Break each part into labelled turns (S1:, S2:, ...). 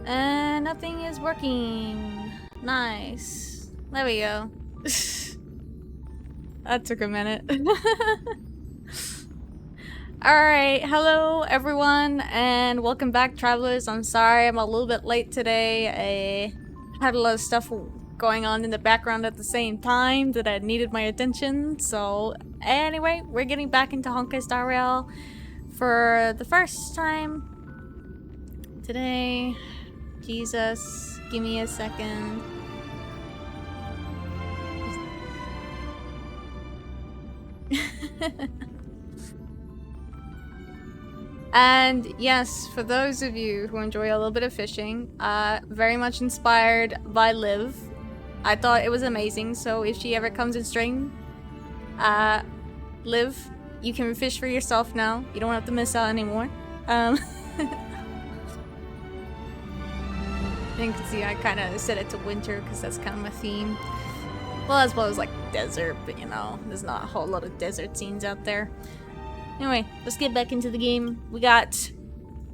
S1: And nothing is working. Nice. There we go. That took a minute. Alright, hello everyone, and welcome back, travelers. I'm sorry I'm a little bit late today. I had a lot of stuff going on in the background at the same time that had needed my attention. So, anyway, we're getting back into Honkai Star Rail for the first time today. Jesus, give me a second. And yes, for those of you who enjoy a little bit of fishing, very much inspired by Liv. I thought it was amazing, so if she ever comes in stream, Liv, you can fish for yourself now. You don't have to miss out anymore. I think, see, I kind of set it to winter because that's kind of my theme. Well, as well as like desert, but you know, there's not a whole lot of desert scenes out there. Anyway, let's get back into the game. We got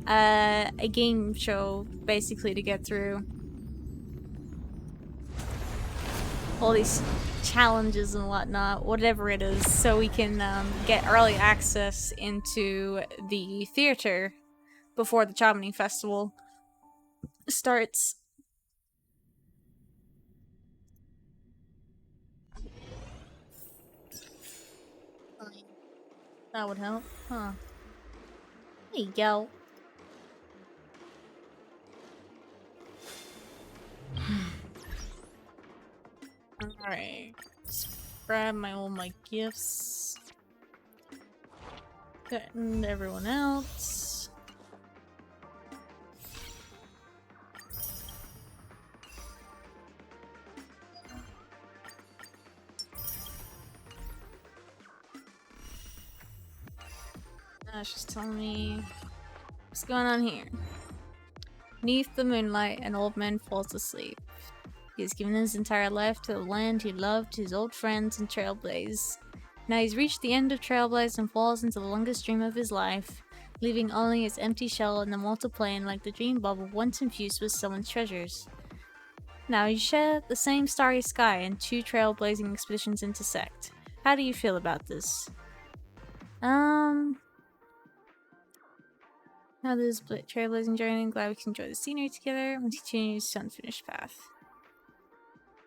S1: a game show basically to get through. All these challenges and whatnot, whatever it is, so we can get early access into the theater before the Chominy Festival starts. That would help, huh? There you go. Alright. Let's grab all my gifts. And everyone else. She's telling me what's going on here. Beneath the moonlight, an old man falls asleep. He has given his entire life to the land he loved, his old friends, and Trailblaze. Now he's reached the end of Trailblaze and falls into the longest dream of his life, leaving only his empty shell in the mortal plane like the dream bubble once infused with someone's treasures. Now you share the same starry sky and two trailblazing expeditions intersect. How do you feel about this? Now this trailblazing journey, I'm glad we can enjoy the scenery together and continue this unfinished path.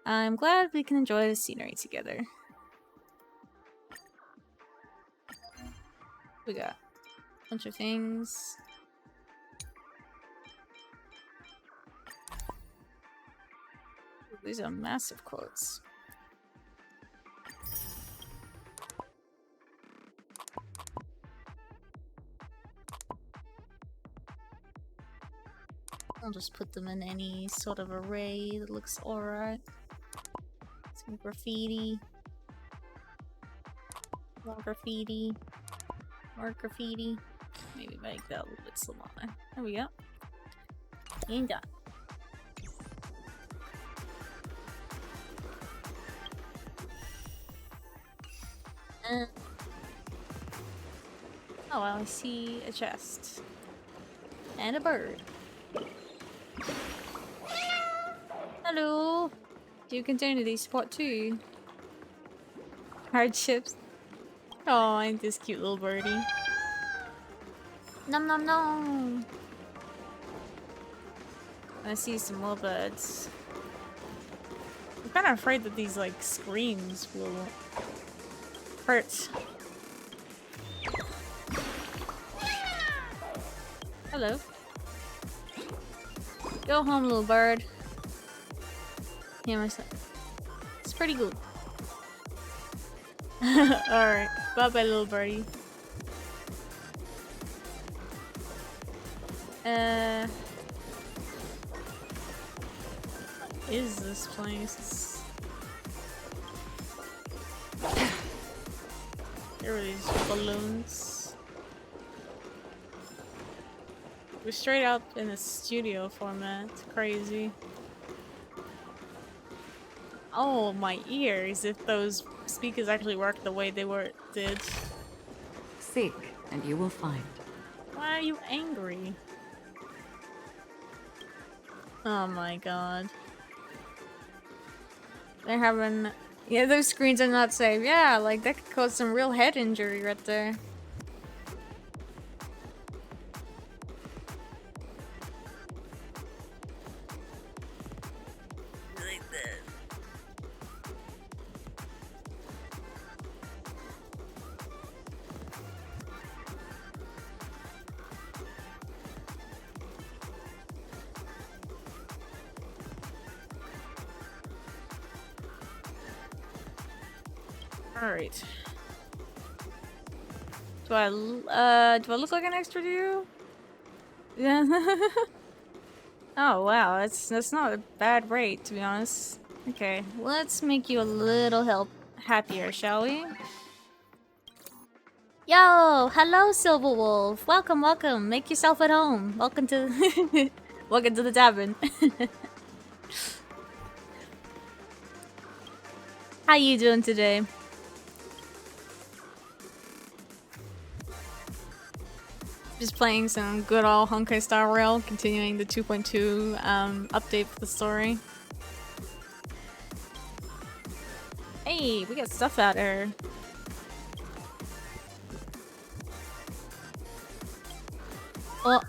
S1: I'm glad we can enjoy the scenery together. We got a bunch of things. Ooh, these are massive quotes. I'll just put them in any sort of array that looks alright. Some graffiti. More graffiti. More graffiti. Maybe make that a little bit smaller. There we go. And done. Oh, well, I see a chest. And a bird. Hello! Do you continue to support too? Hardships. Oh, ain't this cute little birdie. Nom nom nom! I see some more birds. I'm kind of afraid that these, like, screams will hurt. Hello. Go home, little bird. Yeah, my son. It's pretty good. Alright. Bye-bye, little birdie. What is this place? Here are these balloons. We're straight up in a studio format. Crazy. Oh, my ears, if those speakers actually work the way they did.
S2: Seek, and you will find.
S1: Why are you angry? Oh my god. They're having... Yeah, those screens are not safe. Yeah, like that could cause some real head injury right there. Alright. Do I look like an extra to you? Yeah. Oh wow, that's not a bad rate to be honest. Okay, let's make you a little happier, shall we? Yo, hello Silver Wolf. Welcome, welcome. Make yourself at home. Welcome to welcome to the tavern. How you doing today? Just playing some good old Honkai Star Rail, continuing the 2.2 update for the story. Hey, we got stuff out here. Well,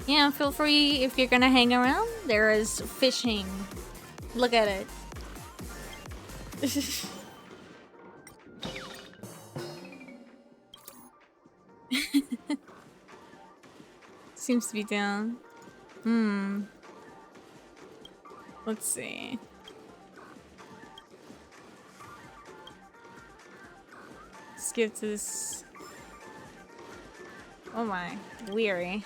S1: yeah, feel free if you're gonna hang around. There is fishing. Look at it. Seems to be down. Let's see. Let's give this. Oh my, weary.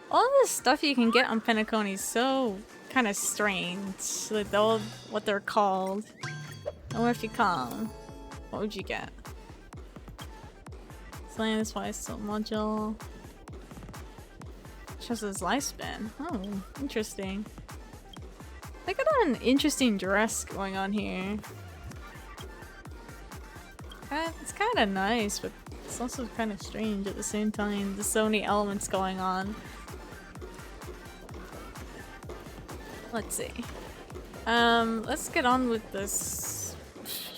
S1: All this stuff you can get on Penacony is so kind of strange. Like what they're called. I wonder if you come. What would you get? Slaying this wise still module. Just his lifespan. Oh, interesting. They got an interesting dress going on here. It's kind of nice, but it's also kind of strange at the same time. There's so many elements going on. Let's see. Let's get on with this.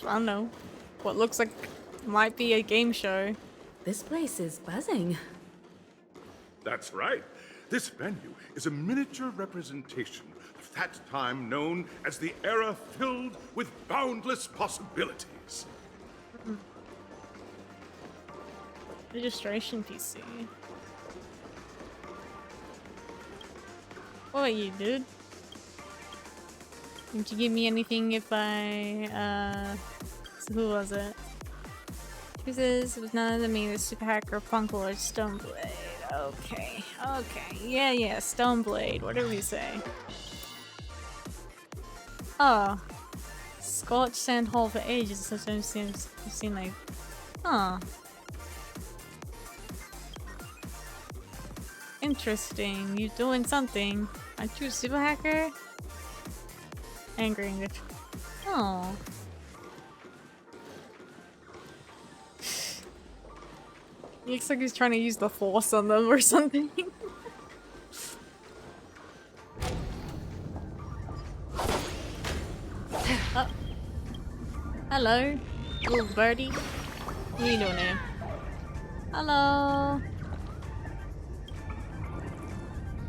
S1: I don't know. What looks like might be a game show.
S2: This place is buzzing.
S3: That's right. This venue is a miniature representation of that time known as the era filled with boundless possibilities.
S1: Registration PC. What about you, dude? Didn't you give me anything if I, so who was it? Chooses, it was none other than me, the super hacker, punk lord, Stoneblade. Okay, okay, yeah, Stoneblade, what did we say? Oh. Scorched Sand Hole for ages, such I've seen like, huh. Interesting, you doing something. Aren't you a super hacker? Angry English. Oh. Looks like he's trying to use the force on them or something. Oh. Hello, little birdie. What are you doing here? Hello.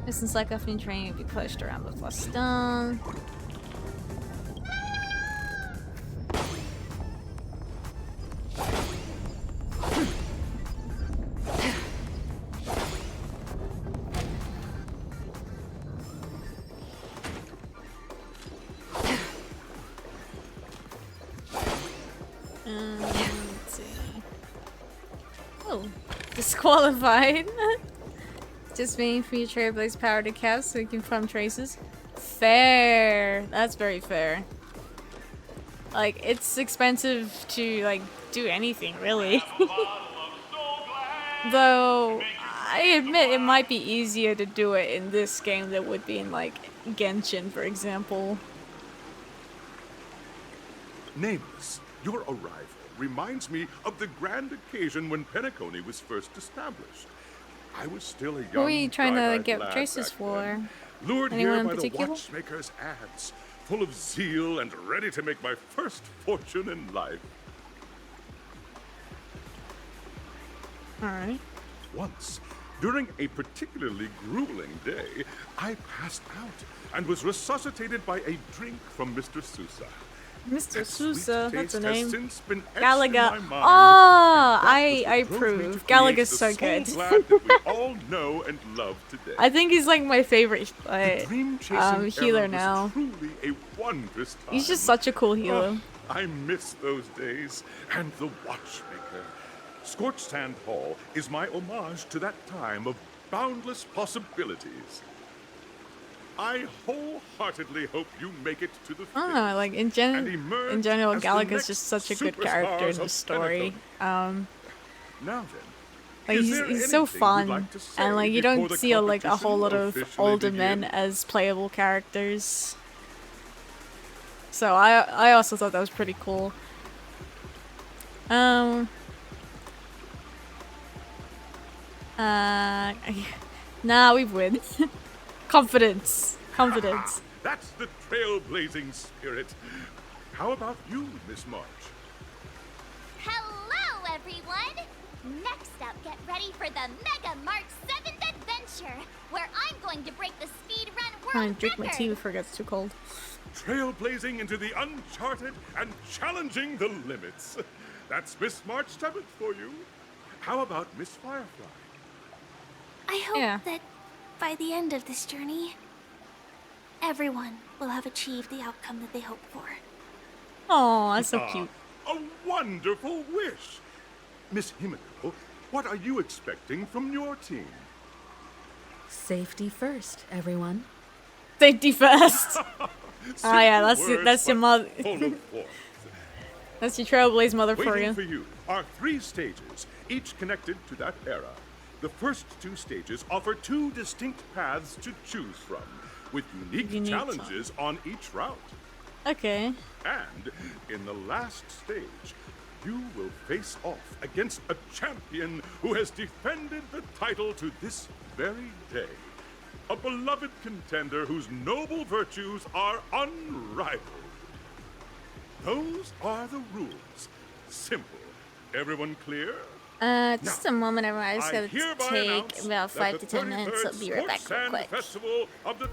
S1: Distance like I've been training to be pushed around with less stone. Let's see. Oh, disqualified. Just waiting for your Trailblaze power to cast so you can farm traces. Fair. That's very fair. Like, it's expensive to, like, do anything, really. Though, I admit it might be easier to do it in this game than it would be in, like, Genshin, for example.
S3: Nameless, your arrival reminds me of the grand occasion when Penacony was first established. I was still a young,
S1: Who are you trying to
S3: bright-eyed
S1: get
S3: lad
S1: traces
S3: back
S1: for?
S3: then, lured
S1: Anyone
S3: here
S1: in
S3: by
S1: particular?
S3: the watchmaker's ads, full of zeal and ready to make my first fortune in life.
S1: Alright.
S3: Once, during a particularly grueling day, I passed out and was resuscitated by a drink from Mr. Sousa.
S1: Mr.
S3: That sweet
S1: Sousa, that's
S3: taste
S1: a
S3: has
S1: name.
S3: since been etched in
S1: Galaga.
S3: my mind.
S1: Oh,
S3: That was
S1: I
S3: what drove me to
S1: approve.
S3: create
S1: Galaga's
S3: the
S1: so
S3: soul
S1: good.
S3: glad that we all know and love today.
S1: I think he's like my favorite
S3: The dream-chasing
S1: healer
S3: era
S1: now.
S3: was truly a wondrous time.
S1: He's just such a cool healer.
S3: Oh, I miss those days and the watchmaker. Scorched Sand Hall is my homage to that time of boundless possibilities. I wholeheartedly hope you make it to the
S1: I don't
S3: finish.
S1: know, like in
S3: and emerge
S1: in general,
S3: as the
S1: Galaga's
S3: next
S1: just such a good character in
S3: superstars
S1: the
S3: of
S1: story.
S3: Now then,
S1: Like
S3: is
S1: he's
S3: there
S1: so
S3: anything you'd
S1: fun,
S3: like to say
S1: and like you
S3: before
S1: don't
S3: the
S1: see like a whole lot
S3: competition
S1: of
S3: officially
S1: older men
S3: begins?
S1: as playable characters. So I also thought that was pretty cool. Nah, we win. Confidence. Confidence.
S3: That's the trailblazing spirit. How about you, Miss March?
S4: Hello, everyone! Next up, get ready for the Mega March 7th adventure, where I'm going to break the speed run
S1: Trying
S4: world
S1: to drink my
S4: record.
S1: tea before it gets too cold.
S3: Trailblazing into the uncharted and challenging the limits. That's Miss March 7th for you. How about Miss Firefly?
S4: I hope
S1: Yeah.
S4: that by the end of this journey, everyone will have achieved the outcome that they hope for.
S1: Oh, that's so
S3: Ah,
S1: cute.
S3: a wonderful wish. Miss Himiko, what are you expecting from your team?
S2: Safety first, everyone.
S1: Safety first.
S3: Simple
S1: yeah, that's
S3: words,
S1: that's your
S3: but
S1: mother.
S3: full of force.
S1: That's your Trailblaze mother for
S3: Waiting
S1: you.
S3: for you are 3 stages, each connected to that era. The first 2 stages offer 2 distinct paths to choose from, with unique challenges on each route.
S1: Okay.
S3: And in the last stage, you will face off against a champion who has defended the title to this very day. A beloved contender whose noble virtues are unrivaled. Those are the rules. Simple. Everyone clear?
S1: Just a moment, everyone. I just
S3: I
S1: gotta
S3: hereby
S1: take
S3: announce
S1: about
S3: that
S1: 5
S3: the
S1: to 10 minutes.
S3: 33rd
S1: I'll be right back
S3: Sports
S1: real
S3: Sand
S1: quick.
S3: Festival of the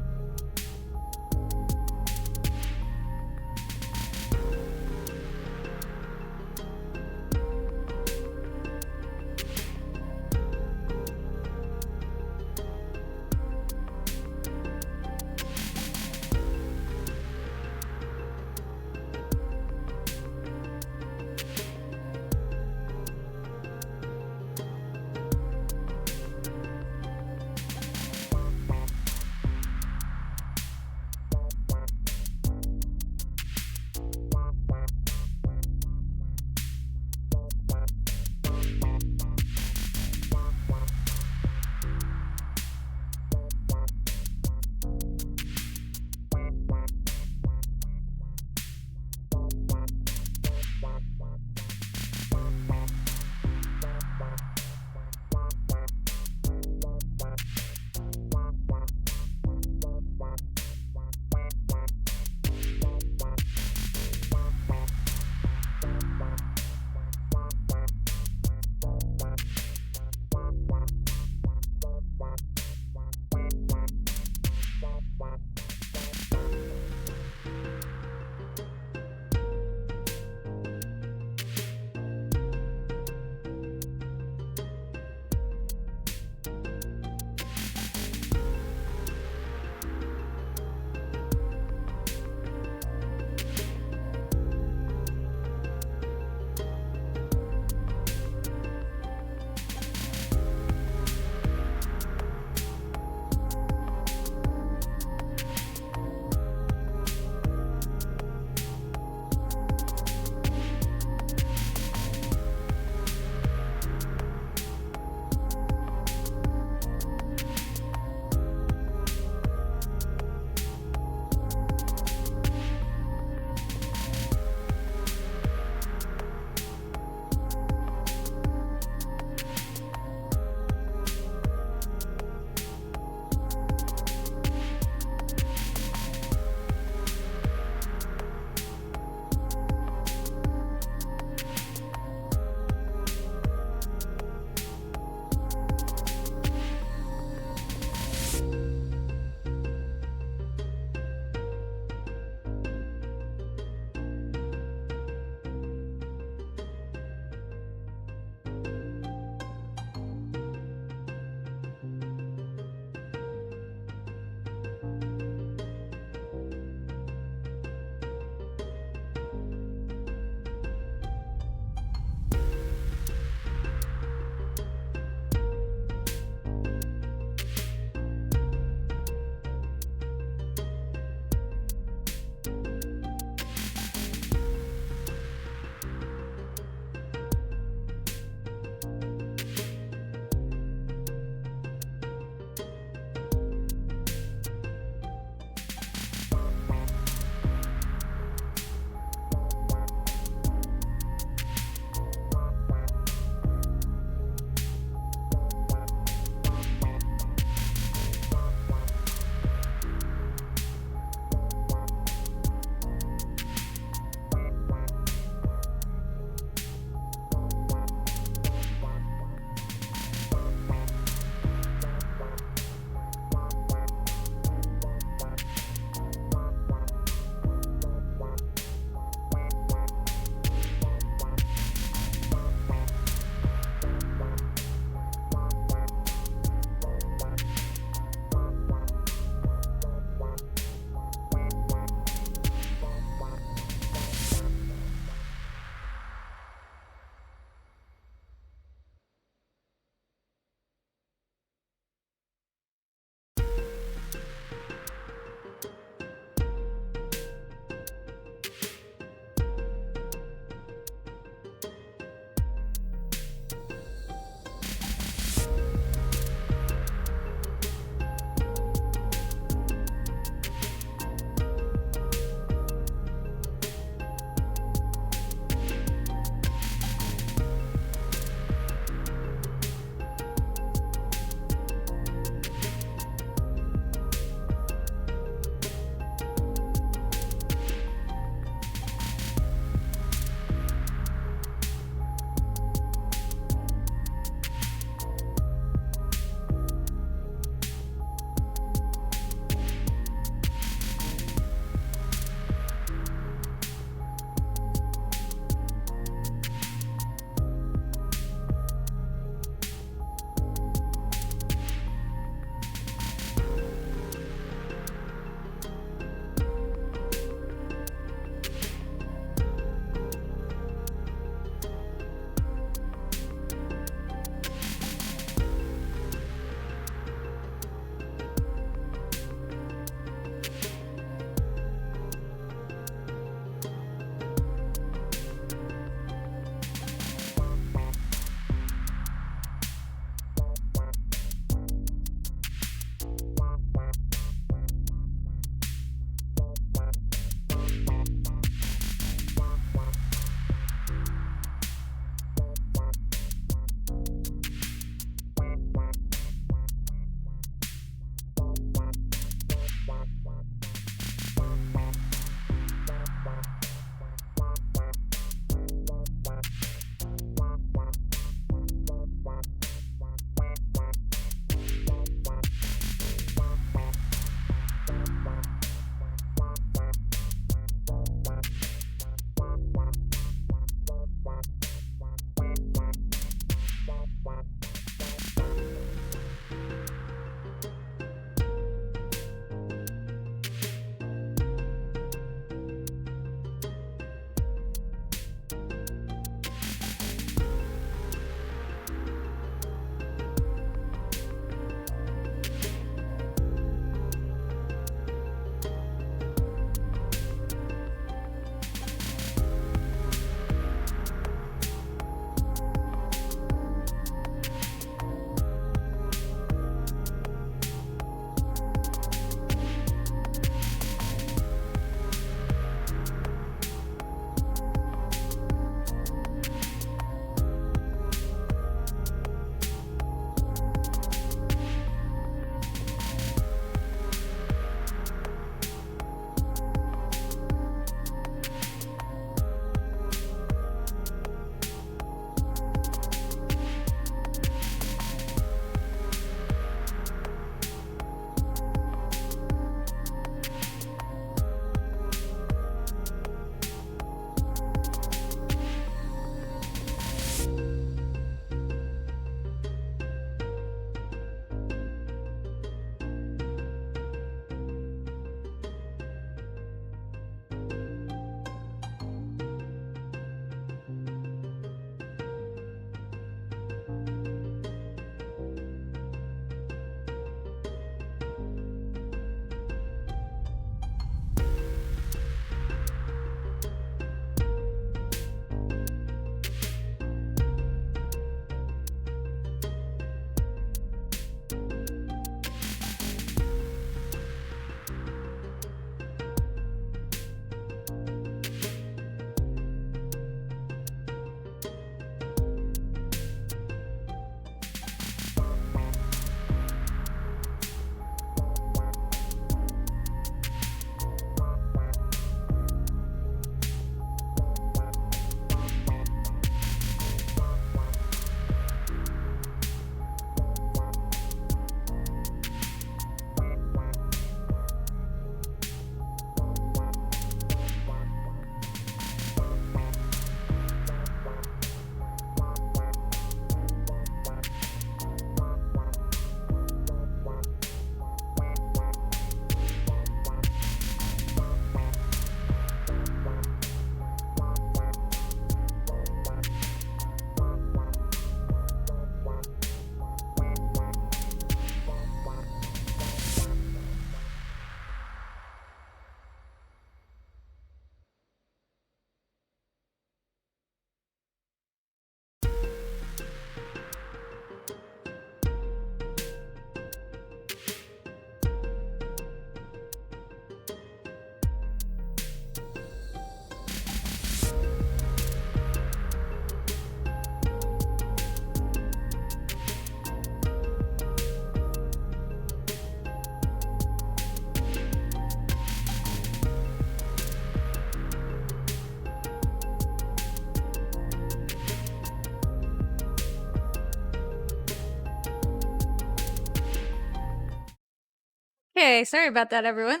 S1: Okay, sorry about that, everyone.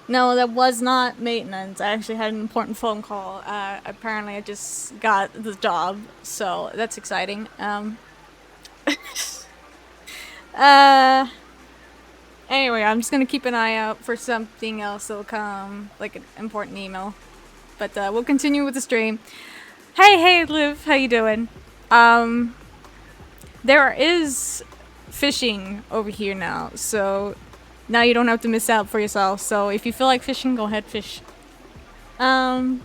S1: No, that was not maintenance. I actually had an important phone call. Apparently I just got the job, so that's exciting. Anyway, I'm just gonna keep an eye out for something else that'll come, like an important email. But, we'll continue with the stream. Hey, Liv, how you doing? There is fishing over here now, so now you don't have to miss out for yourself. So if you feel like fishing, go ahead, fish. I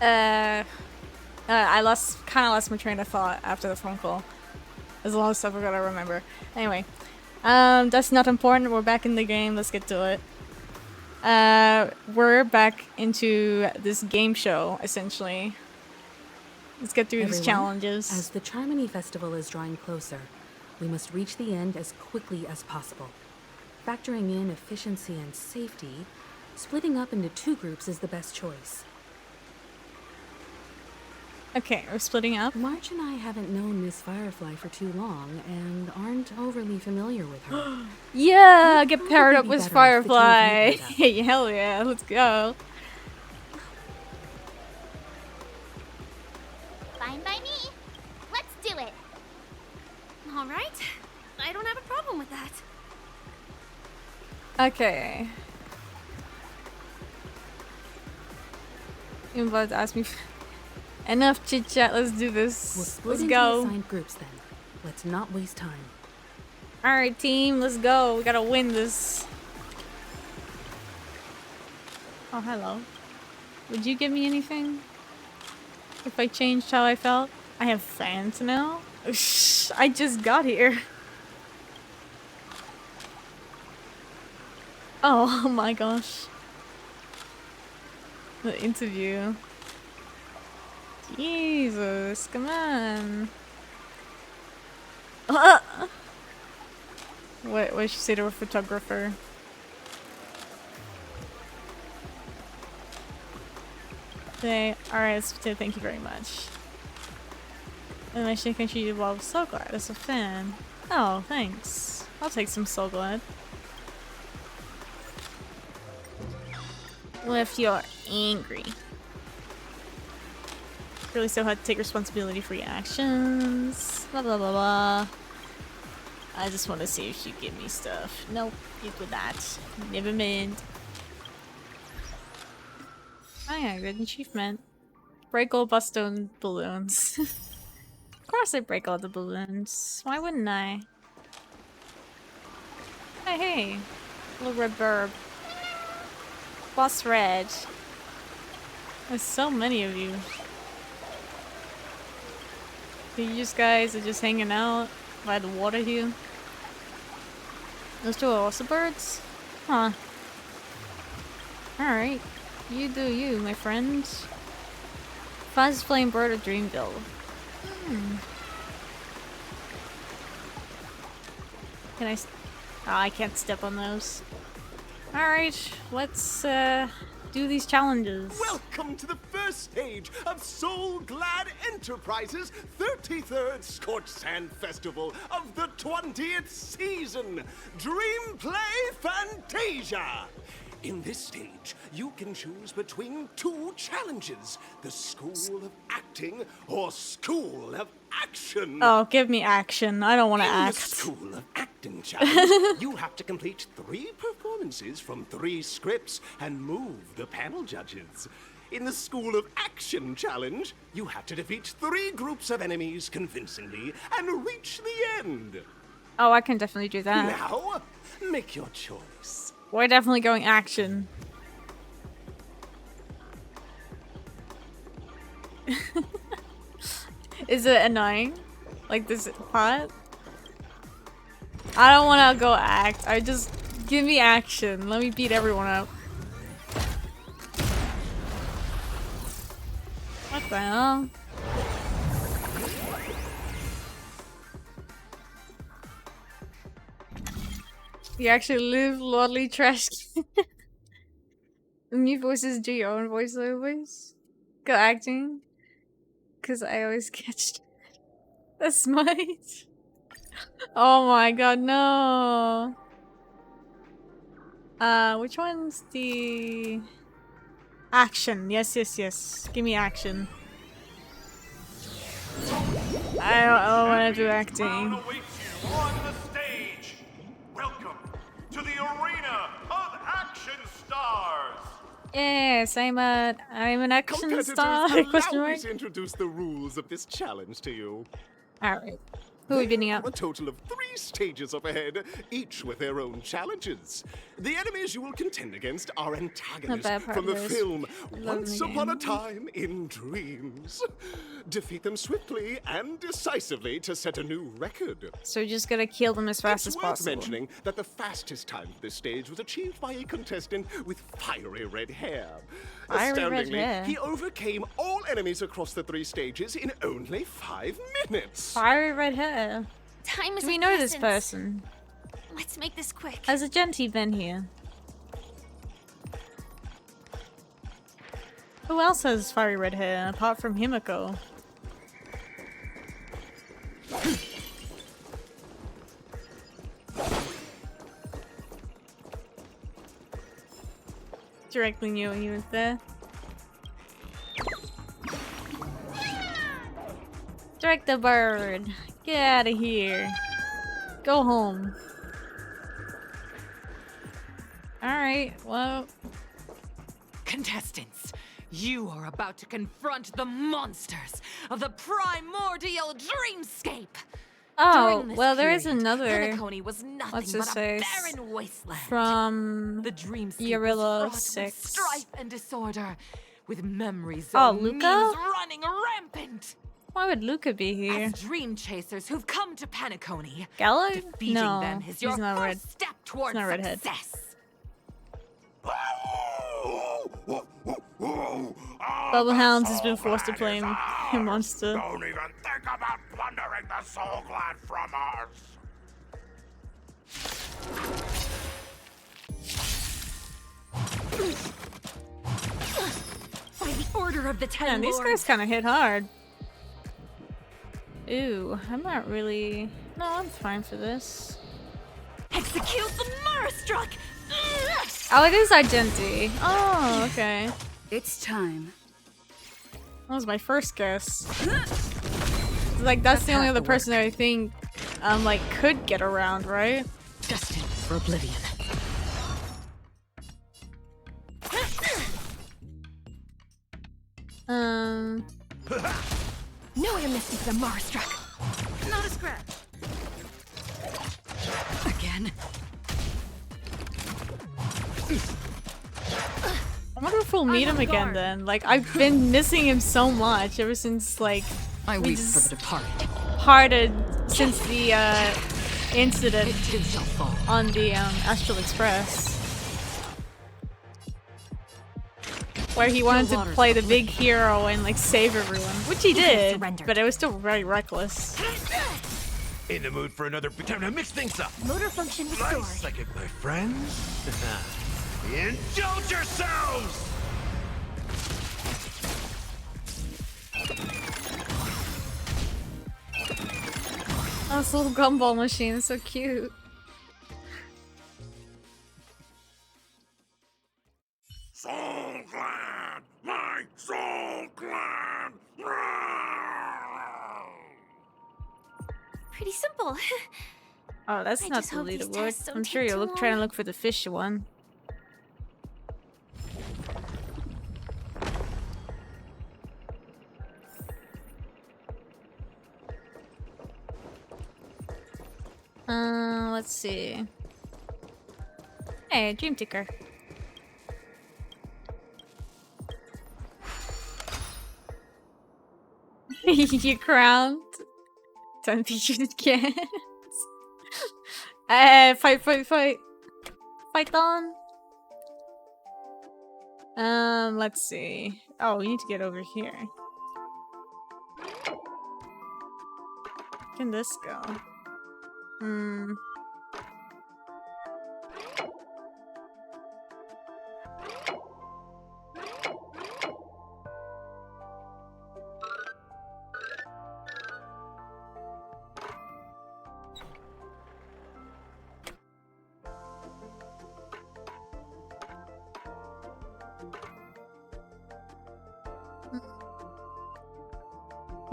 S1: kind of lost my train of thought after the phone call. There's a lot of stuff I gotta remember. Anyway, that's not important. We're back in the game. Let's get to it. We're back into this game show, essentially. Let's get through these challenges.
S2: As the Charmony Festival is drawing closer, we must reach the end as quickly as possible. Factoring in efficiency and safety, splitting up into 2 groups is the best choice.
S1: Okay, we're splitting up.
S2: March and I haven't known Miss Firefly for too long and aren't overly familiar with her.
S1: Yeah, get paired up
S2: probably be
S1: with
S2: better if the two of you
S1: Firefly.
S2: paired up.
S1: Hey, hell yeah, let's go.
S4: Fine by me. Let's do it.
S5: All right. I don't have a problem with that.
S1: Okay. You're about to ask me. Enough chit chat. Let's do this.
S2: We'll split
S1: Let's
S2: into
S1: go.
S2: assigned groups then. Let's not waste time.
S1: All right, team. Let's go. We gotta win this. Oh, hello. Would you give me anything if I changed how I felt? I have fans now. I just got here. Oh my gosh. The interview. Jesus, come on. What did she say to a photographer? Say, alright, thank you very much. And I think she was so glad as a fan. Oh, thanks. I'll take some so glad. Well, if you're angry. Really still had to take responsibility for your actions. Blah blah blah blah. I just want to see if she'd give me stuff. Nope, good with that. Never mind. Oh yeah, good achievement. Break all bustone balloons. Of course I break all the balloons. Why wouldn't I? Hey, little red burb. Boss Red. There's so many of you. You just guys are just hanging out by the water here. Those two are also birds? Huh. Alright. You do you, my friend. Fastest flying bird of Dreamville. Can I... Oh, I can't step on those. Alright, let's do these challenges.
S6: Welcome to the first stage of Soul Glad Enterprises' 33rd Scorched Sand Festival of the 20th season, Dream Play Fantasia. In this stage, you can choose between 2 challenges, the School of Acting or School of Action.
S1: Oh, give me action. I don't want to
S6: In the
S1: act.
S6: School of Acting challenge, you have to complete 3 performances from 3 scripts and move the panel judges. In the School of Action challenge, you have to defeat 3 groups of enemies convincingly and reach the end.
S1: Oh, I can definitely do that.
S6: Now, make your choice.
S1: We're definitely going action. Is it annoying? Like this part? I don't want to go act. I just give me action. Let me beat everyone up. What the hell? You actually live lordly trash. The new voices do your own voiceovers. Go acting. Because I always catch the smite. Oh my god, no. Which one's the... Action. Yes, yes, yes. Give me action. I don't want to do acting.
S7: Awaits you on the stage. Welcome to the arena of action stars.
S1: Yes, I'm an action
S6: Competitors,
S1: star. Question
S6: allow me
S1: mark.
S6: to introduce the rules of this challenge to you.
S1: Alright. Who are we beating up?
S6: A total of 3 stages up ahead, each with their own challenges. The enemies you will contend against are antagonists
S1: bad part
S6: from the
S1: of this.
S6: film
S1: Love
S6: Once
S1: the
S6: Upon a
S1: game.
S6: Time in Dreams. Defeat them swiftly and decisively to set a new record.
S1: So we're just gonna kill them as fast
S6: It's
S1: as
S6: worth
S1: possible.
S6: mentioning that the fastest time for this stage was achieved by a contestant with fiery red hair.
S1: Fiery red
S6: Astoundingly,
S1: hair?
S6: he overcame all enemies across the 3 stages in only 5 minutes.
S1: Fiery red hair.
S5: Time is
S1: Do we
S5: of
S1: know this
S5: essence.
S1: person?
S5: Let's make this quick.
S1: Has a genty been here? Who else has fiery red hair apart from Himiko? Directly knew he was there. Direct the bird. Get out of here. Go home. Alright, well.
S8: Contestants, you are about to confront the monsters of the primordial dreamscape.
S1: Oh,
S8: During this
S1: well, there is
S8: period,
S1: another
S8: Penacony was
S1: what's
S8: nothing
S1: his
S8: but a
S1: face?
S8: barren wasteland.
S1: From
S8: The dreamscape
S1: Yarilla
S8: was fraught
S1: 6.
S8: with strife and disorder, with memories
S1: Oh,
S8: of
S1: Luca?
S8: memes running rampant.
S1: Why would Luca be here?
S8: As dream chasers who've come to Penacony,
S1: Gallo?
S8: defeating
S1: No,
S8: them is
S1: he's
S8: your
S1: not
S8: first
S1: red.
S8: step towards
S1: not redhead.
S8: success.
S1: Bubblehounds has been forced to play a monster.
S7: Don't even think about plundering the Soul Glad from us.
S5: By the order of the Ten
S1: Man, these
S5: Lords.
S1: guys kind of hit hard. Ooh, I'm not really... No, I'm fine for this.
S5: Execute the Murstruck!
S1: Oh, it is Argenti. Oh, okay.
S2: It's time.
S1: That was my first guess. Like, that's the only other person that I think, like, could get around, right?
S8: Destined for oblivion.
S5: No amnesty for the Murstruck. Not a scratch.
S8: Again.
S1: I wonder if we'll meet
S5: I'm
S1: him
S5: on
S1: again
S5: guard.
S1: then. Like, I've been missing him so much ever since, like,
S8: I
S1: we
S8: weep for
S1: just
S8: the departed.
S1: parted since the, incident
S8: It too shall fall.
S1: on the, Astral Express. Where he wanted to play the big hero and, like, save everyone. Which he did,
S5: surrendered.
S1: but it was still very reckless.
S7: In the mood for another time to mix things up.
S5: Motor function restored.
S7: Nice, psychic, my friends. Indulge yourselves!
S1: Oh, this little gumball machine is so cute.
S7: Soul Glad! My Soul Glad!
S5: Pretty simple.
S1: Oh, that's
S5: I
S1: not
S5: just
S1: the
S5: hope these
S1: leaderboard.
S5: tests don't
S1: I'm sure
S5: take
S1: you're
S5: too
S1: trying to
S5: long.
S1: look for the fish one. Let's see. Hey, Dream Ticker. You crowned. Don't be you again. Fight, fight, fight. Fight on. Let's see. Oh, we need to get over here. Where can this go?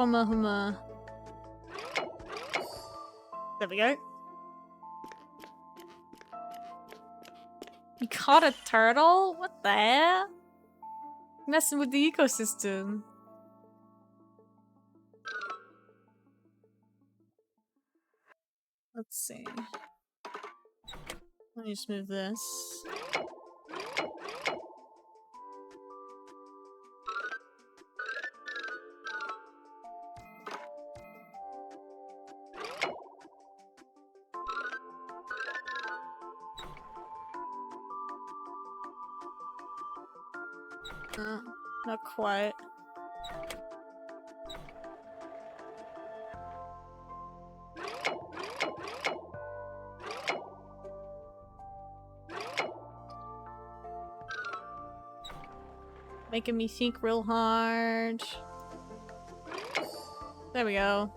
S1: Huma Huma. There we go. You caught a turtle? What the hell? Messing with the ecosystem. Let's see. Let me just move this. Not quite. Making me think real hard. There we go.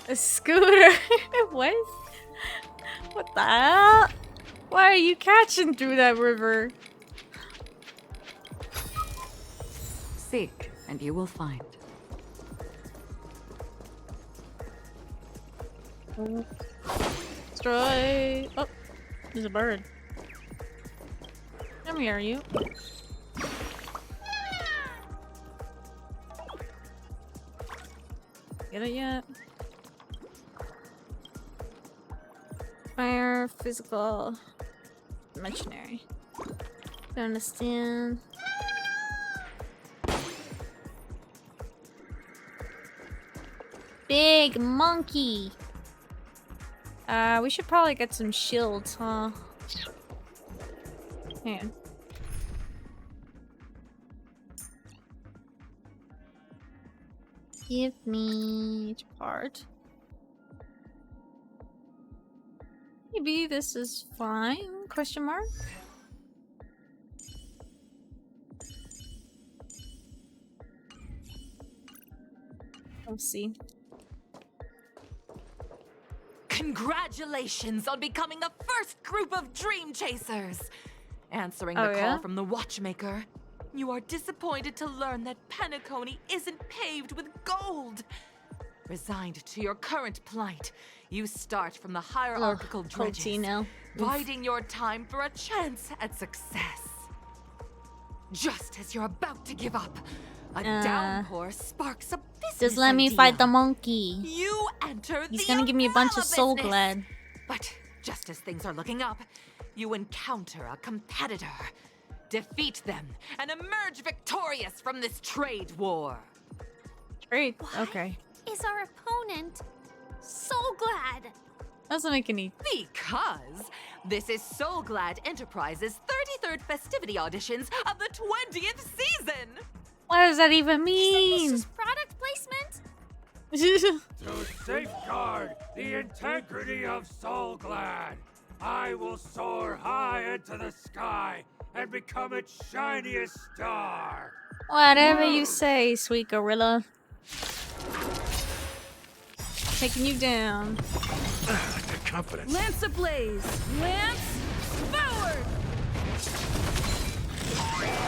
S1: A scooter? What? What the hell? Why are you catching through that river?
S8: Seek, and you will find.
S1: Destroy. Oh, there's a bird. Come here, you. Get it yet? Fire, physical, imaginary. Don't understand. Big monkey. We should probably get some shields, huh? Hang on. Give me each part. Maybe this is fine? Question mark? We'll see.
S8: Congratulations on becoming the first group of Dream Chasers! Answering the call from the Watchmaker, you are disappointed to learn that Penacony isn't paved with gold. Resigned to your current plight, you start from the hierarchical dredges, biding your time for a chance at success. Just as you're about to give up, a downpour sparks a business
S1: Just let me
S8: idea.
S1: fight the monkey.
S8: You enter
S1: He's
S8: the
S1: gonna give me a bunch of
S8: umbrella
S1: soul
S8: business.
S1: glad.
S8: But just as things are looking up, you encounter a competitor. Defeat them and emerge victorious from this trade war.
S1: Trade?
S4: What
S1: Okay.
S4: is our opponent? So glad.
S1: Doesn't make any.
S8: Because this is Soul Glad Enterprises' 33rd festivity auditions of the 20th season.
S1: What does that even
S4: This
S1: mean?
S4: is product placement?
S9: To safeguard the integrity of Soul Glad, I will soar high into the sky and become its shiniest star.
S1: Whatever you say, sweet gorilla. Taking you down.
S3: The confidence.
S2: Lance ablaze! Lance forward!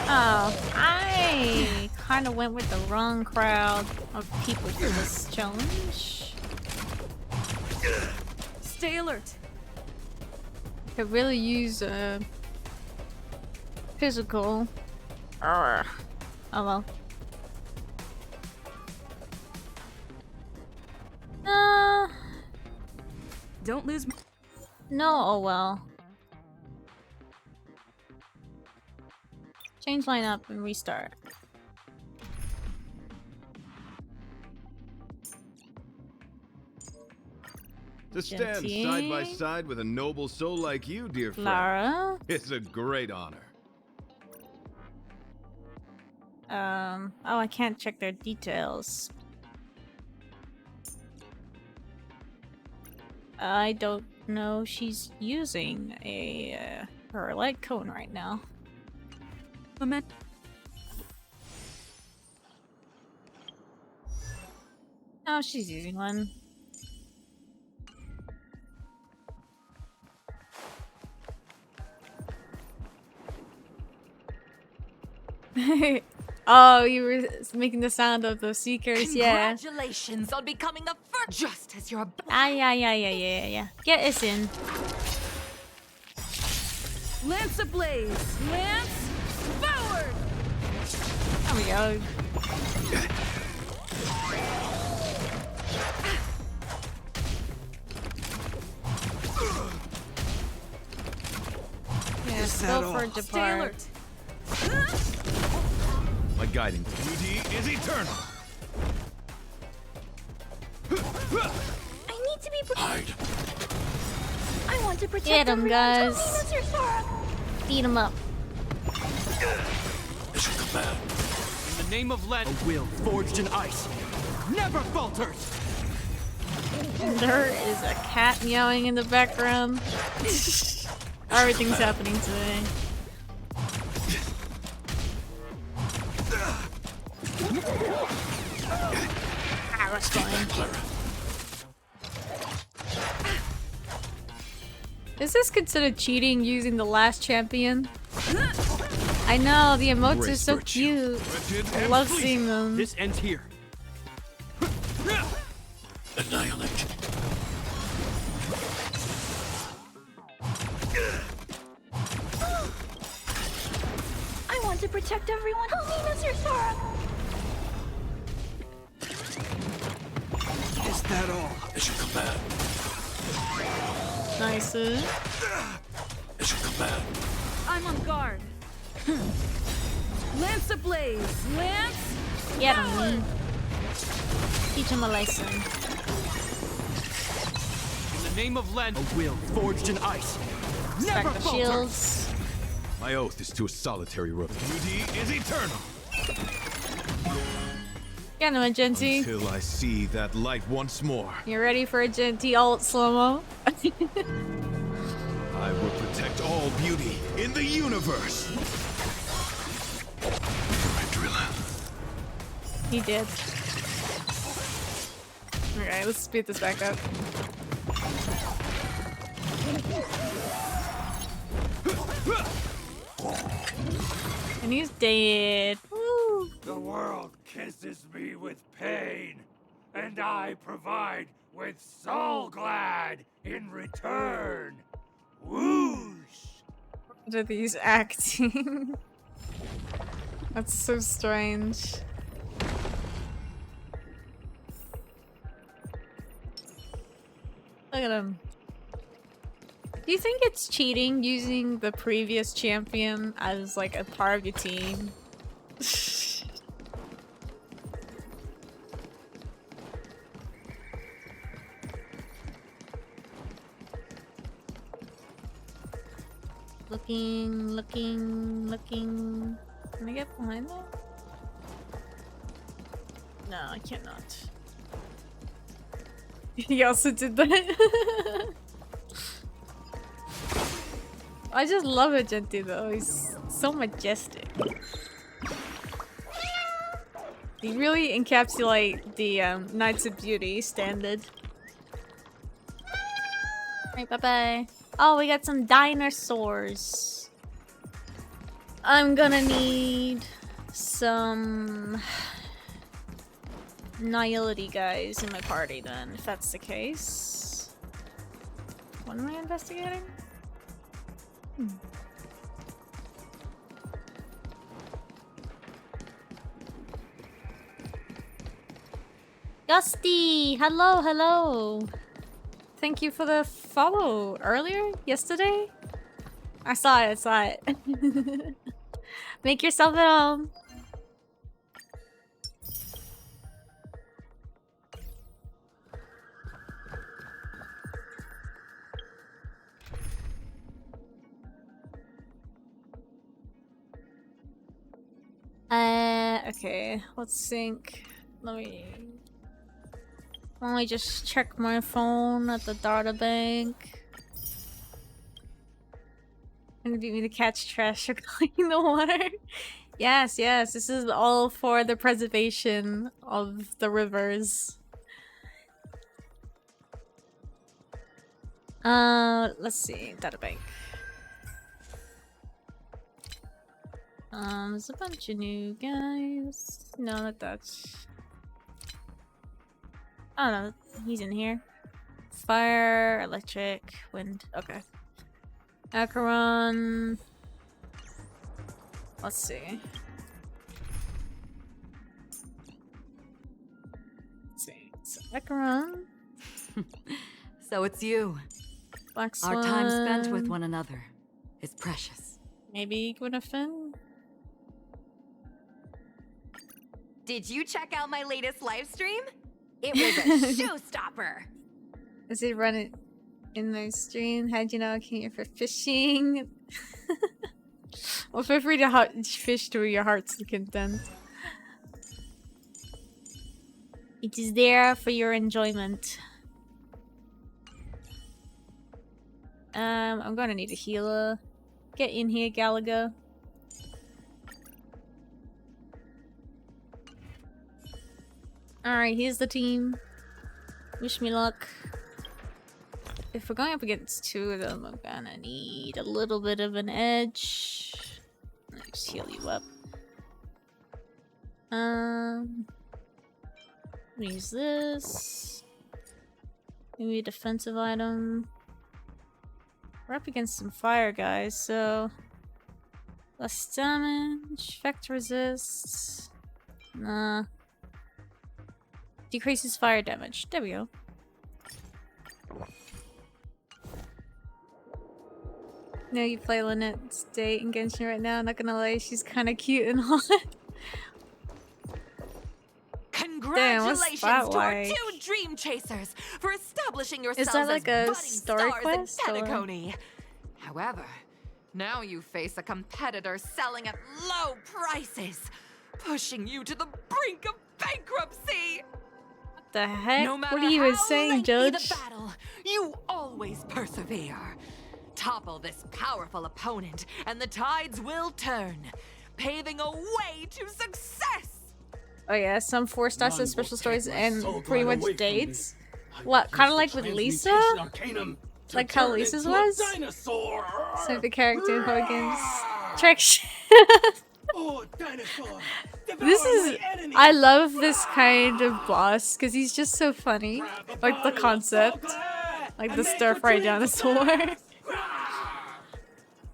S1: Oh, I kind of went with the wrong crowd of people for this challenge.
S2: Stay alert.
S1: Could really use a physical. Oh well.
S2: Don't lose.
S1: No, oh well. Change lineup and restart.
S10: To stand side by side with a noble soul like you, dear friend,
S1: Lara.
S10: it's a great honor.
S1: Oh, I can't check their details. I don't know she's using a her light cone right now.
S2: Lament.
S1: Oh, she's using one. Oh, you were making the sound of the seekers, yeah.
S8: Congratulations on becoming the first. Just as you're about.
S1: Ah, yeah. Get us in.
S2: Lance ablaze! Lance forward!
S1: There we go. Yeah, go for depart.
S10: My guiding beauty is eternal.
S4: I need to be.
S10: Hide.
S4: I want to protect
S1: Get 'em,
S4: everyone.
S1: guys.
S4: Tell me, Mr. Sora.
S1: Beat him up.
S10: Mission command.
S11: In the name of Len, a will forged in ice never falters.
S1: There is a cat meowing in the background. Everything's happening today. Ah, that's fine. Is this considered cheating using the last champion? I know, the emotes are so cute. I love seeing them.
S11: This ends here.
S10: Annihilate.
S4: I want to protect everyone. Help me, Mr. Sora.
S11: Is that all?
S10: Mission command.
S1: Nice.
S10: Mission command.
S2: I'm on guard. Lance ablaze! Lance!
S1: Get him. Teach him a lesson.
S11: In the name of Len, a will forged in ice never
S1: Respect the
S11: falters.
S1: shields.
S10: My oath is to a solitary road. Beauty is eternal.
S1: Get him, Genty.
S10: Till I see that light once more.
S1: You ready for a Genty alt slow-mo?
S10: I will protect all beauty in the universe.
S1: He did. Okay, let's speed this back up. And he's dead. Woo.
S9: The world kisses me with pain, and I provide with soul glad in return. Whoosh!
S1: What are these acting? That's so strange. Look at him. Do you think it's cheating using the previous champion as like a part of your team? Looking. Can I get behind that? No, I cannot. He also did that. I just love Agenti though. He's so majestic. He really encapsulate the Knights of Beauty standard. Alright, bye-bye. Oh, we got some dinosaurs. I'm gonna need some Nihility guys in my party then, if that's the case. What am I investigating? Gusty! Hello! Thank you for the follow earlier? Yesterday? I saw it. Make yourself at home. Okay, let's sync. Let me just check my phone at the data bank. Gonna beat me to catch trash or clean the water. Yes, this is all for the preservation of the rivers. Let's see, data bank. There's a bunch of new guys. No, not that. Oh no, he's in here. Fire, electric, wind. Okay. Acheron. Let's see. So Acheron.
S12: So it's you.
S1: Black Swan.
S12: Our time spent with one another is precious.
S1: Maybe Gwyneth.
S8: Did you check out my latest live stream? It was a showstopper.
S1: Does he run it in the stream? How'd you know I came here for fishing? Well, feel free to fish to your heart's content. It is there for your enjoyment. I'm gonna need a healer. Get in here, Gallagher. Alright, here's the team. Wish me luck. If we're going up against two of them, I'm gonna need a little bit of an edge. Let me just heal you up. Use this. Maybe a defensive item. We're up against some fire guys, so less damage, effect resist. Nah. Decreases fire damage. There we go. No, you play Lynette's date in Genshin right now. Not gonna lie, she's kind of cute and hot.
S8: Congratulations to our two Dream Chasers for establishing yourselves
S1: Is that like
S8: as
S1: a
S8: budding
S1: story
S8: stars
S1: quest,
S8: in
S1: or-
S8: Penacony. However, now you face a competitor selling at low prices, pushing you to the brink of bankruptcy.
S1: What the heck?
S8: No matter
S1: What are you even
S8: how
S1: saying,
S8: lengthy
S1: Judge?
S8: the battle, you always persevere. Topple this powerful opponent, and the tides will turn, paving a way to success.
S1: Oh yeah, some 4-star says special stories and pretty much dates. What, kind of like with Lisa? Like how Lisa's was? So the character Hogan's track shit. This is... I love this kind of boss, because he's just so funny. Like the concept. Like the stir-fry dinosaur.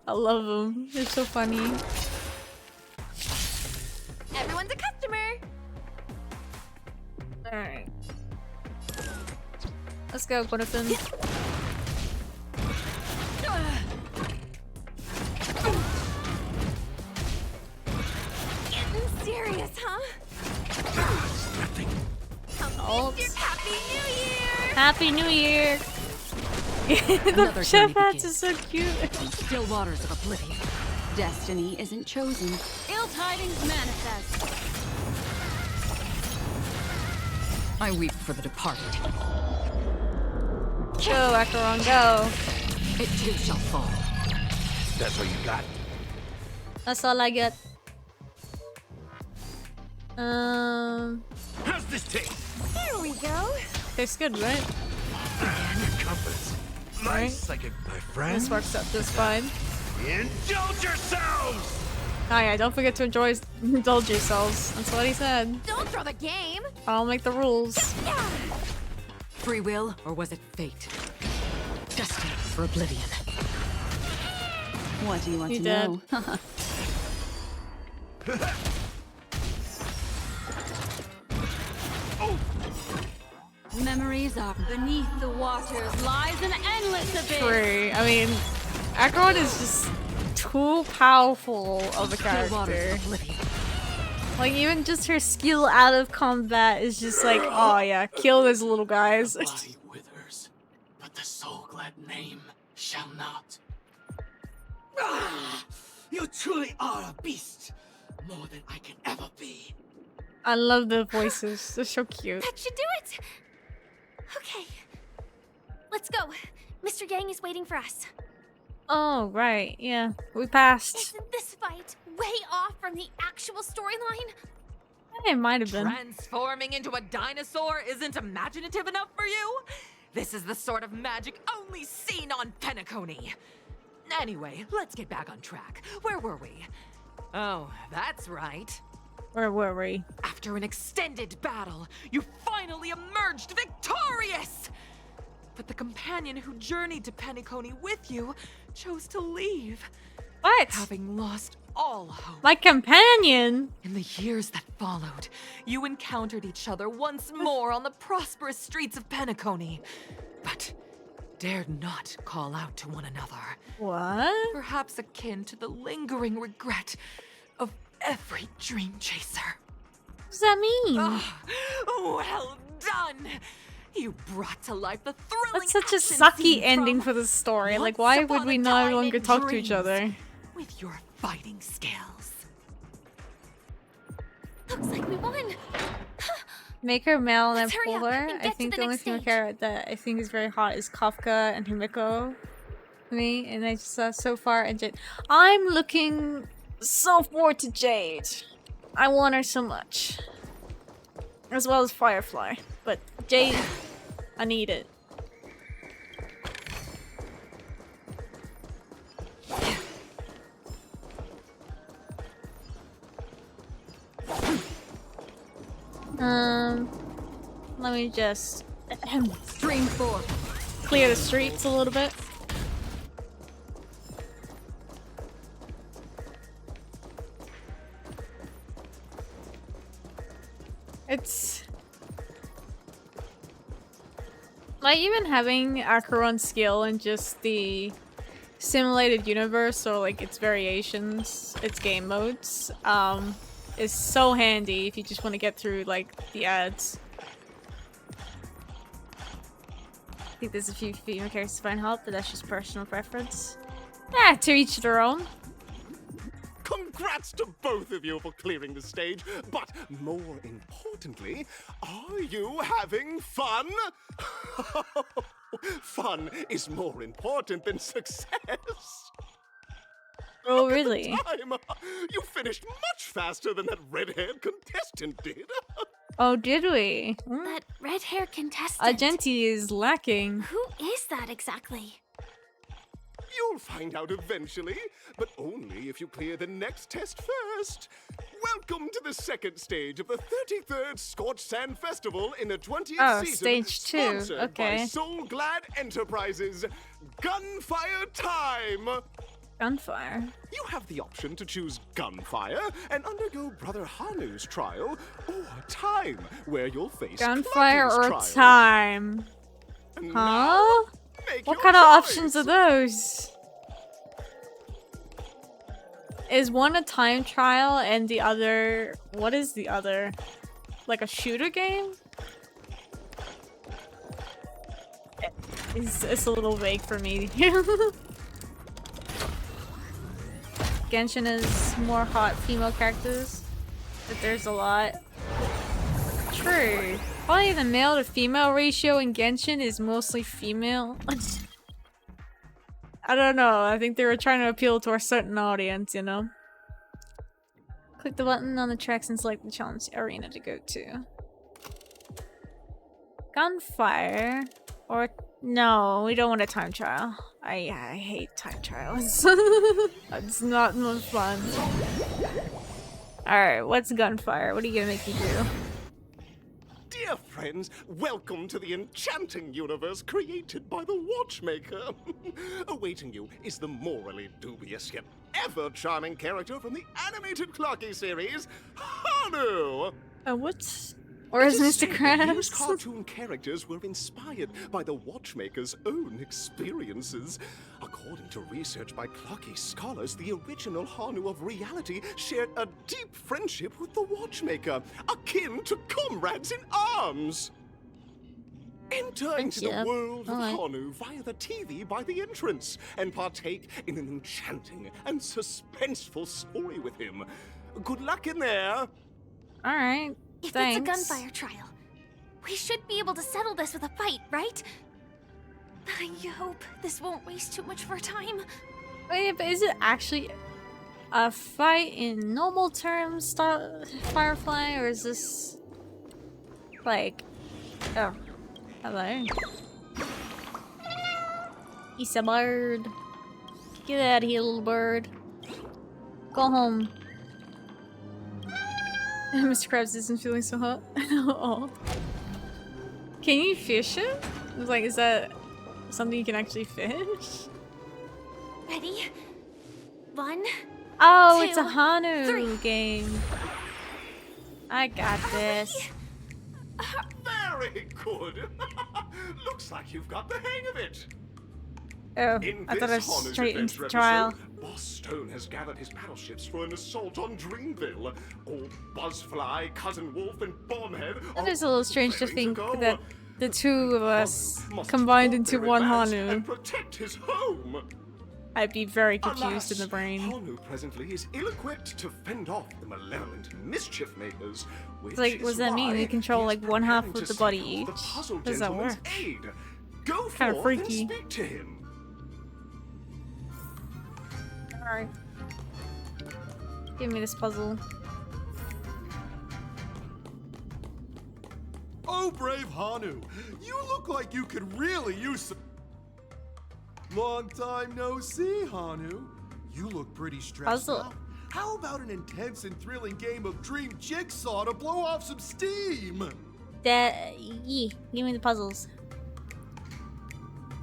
S1: I love them. They're so funny.
S8: Everyone's a customer.
S1: Alright. Let's go, Gwyneth.
S5: Getting serious, huh?
S1: Alt.
S5: Happy New Year!
S1: Happy New Year! The chef hats is so cute.
S12: Still waters of oblivion.
S2: Destiny isn't chosen.
S5: Ill tidings manifest.
S12: I weep for the departed.
S1: Go, Acheron, go.
S12: It too shall fall.
S7: That's all you got?
S1: That's all I get.
S7: How's this taste?
S5: Here we go.
S1: Tastes good, right?
S7: Compass. Nice, like my friend.
S1: This works out just fine.
S7: Indulge yourselves!
S1: Oh yeah, don't forget to indulge yourselves. That's what he said.
S5: Don't throw the game.
S1: I'll make the rules.
S12: Free will, or was it fate? Destiny for oblivion.
S2: What do you want
S1: You
S2: to
S1: dead.
S2: know?
S5: Memories are beneath the waters. Lies an endless abyss.
S1: True. I mean, Acheron is just too powerful of a
S12: Still waters
S1: character.
S12: of oblivion.
S1: Like, even just her skill out of combat is just like, oh yeah, kill those little guys.
S11: Body withers, but the soul glad name shall not. Ah, you truly are a beast, more than I can ever be.
S1: I love the voices. They're so cute.
S5: That should do it. Okay. Let's go. Mr. Yang is waiting for us.
S1: Oh, right. Yeah. We passed.
S5: Isn't this fight way off from the actual storyline?
S1: It might have been.
S8: Transforming into a dinosaur isn't imaginative enough for you? This is the sort of magic only seen on Penacony. Anyway, let's get back on track. Where were we? Oh, that's right.
S1: Where were we?
S8: After an extended battle, you finally emerged victorious! But the companion who journeyed to Penacony with you chose to leave.
S1: What?
S8: Having lost all hope.
S1: My companion?
S8: In the years that followed, you encountered each other once more on the prosperous streets of Penacony, but dared not call out to one another.
S1: What?
S8: Perhaps akin to the lingering regret of every dream chaser.
S1: What does that mean?
S8: Well done! You brought to life the thrilling
S1: That's such a
S8: action
S1: sucky
S8: scene
S1: ending
S8: from
S1: for the story. Like,
S8: Once
S1: why would
S8: Upon
S1: we
S8: a
S1: no
S8: Time
S1: longer
S8: in
S1: talk to each
S8: Dreams
S1: other?
S8: with your fighting skills.
S5: Looks like we won.
S1: Make her male and then
S5: Let's hurry
S1: pull
S5: up
S1: her.
S5: and
S1: I
S5: get to
S1: think
S5: the
S1: the only
S5: next
S1: female
S5: stage.
S1: character that I think is very hot is Kafka and Himiko. Me, and I just saw so far and Jade. I'm looking so forward to Jade. I want her so much. As well as Firefly. But Jade, I need it. Let me just
S12: Stream 4.
S1: clear the streets a little bit. It's like even having Acheron's skill and just the simulated universe or like its variations, its game modes, is so handy if you just want to get through like the ads. I think there's a few female characters find help, but that's just personal preference. Yeah, to each their own.
S6: Congrats to both of you for clearing the stage, but more importantly, are you having fun? Fun is more important than success.
S1: Oh, really?
S6: Time. You finished much faster than that red-haired contestant did.
S1: Oh, did we?
S5: That red-hair contestant.
S1: Argenti is lacking.
S5: Who is that exactly?
S6: You'll find out eventually, but only if you clear the next test first. Welcome to the second stage of the 33rd Scorched Sand Festival in the 20th season.
S1: Stage 2.
S6: Sponsored
S1: Okay.
S6: by Soul Glad Enterprises. Gunfire time!
S1: Gunfire.
S6: You have the option to choose Gunfire and undergo Brother Hanu's trial, or Time, where you'll face
S1: Gunfire
S6: Clucky's
S1: or
S6: trial.
S1: time?
S6: And
S1: Huh?
S6: now, make
S1: What
S6: your
S1: kind of
S6: choice.
S1: options are those? Is one a time trial and the other... What is the other? Like a shooter game? It's a little vague for me. Genshin is more hot female characters, but there's a lot. True. Probably the male to female ratio in Genshin is mostly female. I don't know. I think they were trying to appeal to a certain audience, you know? Click the button on the tracks and select the challenge arena to go to. Gunfire or no, we don't want a time trial. I hate time trials. It's not much fun. Alright, what's Gunfire? What are you gonna make me do?
S6: Dear friends, welcome to the enchanting universe created by the Watchmaker. Awaiting you is the morally dubious yet ever charming character from the animated Clocky series, Hanu!
S1: What? Or is Mr.
S6: These
S1: Krabs?
S6: cartoon characters were inspired by the Watchmaker's own experiences. According to research by Clocky scholars, the original Hanu of reality shared a deep friendship with the Watchmaker, akin to comrades in arms. Enter into the world of Hanu via the TV by the entrance and partake in an enchanting and suspenseful story with him. Good luck in there.
S1: Alright,
S5: If
S1: thanks.
S5: it's a gunfire trial, we should be able to settle this with a fight, right? I hope this won't waste too much of our time.
S1: Wait, but is it actually a fight in normal terms, Firefly, or is this like... Oh, hello. He's a bird. Get out of here, little bird. Go home. Mr. Krabs isn't feeling so hot. Oh. Can you fish it? It's like, is that something you can actually fish?
S5: Ready? 1.
S1: Oh,
S5: 2,
S1: it's a Hanu
S5: 3.
S1: game. I got this.
S6: Very good. Looks like you've got the hang of it.
S1: Oh,
S6: In
S1: I thought I
S6: this
S1: was
S6: Honor's
S1: straight into
S6: Adventure
S1: the trial.
S6: episode, Boss Stone has gathered his battleships for an assault on Dreamville. Old Buzzfly, Cousin Wolf, and Bombhead
S1: That
S6: are
S1: is a little strange to
S6: raring
S1: think
S6: go.
S1: that the two of us
S6: Must
S1: combined
S6: stop
S1: into
S6: their
S1: one
S6: advance
S1: Hanu.
S6: and protect his home.
S1: I'd be very confused in the
S6: Alas,
S1: brain.
S6: Hanu presently is ill-equipped to fend off the malevolent mischief makers.
S1: It's like, what does that mean? They control like one half of the body each. How does that work?
S6: Go
S1: Kind of
S6: forth and
S1: freaky.
S6: speak to him.
S1: Alright. Give me this puzzle.
S13: Oh, brave Hanu, you look like you could really use some... Long time no see, Hanu. You look pretty stressed
S1: Puzzle.
S13: out. How about an intense and thrilling game of Dream Jigsaw to blow off some steam?
S1: Give me the puzzles.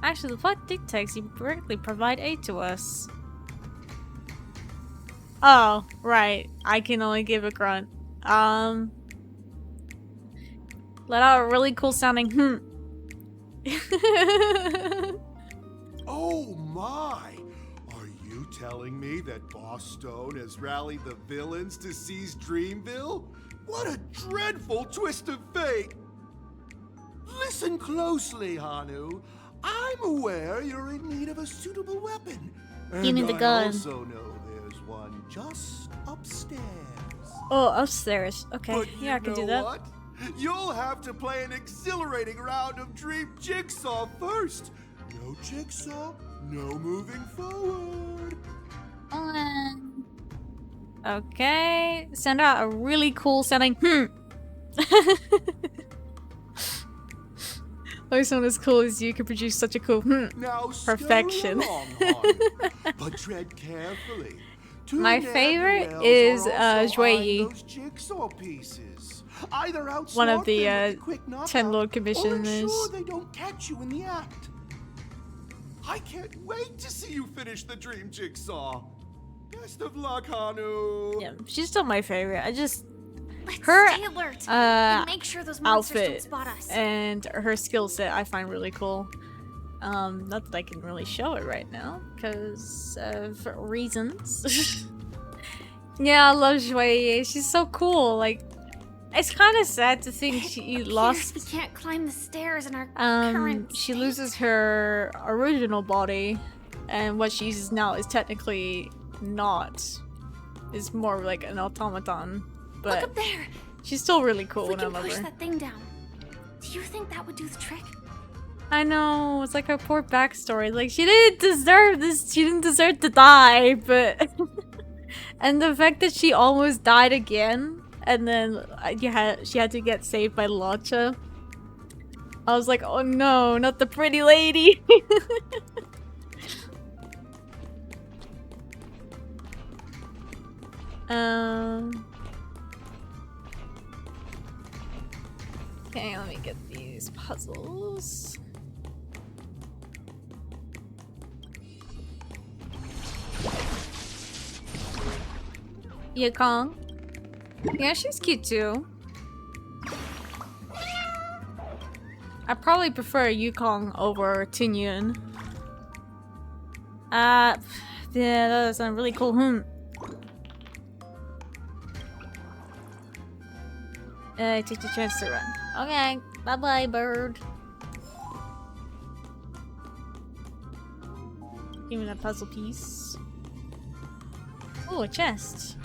S1: Actually, the plot dictates you directly provide aid to us. Oh, right. I can only give a grunt. Let out a really cool sounding
S13: Oh my! Are you telling me that Boss Stone has rallied the villains to seize Dreamville? What a dreadful twist of fate! Listen closely, Hanu. I'm aware you're in need of a suitable weapon.
S1: Give me the
S13: I
S1: gun.
S13: also know there's one just upstairs.
S1: Oh, upstairs. Okay,
S13: But
S1: yeah, I
S13: you
S1: can do
S13: know
S1: that.
S13: what? You'll have to play an exhilarating round of Dream Jigsaw first. No jigsaw, no moving forward.
S1: Okay, send out a really cool sounding Like someone as cool as you could produce such a cool
S13: Now
S1: perfection.
S13: Along, Hanu, but tread carefully. Two
S1: My
S13: Neanderthals
S1: favorite
S13: are
S1: is
S13: also eyeing
S1: Zhuyi.
S13: those jigsaw pieces. Either
S1: One of
S13: outsmart
S1: the
S13: them with a quick knockout,
S1: 10 Lord
S13: or
S1: Commissioners.
S13: ensure they don't catch you in the act. I can't wait to see you finish the Dream Jigsaw. Best of luck, Hanu.
S1: Yeah, she's still my favorite. I just
S5: Let's
S1: her
S5: stay alert and make sure those monsters don't
S1: outfit
S5: spot us.
S1: and her skill set I find really cool. Not that I can really show it right now because of reasons. Yeah, I love Zhuyi. She's so cool. Like, it's kind of sad to think she lost.
S5: We can't climb the stairs in our current
S1: She
S5: state.
S1: loses her original body, and what she uses now is technically not. It's more like an automaton,
S5: Look
S1: but
S5: up there.
S1: she's still really cool,
S5: If we
S1: and I
S5: can
S1: love
S5: push
S1: her.
S5: that thing down, do you think that would do the trick?
S1: I know, it's like her poor backstory. Like, she didn't deserve this. She didn't deserve to die, but and the fact that she almost died again, and then she had to get saved by Lacha. I was like, oh no, not the pretty lady. Okay, let me get these puzzles. Yukong. Yeah, she's cute too. I probably prefer Yukong over Tinyun. Yeah, that's a really cool. Take the chance to run. Okay, bye bye, bird. Give me that puzzle piece. Oh, a chest.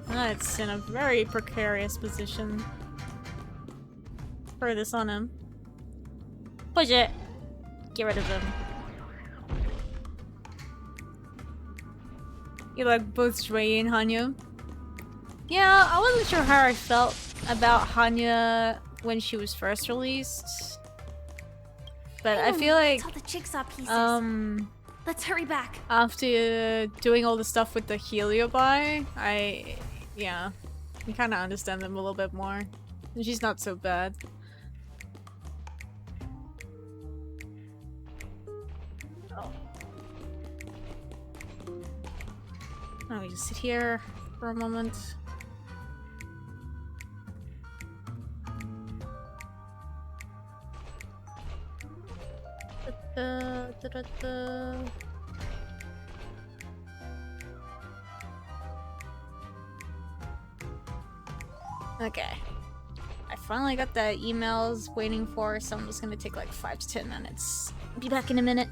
S1: It's in a very precarious position. Throw this on him. Push it. Get rid of him. You like both Zhuyi and Hanya? Yeah, I wasn't sure how I felt about Hanya when she was first released. But I feel like
S5: all the jigsaw pieces. Let's hurry back.
S1: after doing all the stuff with the Heliobi, yeah. You kind of understand them a little bit more. And she's not so bad. Oh. Now we just sit here for a moment. Okay. I finally got the emails waiting for, so I'm just gonna take like 5 to 10 minutes. Be back in a minute.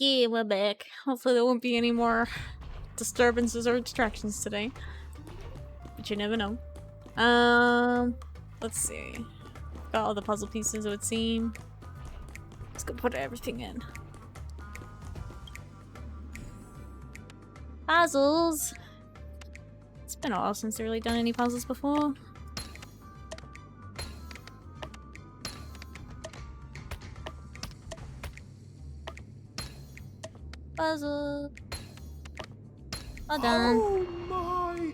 S1: Okay, we're back. Hopefully there won't be any more disturbances or distractions today. But you never know. Let's see. Got all the puzzle pieces, it would seem. Let's go put everything in. Puzzles! It's been a while since I've really done any puzzles before. Puzzle. Well done.
S13: Oh my!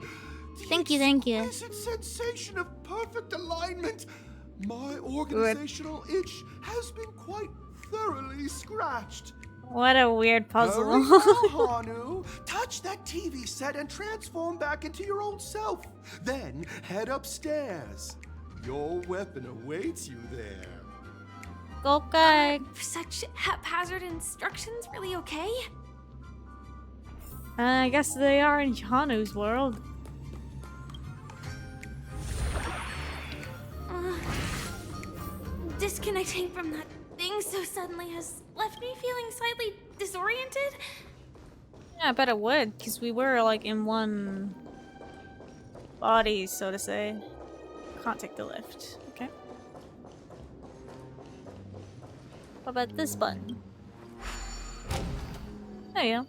S1: Thank you, thank you.
S13: Exquisite sensation of perfect alignment. My organizational itch has been quite thoroughly scratched.
S1: What a weird puzzle.
S13: Hurry now, Hanu. Touch that TV set and transform back into your old self. Then head upstairs. Your weapon awaits you there.
S1: Okay.
S5: Such haphazard instructions really okay?
S1: I guess they are in Hanu's world.
S5: Disconnecting from that thing so suddenly has left me feeling slightly disoriented.
S1: Yeah, I bet it would, because we were like in one body, so to say. Can't take the lift. Okay. What about this button? There you go.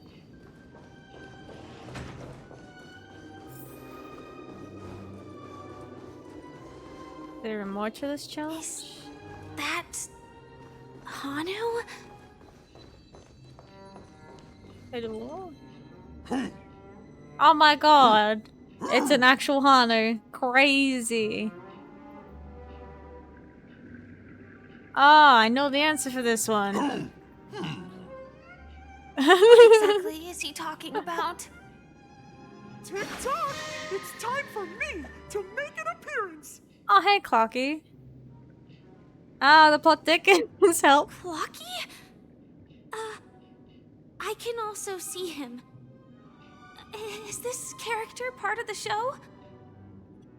S1: Is there more to this challenge?
S5: Is that Hanu?
S1: Hello? Oh my god! It's an actual Hanu. Crazy. Ah, I know the answer for this one.
S5: What exactly is he talking about?
S6: Tick-tock! It's time for me to make an appearance!
S1: Oh, hey, Clocky. Ah, the plot thickens. Help.
S5: Clocky? I can also see him. Is this character part of the show?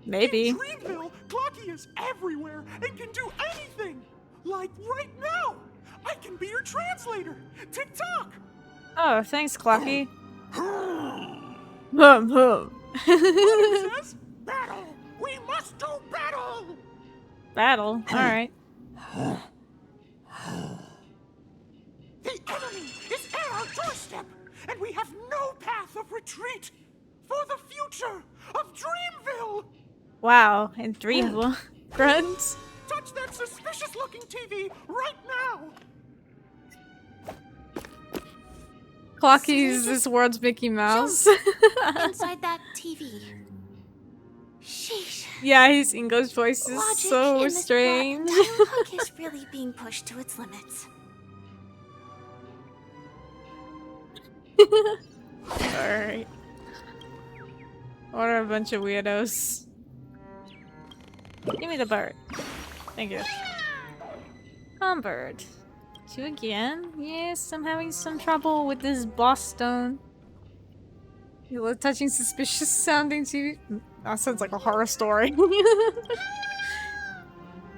S1: Maybe.
S6: In Dreamville, Clocky is everywhere and can do anything! Like right now! I can be your translator! Tick-tock!
S1: Oh, thanks, Clocky. Hum.
S6: says, battle! We must do battle!
S1: Battle? Alright.
S6: The enemy is at our doorstep, and we have no path of retreat for the future of Dreamville!
S1: Wow, and Dreamville. Grunts.
S6: Touch that suspicious-looking TV right now!
S1: Clocky's this world's Mickey Mouse.
S5: Inside that TV. Sheesh.
S1: Yeah, his English voice is
S5: Logic
S1: so
S5: in this
S1: strange.
S5: dialogue is really being pushed to its limits.
S1: Alright. What are a bunch of weirdos? Give me the bird. Thank you. Come, bird. You again? Yes, I'm having some trouble with this boss stone. You love touching suspicious sounding TV. That sounds like a horror story.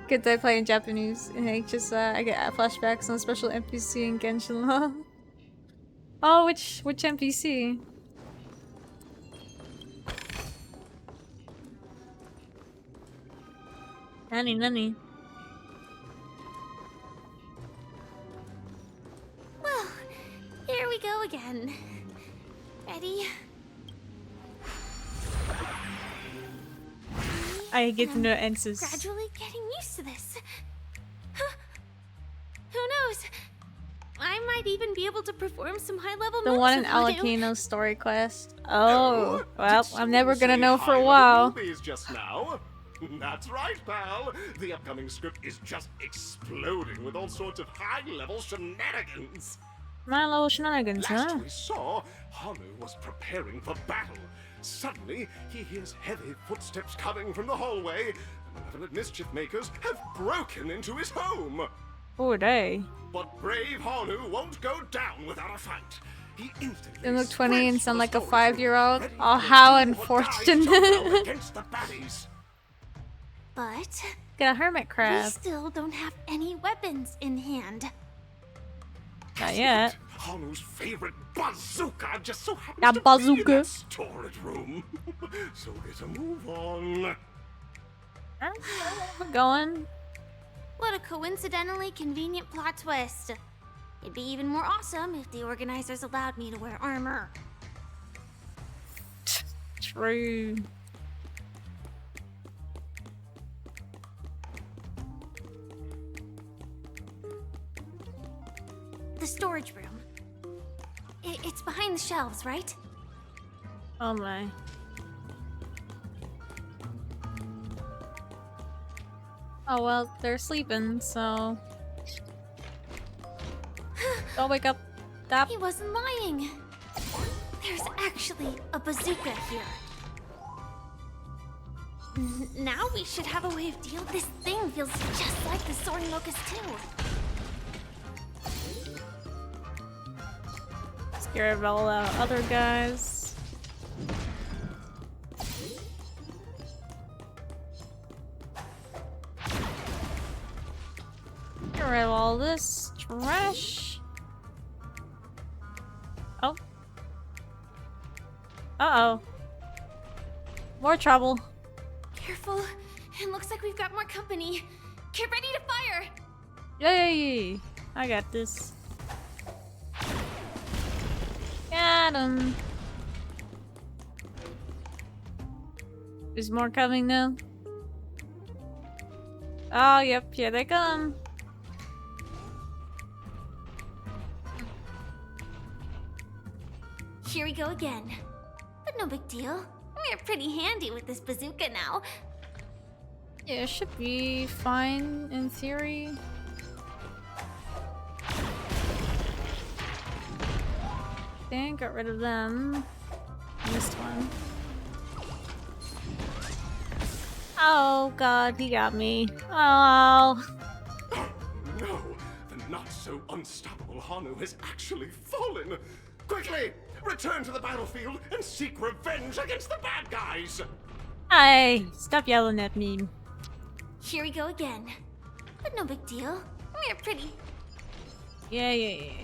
S1: Good day playing Japanese. And I get flashbacks on a special NPC in Genshin Law. Oh, which NPC? Nani.
S5: Well, here we go again. Ready?
S1: I get no answers.
S5: Gradually getting used to this. Huh. Who knows? I might even be able to perform some high-level
S1: The
S5: moves
S1: one in
S5: with Hanu.
S1: Alakino's story quest. Oh, well, I'm never gonna know for a while.
S6: Just now? That's right, pal. The upcoming script is just exploding with all sorts of high-level shenanigans.
S1: My little shenanigans, huh?
S6: Last we saw, Hanu was preparing for battle. Suddenly, he hears heavy footsteps coming from the hallway, and malevolent mischief makers have broken into his home.
S1: Oh, they.
S6: But brave Hanu won't go down without a fight. He instantly
S1: They look 20 and
S6: sprints
S1: sound
S6: for
S1: like
S6: the
S1: a
S6: storage room,
S1: 5-year-old.
S6: ready
S1: Oh,
S6: to
S1: how
S6: do or die
S1: unfortunate.
S6: showdown against the baddies.
S5: But
S1: Get a hermit
S5: we
S1: crab.
S5: still don't have any weapons in hand.
S1: Not yet.
S6: Hanu's favorite bazooka just so happens
S1: That
S6: to be in
S1: bazooka.
S6: that storage room. So get a move on.
S1: We're going.
S5: What a coincidentally convenient plot twist. It'd be even more awesome if the organizers allowed me to wear armor.
S1: True.
S5: The storage room. It's behind the shelves, right?
S1: Oh my. Oh well, they're sleeping, so don't wake up. Stop.
S5: He wasn't lying. There's actually a bazooka here. Now we should have a way of dealing. This thing feels just like the Soaring Locust too.
S1: Scared of all the other guys. Get rid of all this trash. Oh. Uh-oh. More trouble.
S5: Careful. It looks like we've got more company. Get ready to fire.
S1: Yay! I got this. Got him. There's more coming now. Oh, yep, here they come.
S5: Here we go again. But no big deal. We're pretty handy with this bazooka now.
S1: Yeah, it should be fine in theory. Okay, got rid of them. Missed one. Oh god, he got me. Oh.
S6: No, the not so unstoppable Hanu has actually fallen. Quickly, return to the battlefield and seek revenge against the bad guys.
S1: Hey, stop yelling at me.
S5: Here we go again. But no big deal. We're pretty.
S1: Yeah.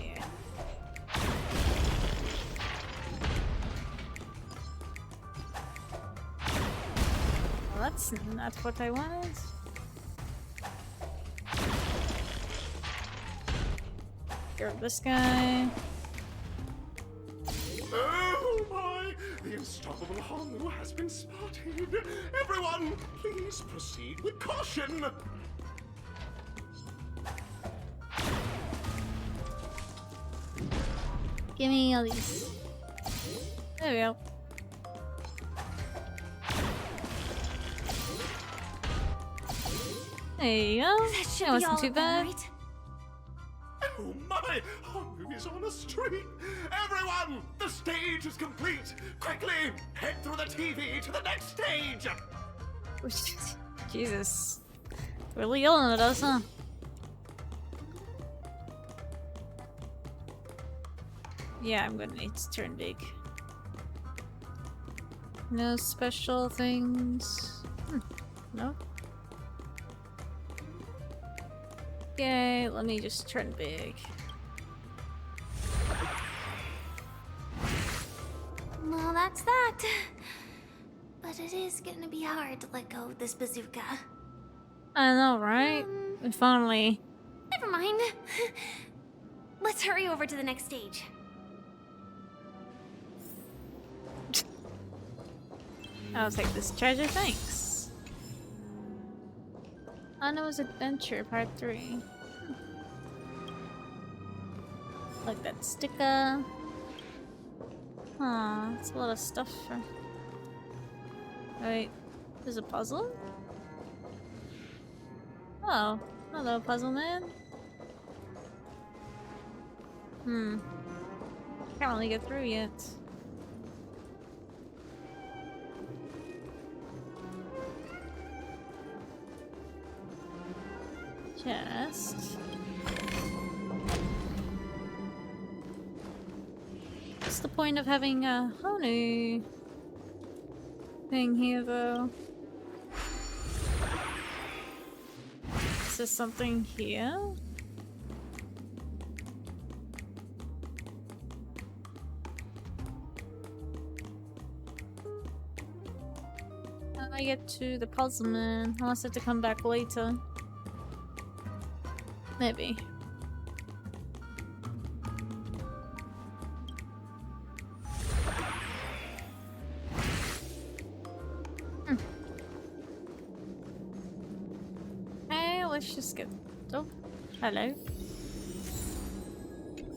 S1: Well, that's not what I wanted. Get rid of this guy.
S6: Oh my! The unstoppable Hanu has been spotted. Everyone, please proceed with caution.
S1: Give me all these. There we go. There you go.
S5: That should
S1: That
S5: be all
S1: wasn't too
S5: of them,
S1: bad.
S5: right?
S6: Oh my! Hanu is on a streak! Everyone! The stage is complete! Quickly! Head through the TV to the next stage!
S1: Jesus. Really yelling at us, huh? Yeah, I'm gonna need to turn big. No special things. No. Okay, let me just turn big.
S5: Well, that's that. But it is gonna be hard to let go of this bazooka.
S1: I know, right? If only.
S5: Never mind. Let's hurry over to the next stage.
S1: I'll take this treasure, thanks. Hanu's Adventure Part 3. Like that sticker. Aw, it's a lot of stuff for... Wait, there's a puzzle? Oh, hello, puzzle man. Can't really get through yet. Chest. What's the point of having a Hanu thing here, though? Is there something here? I get to the puzzle man? Unless I have to come back later. Maybe. Hey, let's just get... Oh, hello.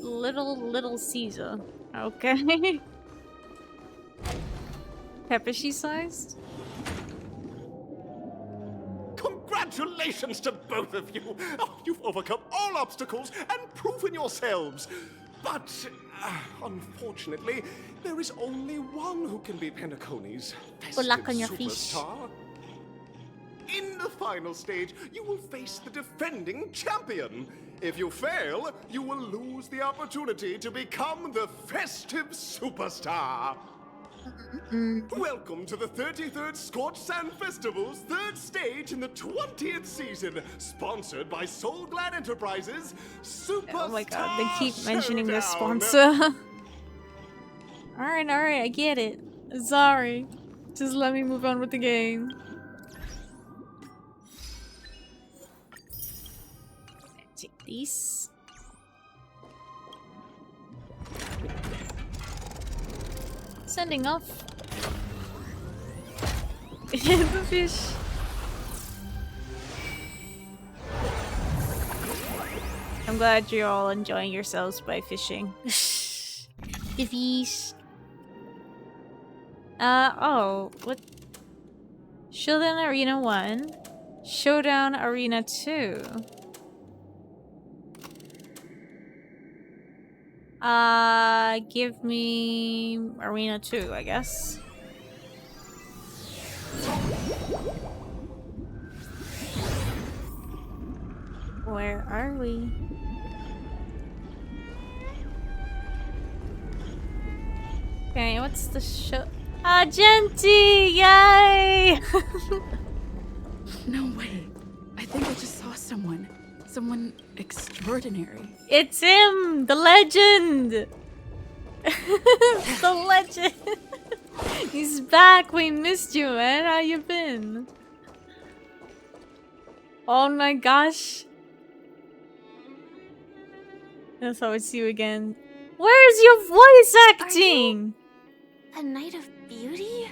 S1: Little Caesar. Okay. Peppershy sized?
S6: Congratulations to both of you! Oh, you've overcome all obstacles and proven yourselves. But, unfortunately, there is only one who can be Penacony's
S1: Good luck on your
S6: superstar. In the final stage, you will face the defending champion. If you fail, you will lose the opportunity to become the festive superstar. Welcome to the 33rd Scorched Sand Festival's third stage in the 20th season, sponsored by Soul Glad Enterprises. Superstar.
S1: Oh my god, they keep mentioning this
S6: Showdown.
S1: sponsor. Alright, I get it. Sorry. Just let me move on with the game. Take these. Sending off. The fish. I'm glad you're all enjoying yourselves by fishing. The fish. Oh, what? Showdown Arena 1. Showdown Arena 2. Give me Arena 2, I guess. Where are we? Okay, what's the show? Ah, Genty! Yay!
S14: No way. I think I just saw someone. Someone extraordinary.
S1: It's him! The legend! The legend! He's back! We missed you, man. How you been? Oh my gosh. I thought I'd see you again. Where's your voice acting?
S5: A night of beauty?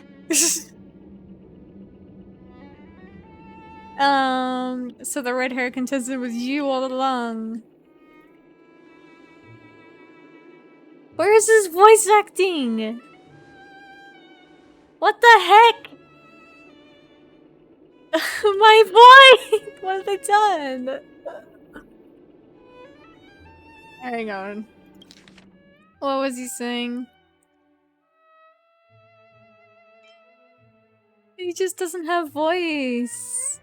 S1: So the red hair contestant was you all along. Where is his voice acting? What the heck? My voice! What have they done? Hang on. What was he saying? He just doesn't have voice.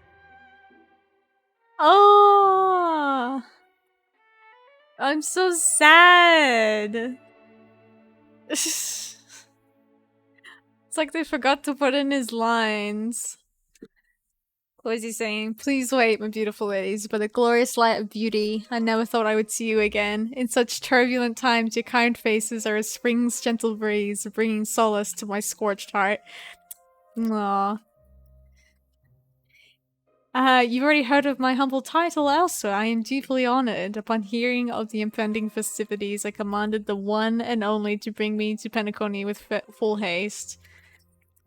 S1: Oh, I'm so sad. It's like they forgot to put in his lines. What was he saying? Please wait, my beautiful ladies, by the glorious light of beauty. I never thought I would see you again. In such turbulent times, your kind faces are as spring's gentle breeze, bringing solace to my scorched heart. Aww. You've already heard of my humble title, Elsa. I am deeply honored. Upon hearing of the impending festivities, I commanded the one and only to bring me to Penacony with full haste.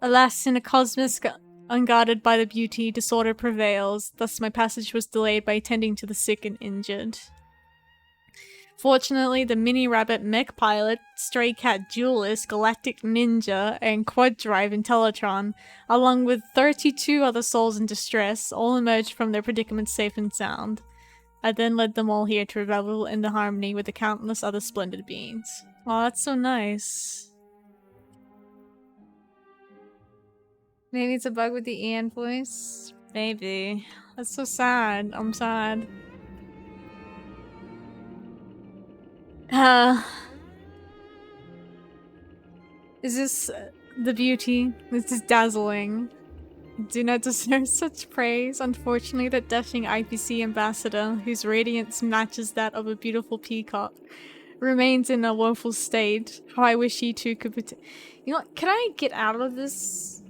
S1: Alas, in a cosmos unguarded by the beauty, disorder prevails. Thus my passage was delayed by attending to the sick and injured. Fortunately, the mini-rabbit mech pilot, stray cat duelist, galactic ninja, and quad drive Intellitron, along with 32 other souls in distress, all emerged from their predicament safe and sound. I then led them all here to revel in the harmony with the countless other splendid beings. Oh, that's so nice. Maybe it's a bug with the Ian voice? Maybe. That's so sad. I'm sad. Is this the beauty? This is dazzling. Do not deserve such praise. Unfortunately, that dashing IPC ambassador, whose radiance matches that of a beautiful peacock, remains in a woeful state. How I wish he too could you know what? Can I get out of this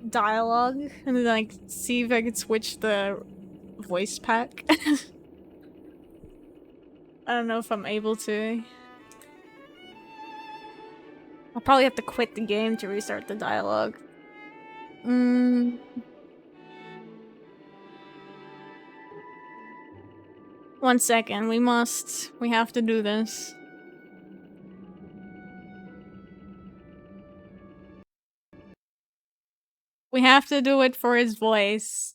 S1: dialogue and then like see if I could switch the voice pack. I don't know if I'm able to. I'll probably have to quit the game to restart the dialogue. 1 second, we have to do this. We have to do it for his voice.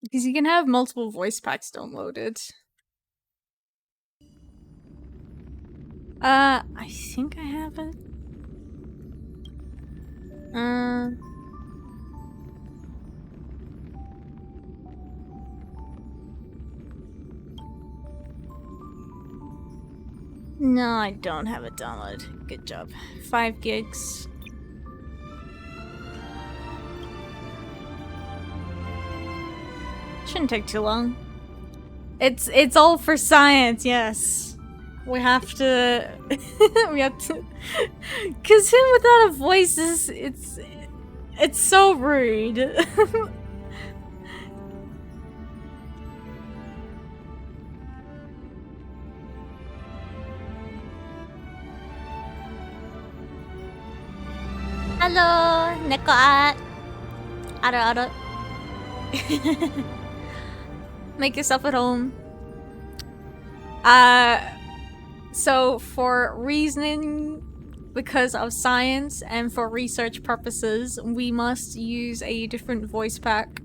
S1: Because you can have multiple voice packs downloaded. I think I have it. No, I don't have it downloaded. Good job. 5 gigs. Shouldn't take too long. It's all for science, yes. We have to we have to cause him without a voice is it's so rude. Hello, neko at. Ara. Make yourself at home. So for reasoning, because of science and for research purposes, we must use a different voice pack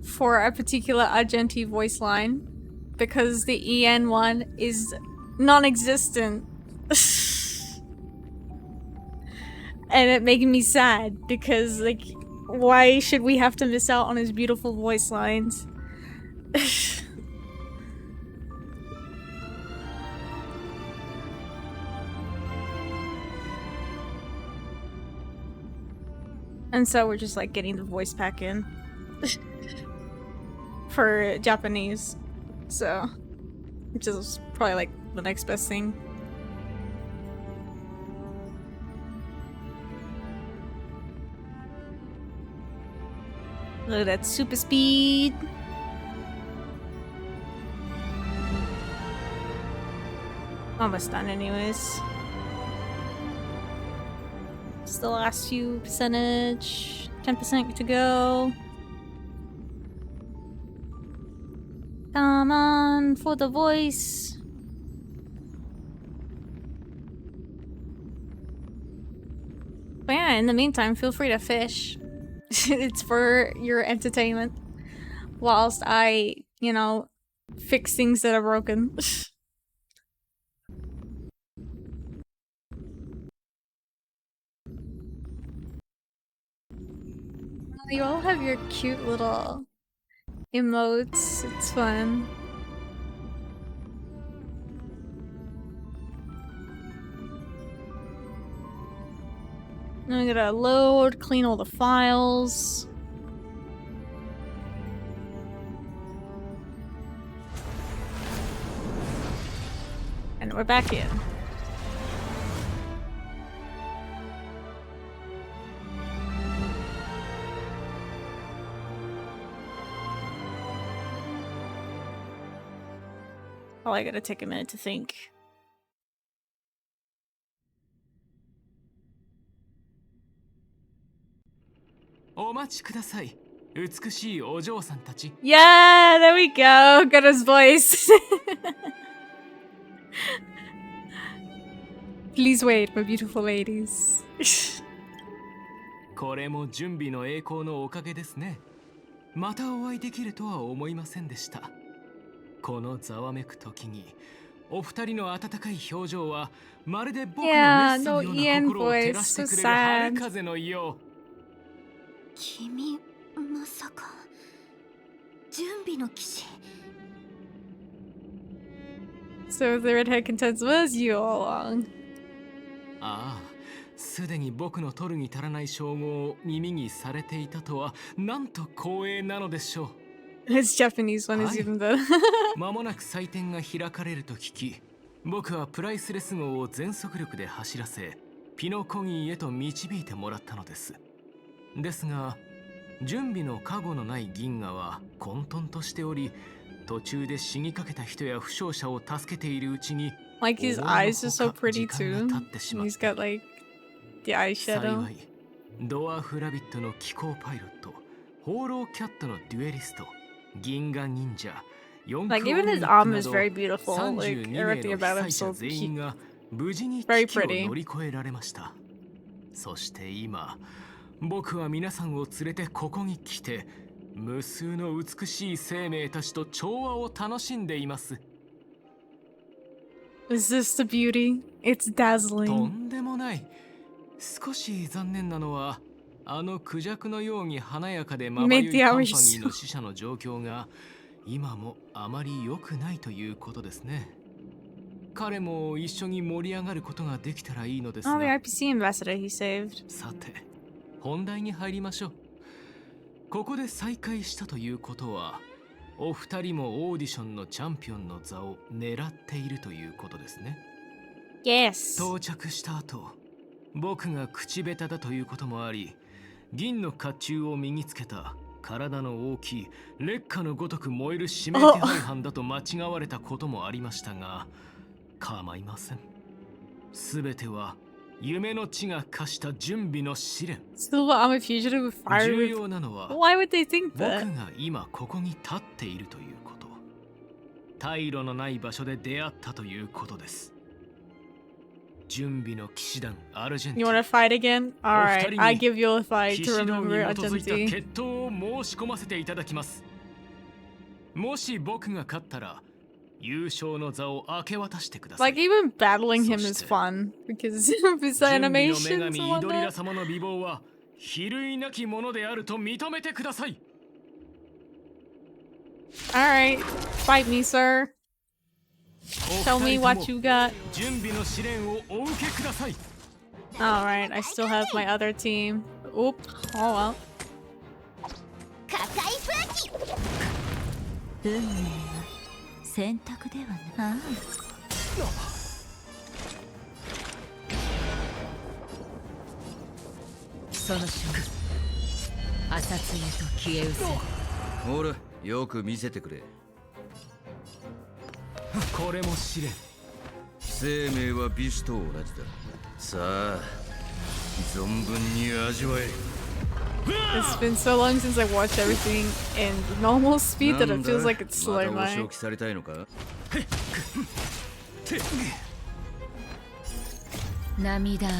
S1: for a particular Argenti voice line because the EN one is non-existent. And it made me sad because, like, why should we have to miss out on his beautiful voice lines? And so we're just like getting the voice pack in for Japanese. So, which is probably like the next best thing. Look at that super speed. Almost done anyways. It's the last few percentage. 10% to go. Come on for the voice. But yeah, in the meantime, feel free to fish. It's for your entertainment. Whilst I, you know, fix things that are broken. You all have your cute little emotes. It's fun. Now I gotta load, clean all the files. And we're back in. Oh, I gotta take a minute to think. Yeah, there we go. Got his voice. Please wait, my beautiful ladies.
S11: これも準備の栄光のおかげですね。またお会いできるとは思いませんでした。このざわめく時に、お二人の温かい表情はまるで僕のメッセのような心を照らしてくれる春風のよう。
S4: 君、まさか準備の騎士。
S1: So the redhead contends was you all along.
S11: ああ、すでに僕の取るに足らない称号を耳にされていたとはなんと光栄なのでしょう。
S1: His Japanese one is even better.
S11: 間もなく祭典が開かれると聞き、僕はプライスレス号を全速力で走らせピノコギーへと導いてもらったのです。ですが準備の加護のない銀河は混沌としており、途中で死にかけた人や負傷者を助けているうちに
S1: Like his eyes are so pretty too. He's got like the eyeshadow.
S11: 幸いドワーフラビットの機構パイロット、放浪キャットのデュエリスト、銀河忍者、
S1: Like even his arm is very beautiful. Like everything about him so cute.
S11: 無事に
S1: Very
S11: 危機を
S1: pretty.
S11: 乗り越えられました。そして今、僕は皆さんを連れてここに来て、無数の美しい生命たちと調和を楽しんでいます。
S1: Is this the beauty? It's
S11: と
S1: dazzling.
S11: んでもない。少し残念なのは、あのクジャクのように華やかでまばゆいカンパニーの死者の状況が今もあまり良くないということですね。彼も一緒に盛り上がることができたらいいのです
S1: Oh, the
S11: が。
S1: IPC ambassador he saved.
S11: さて、本題に入りましょう。ここで再会したということは、お二人もオーディションのチャンピオンの座を狙っているということですね。
S1: Yes.
S11: 到着した後、僕が口下手だということもあり、銀の甲冑を身につけた体の大きい烈火のごとく燃える指名手配犯だと間違われたこともありましたが、構いません。すべては夢の地が課した準備の試練。
S1: Silver armor fugitive with fire.
S11: 重要なのは、
S1: Why would they think
S11: 僕
S1: that?
S11: が今ここに立っているということ。退路のない場所で出会ったということです。準備の騎士団アルジェンティ
S1: You want to fight again? Alright, I give you a fight
S11: 騎
S1: to
S11: 士道に
S1: remember
S11: 基づいた
S1: Argenti.
S11: 決闘を申し込ませていただきます。もし僕が勝ったら優勝の座を明け渡してください。
S1: Like even battling him is fun because of his
S11: 準備の女
S1: animations
S11: 神
S1: and
S11: イドリラ
S1: whatnot.
S11: 様の美貌は比類なきものであると認めてください。
S1: Alright, fight me, sir. Tell me what you got.
S11: 準備の試練をお受けください。
S1: Alright, I still have my other team. Oop. Oh well.
S4: 破壊風紀運命は選択ではない。
S12: その瞬間、朝露と消え失せる。
S10: ほら、よく見せてくれ。
S11: これも試練。
S10: 生命は美酒と同じだ。さあ、存分に味わえ。
S1: It's been so long since I watched everything in normal speed that it feels like it's slow
S10: またお
S1: mo.
S10: 仕置きされたいのか？
S12: 涙雨。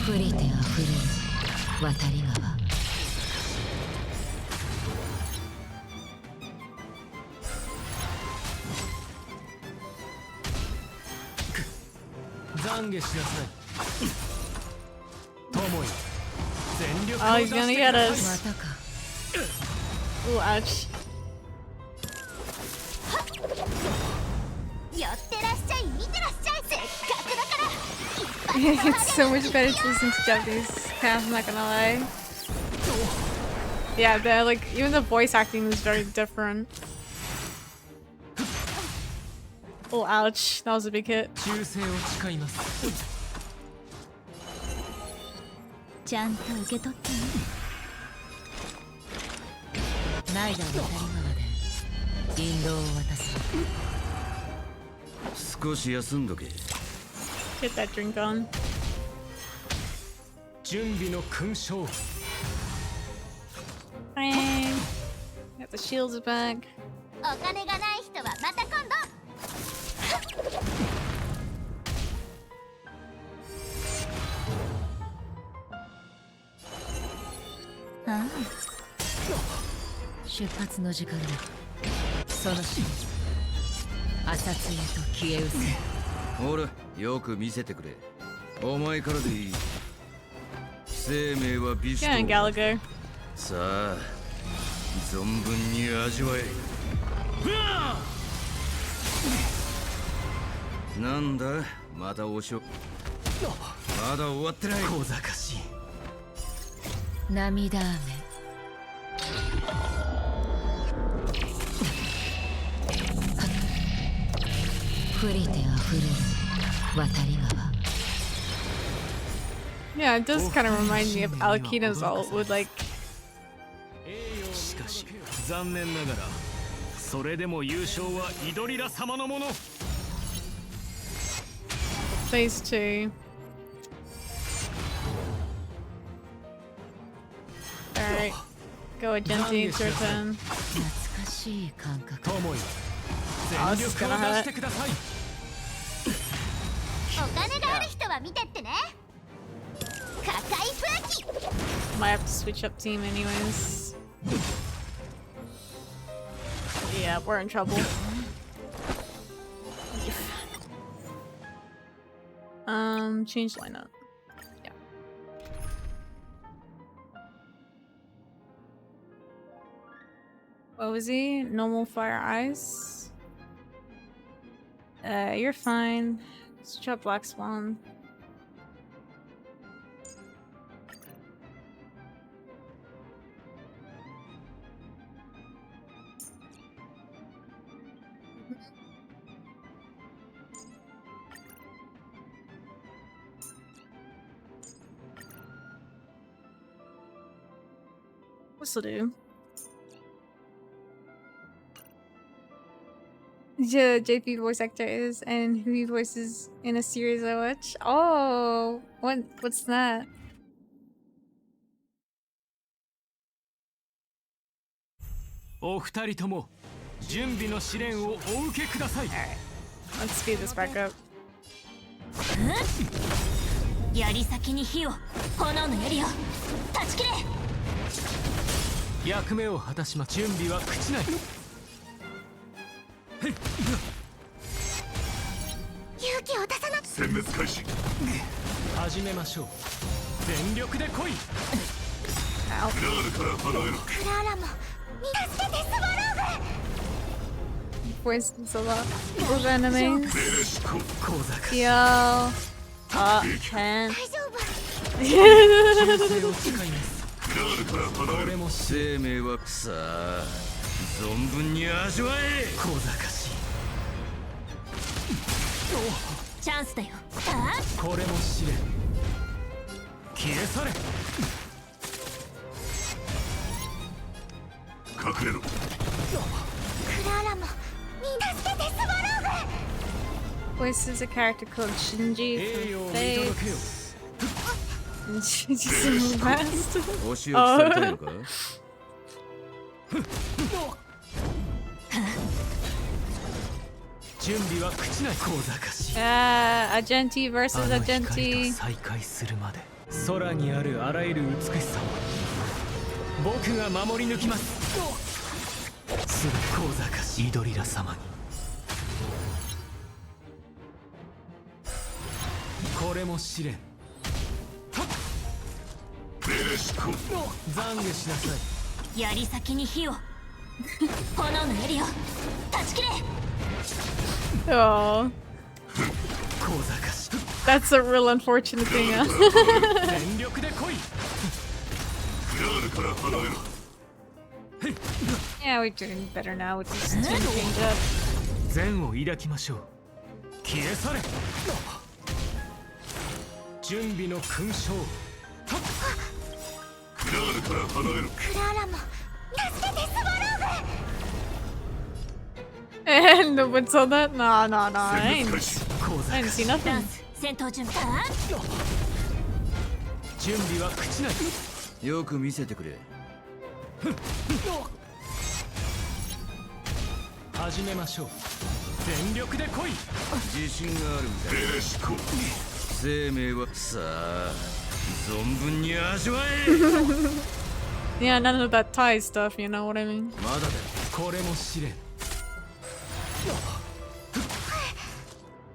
S12: 降りてあふれる渡り川。
S11: 懺悔しなさい。友よ、全力
S1: Oh,
S11: を出
S1: he's
S11: して
S1: gonna
S11: く
S1: get
S11: だ
S1: us.
S11: さい。
S1: Ooh, ouch.
S4: 寄ってらっしゃい、見てらっしゃい、せっかくだから
S1: It's so much better to listen to Japanese. I'm not gonna lie. Yeah, the like even the voice acting is very different. Oh, ouch! That was a big hit.
S11: 忠誠を誓います。
S4: ちゃんと受け取ってね。
S12: ないだ渡り川で引導を渡す。
S10: 少し休んどけ。
S1: Get that drink on.
S11: 準備の勲章。
S1: Bang. Got the shields back.
S4: お金がない人はまた今度。
S12: ああ、出発の時間だ。その瞬間、朝露と消え失せる。
S10: ほら、よく見せてくれ。お前からでいい。生命は美酒
S1: Yeah,
S10: と
S1: Gallagher.
S10: さあ、存分に味わえ。なんだまたおしょまだ終わってない
S11: 小賢しい
S12: 涙雨降りてあふれる渡り川
S1: Yeah, it does kind of remind me of Alakina's ult with like.
S11: しかし残念ながらそれでも優勝はイドリラ様のもの
S1: Phase 2. Alright. Go Agenti, it's your turn.
S12: 懐かしい感覚
S11: 友よ全力を出してください
S4: お金がある人は見てってね。火災風紀
S1: Might have to switch up team anyways. Yeah, we're in trouble. Change lineup. Yeah. What was he? Normal fire ice? You're fine. Switch up Black Swan. This'll do. Yeah, JP voice actor is, and who he voices in a series I watch. Oh, what's that? Let's speed this back up.
S4: 槍先に火を炎の槍を断ち切れ
S11: 役目を果たしま準備は口ない
S4: 勇気を出さな
S7: 殲滅開始
S11: 始めましょう全力で来い
S7: クラールから離れろ
S4: クラーラも助けてスワローグ
S1: Voices a lot of enemies.
S7: 命令執行
S1: Yo. Oh, 10.
S10: 生命はさあ存分に味わえ
S11: 小賢しい
S4: チャンスだよ
S11: これも試練消え去れ
S7: 隠れろ
S4: クラーラも助けてスワローグ
S1: Voices a character called Shinji from Fate. And Shinji's in the last.
S10: お仕置きされたいのか
S11: 準備は口ない小賢しい
S1: Agenti versus Agenti.
S11: 再会するまで空にあるあらゆる美しさを僕が守り抜きますすぐ小賢しいイドリラ様にこれも試練
S7: 命令執行
S11: 懺悔しなさい
S4: 槍先に火を炎の槍を断ち切れ
S1: Oh. That's a real unfortunate thing.
S11: 全力で来い
S1: Yeah, we're doing better now with this team change up.
S11: 善を抱きましょう消え去れ準備の勲章
S7: クラールから離れろ
S4: クラーラも助けてスワローグ
S1: And what's all that? No. I didn't see nothing.
S4: 戦闘準備
S11: 準備は口ない
S10: よく見せてくれ
S11: 始めましょう全力で来い
S10: 自信があるんだ
S7: 命令執行
S10: 生命はさあ存分に味わえ
S1: Yeah, none of that tie stuff, you know what I mean?
S10: まだだ
S11: これも試練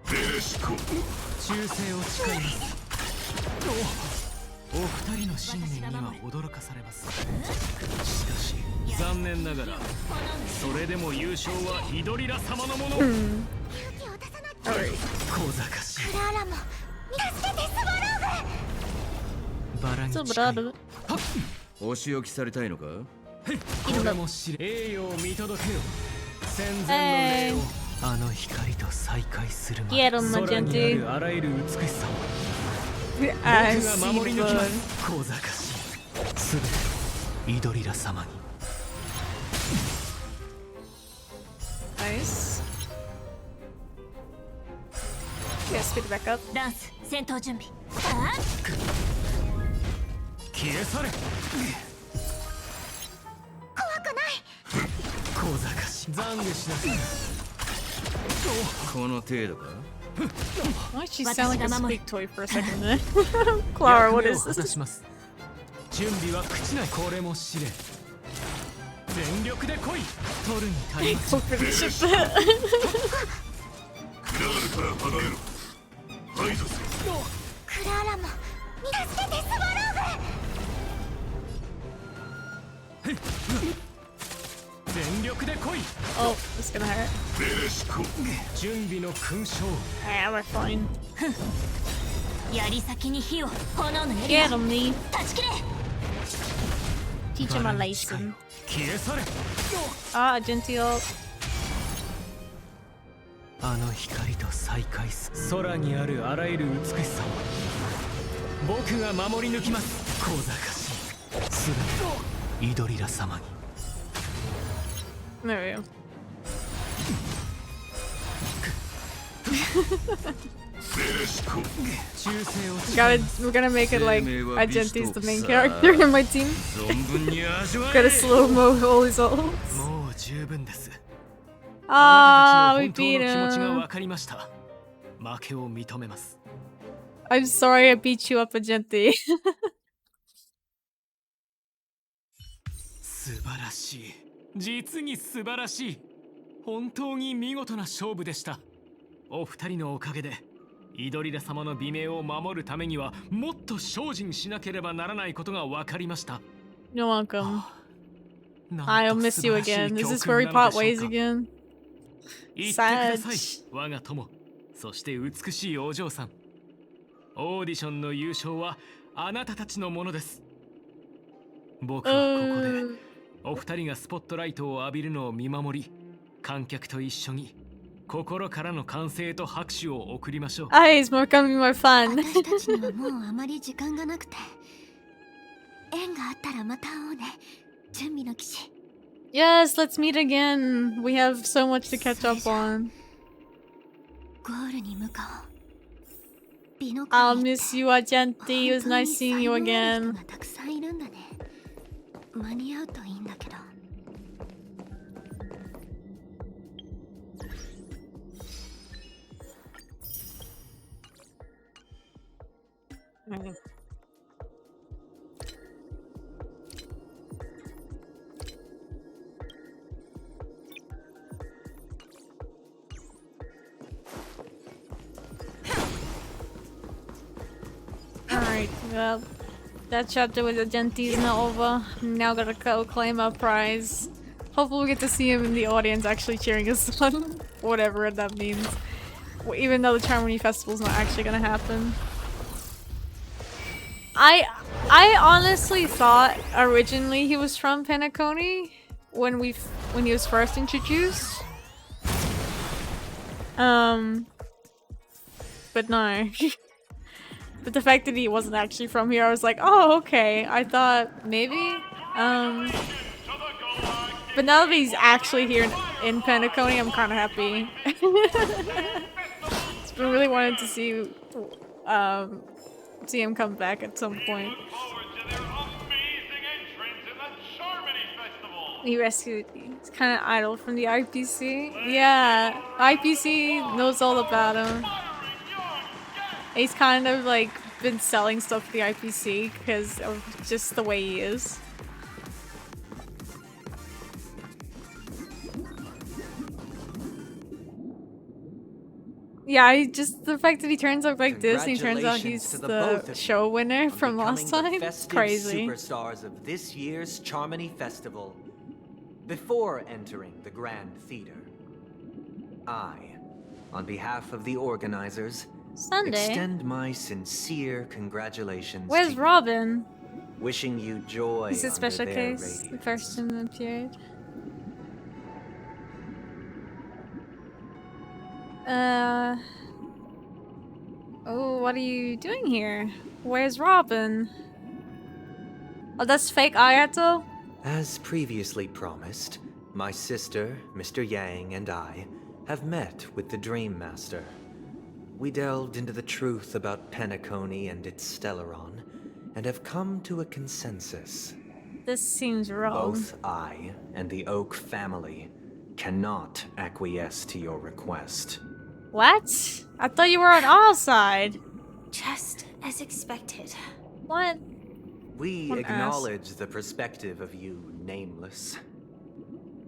S7: 命令執行
S11: 忠誠を誓いますお二人の信念には驚かされますしかし残念ながらそれでも優勝はイドリラ様のもの
S1: Alright.
S4: クララも助けてスワローグ。
S11: バラに
S1: Still
S11: 近い
S1: bad.
S10: お仕置きされたいのか？
S11: これも知れ栄誉を見届けよ。戦前の礼をあの光と再会するまで
S1: Get him,
S11: 空にあ
S1: Magenti.
S11: るあらゆる美しさを
S1: I
S11: 僕が
S1: see
S11: 守り抜きま
S1: blood.
S11: す。小賢しいすべてをイドリラ様に。
S1: Nice. Yeah, speed it back up.
S4: ダンス戦闘準備。
S11: 消え去れ。
S4: 怖くない。
S11: 小賢しい懺悔しなさい。
S10: この程度か？
S1: Why does she sound like a speak toy for a second there? Clara, what is
S11: 役目を果た
S1: this?
S11: します。準備は口ない。これも試練。全力で来い。取るに足りません。
S1: Go for the ship.
S3: クラールから離れろ。排除せよ。
S4: クララも助けてスワローグ。
S11: 全力で来い。
S1: Oh, it's gonna hurt.
S3: ベレシコ。
S11: 準備の勲章。
S1: Ah, we're fine.
S4: 槍先に火を炎のエリ
S1: Get
S4: ア
S1: him, Lee.
S4: 断ち切れ。
S1: Teach him a lesson.
S11: 消え去れ。
S1: Ah, genteel.
S11: あの光と再会す。空にあるあらゆる美しさを僕が守り抜きます。小賢しいすべてをイドリラ様に。
S1: There we go. We're gonna make it like Argenti's the main character in my team. Gotta slow-mo all his ults.
S11: もう十分です。
S1: Ah,
S11: あな
S1: we
S11: たたちの
S1: beat
S11: 本当の気持ちが
S1: him.
S11: 分かりました。負けを認めます。
S1: I'm sorry I beat you up, Argenti.
S11: 素晴らしい。実に素晴らしい。本当に見事な勝負でした。お二人のおかげでイドリラ様の美名を守るためにはもっと精進しなければならないことが分かりました。
S1: You're welcome. I'll miss you again. Is this where we part ways again?
S11: 言ってください
S1: Sad.
S11: 我が友。そして美しいお嬢さん。オーディションの優勝はあなたたちのものです。僕はここでお二人がスポットライトを浴びるのを見守り、観客と一緒に心からの歓声と拍手を送りましょう。
S1: Ah, he's becoming more fun.
S4: 私たちにはもうあまり時間がなくて、縁があったらまた会おうね。準備の騎士。
S1: Yes, let's meet again. We have so much to catch up on.
S4: ゴールに向かおう。美の
S1: I'll
S4: 国
S1: miss you, Argenti. It was nice seeing you
S4: 本当に才能ある
S1: again.
S4: 人がたくさんいるんだね。間に合うといいんだけど。
S1: Alright, well, that chapter with Argenti is now over. Now gotta go claim our prize. Hopefully we get to see him in the audience actually cheering us on. Whatever that means. Even though the Charmony Festival's not actually gonna happen. I honestly thought originally he was from Penacony when he was first introduced. But no. But the fact that he wasn't actually from here, I was like, oh, okay. I thought maybe. But now that he's actually here in Penacony, I'm kind of happy. It's been really wanting to see him come back at some point. He rescued. He's kind of idle from the IPC. Yeah, IPC knows all about him. He's kind of like been selling stuff to the IPC because of just the way he is. Yeah, the fact that he turns up like this and he turns out he's the show winner from last time. It's crazy.
S15: Superstars of this year's Charmony Festival. Before entering the Grand Theater, I on behalf of the organizers,
S1: Sunday?
S15: extend my sincere congratulations
S1: Where's
S15: to you.
S1: Robin?
S15: Wishing you joy
S1: Is it
S15: under
S1: special
S15: their
S1: case? The
S15: radiance.
S1: first in the period? Oh, what are you doing here? Where's Robin? Oh, that's fake Ayato?
S15: As previously promised, my sister, Mr. Yang, and I have met with the Dream Master. We delved into the truth about Penacony and its Stellaron, and have come to a consensus.
S1: This seems wrong.
S15: Both I and the Oak family cannot acquiesce to your request.
S1: What? I thought you were on our side.
S5: Just as expected.
S1: What?
S15: We
S1: On
S15: acknowledge the perspective of you, Nameless.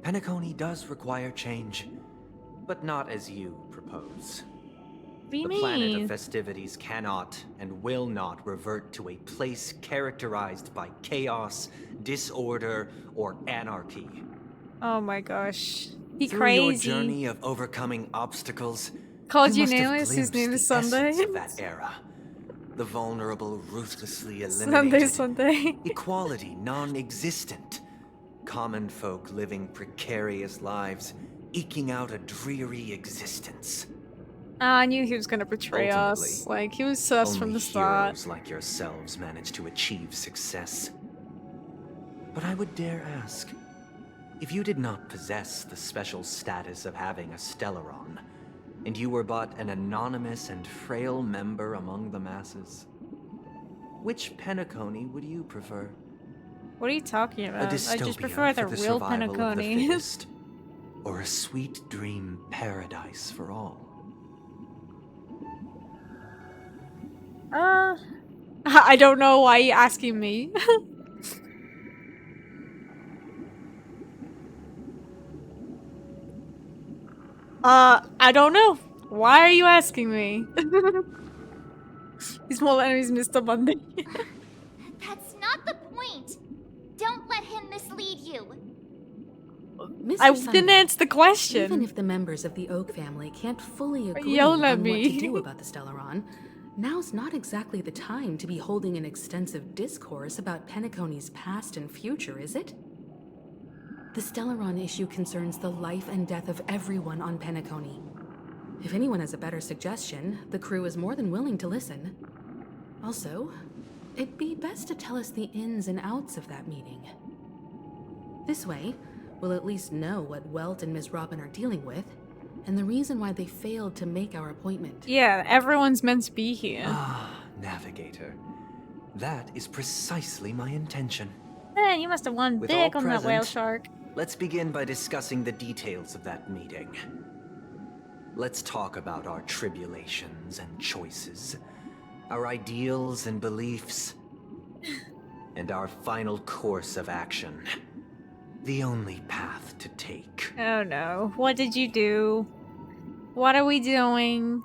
S15: Penacony does require change, but not as you propose.
S1: What do you
S15: The planet
S1: mean?
S15: of festivities cannot and will not revert to a place characterized by chaos, disorder, or anarchy.
S1: Oh my gosh. He
S15: Through
S1: crazy.
S15: your journey of overcoming obstacles,
S1: Called you
S15: must have
S1: nameless, his
S15: glimpsed
S1: name is
S15: the
S1: Sunday.
S15: essence of that era. The vulnerable, ruthlessly eliminated.
S1: Sunday.
S15: Equality non-existent. Common folk living precarious lives, eking out a dreary existence.
S1: I knew he was gonna betray us.
S15: Ultimately,
S1: Like, he was sus from
S15: Only
S1: the start.
S15: heroes like yourselves manage to achieve success. But I would dare ask, if you did not possess the special status of having a Stellaron, and you were but an anonymous and frail member among the masses, which Penacony would you prefer?
S1: What are you talking
S15: A
S1: about? I
S15: dystopia
S1: just prefer the
S15: for the
S1: real
S15: survival of the
S1: Penacony.
S15: fittest, or a sweet dream paradise for all?
S1: I don't know why you're asking me. I don't know. Why are you asking me? He's more enemies, Mr. Bundy.
S4: That's not the point. Don't let him mislead you.
S2: Mr.
S1: I
S2: Sunday,
S1: didn't answer the question.
S2: Even if the members of the Oak family can't fully agree
S1: Yelling at
S2: on
S1: me.
S2: what to do about the Stellaron, now's not exactly the time to be holding an extensive discourse about Penacony's past and future, is it? The Stellaron issue concerns the life and death of everyone on Penacony. If anyone has a better suggestion, the crew is more than willing to listen. Also, it'd be best to tell us the ins and outs of that meeting. This way, we'll at least know what Welt and Ms. Robin are dealing with, and the reason why they failed to make our appointment.
S1: Yeah, everyone's meant to be here.
S15: Ah, Navigator. That is precisely my intention.
S1: Man, you must have won
S15: With
S1: big
S15: all
S1: on that whale
S15: present,
S1: shark.
S15: Let's begin by discussing the details of that meeting. Let's talk about our tribulations and choices, our ideals and beliefs, and our final course of action. The only path to take.
S1: Oh no. What did you do? What are we doing?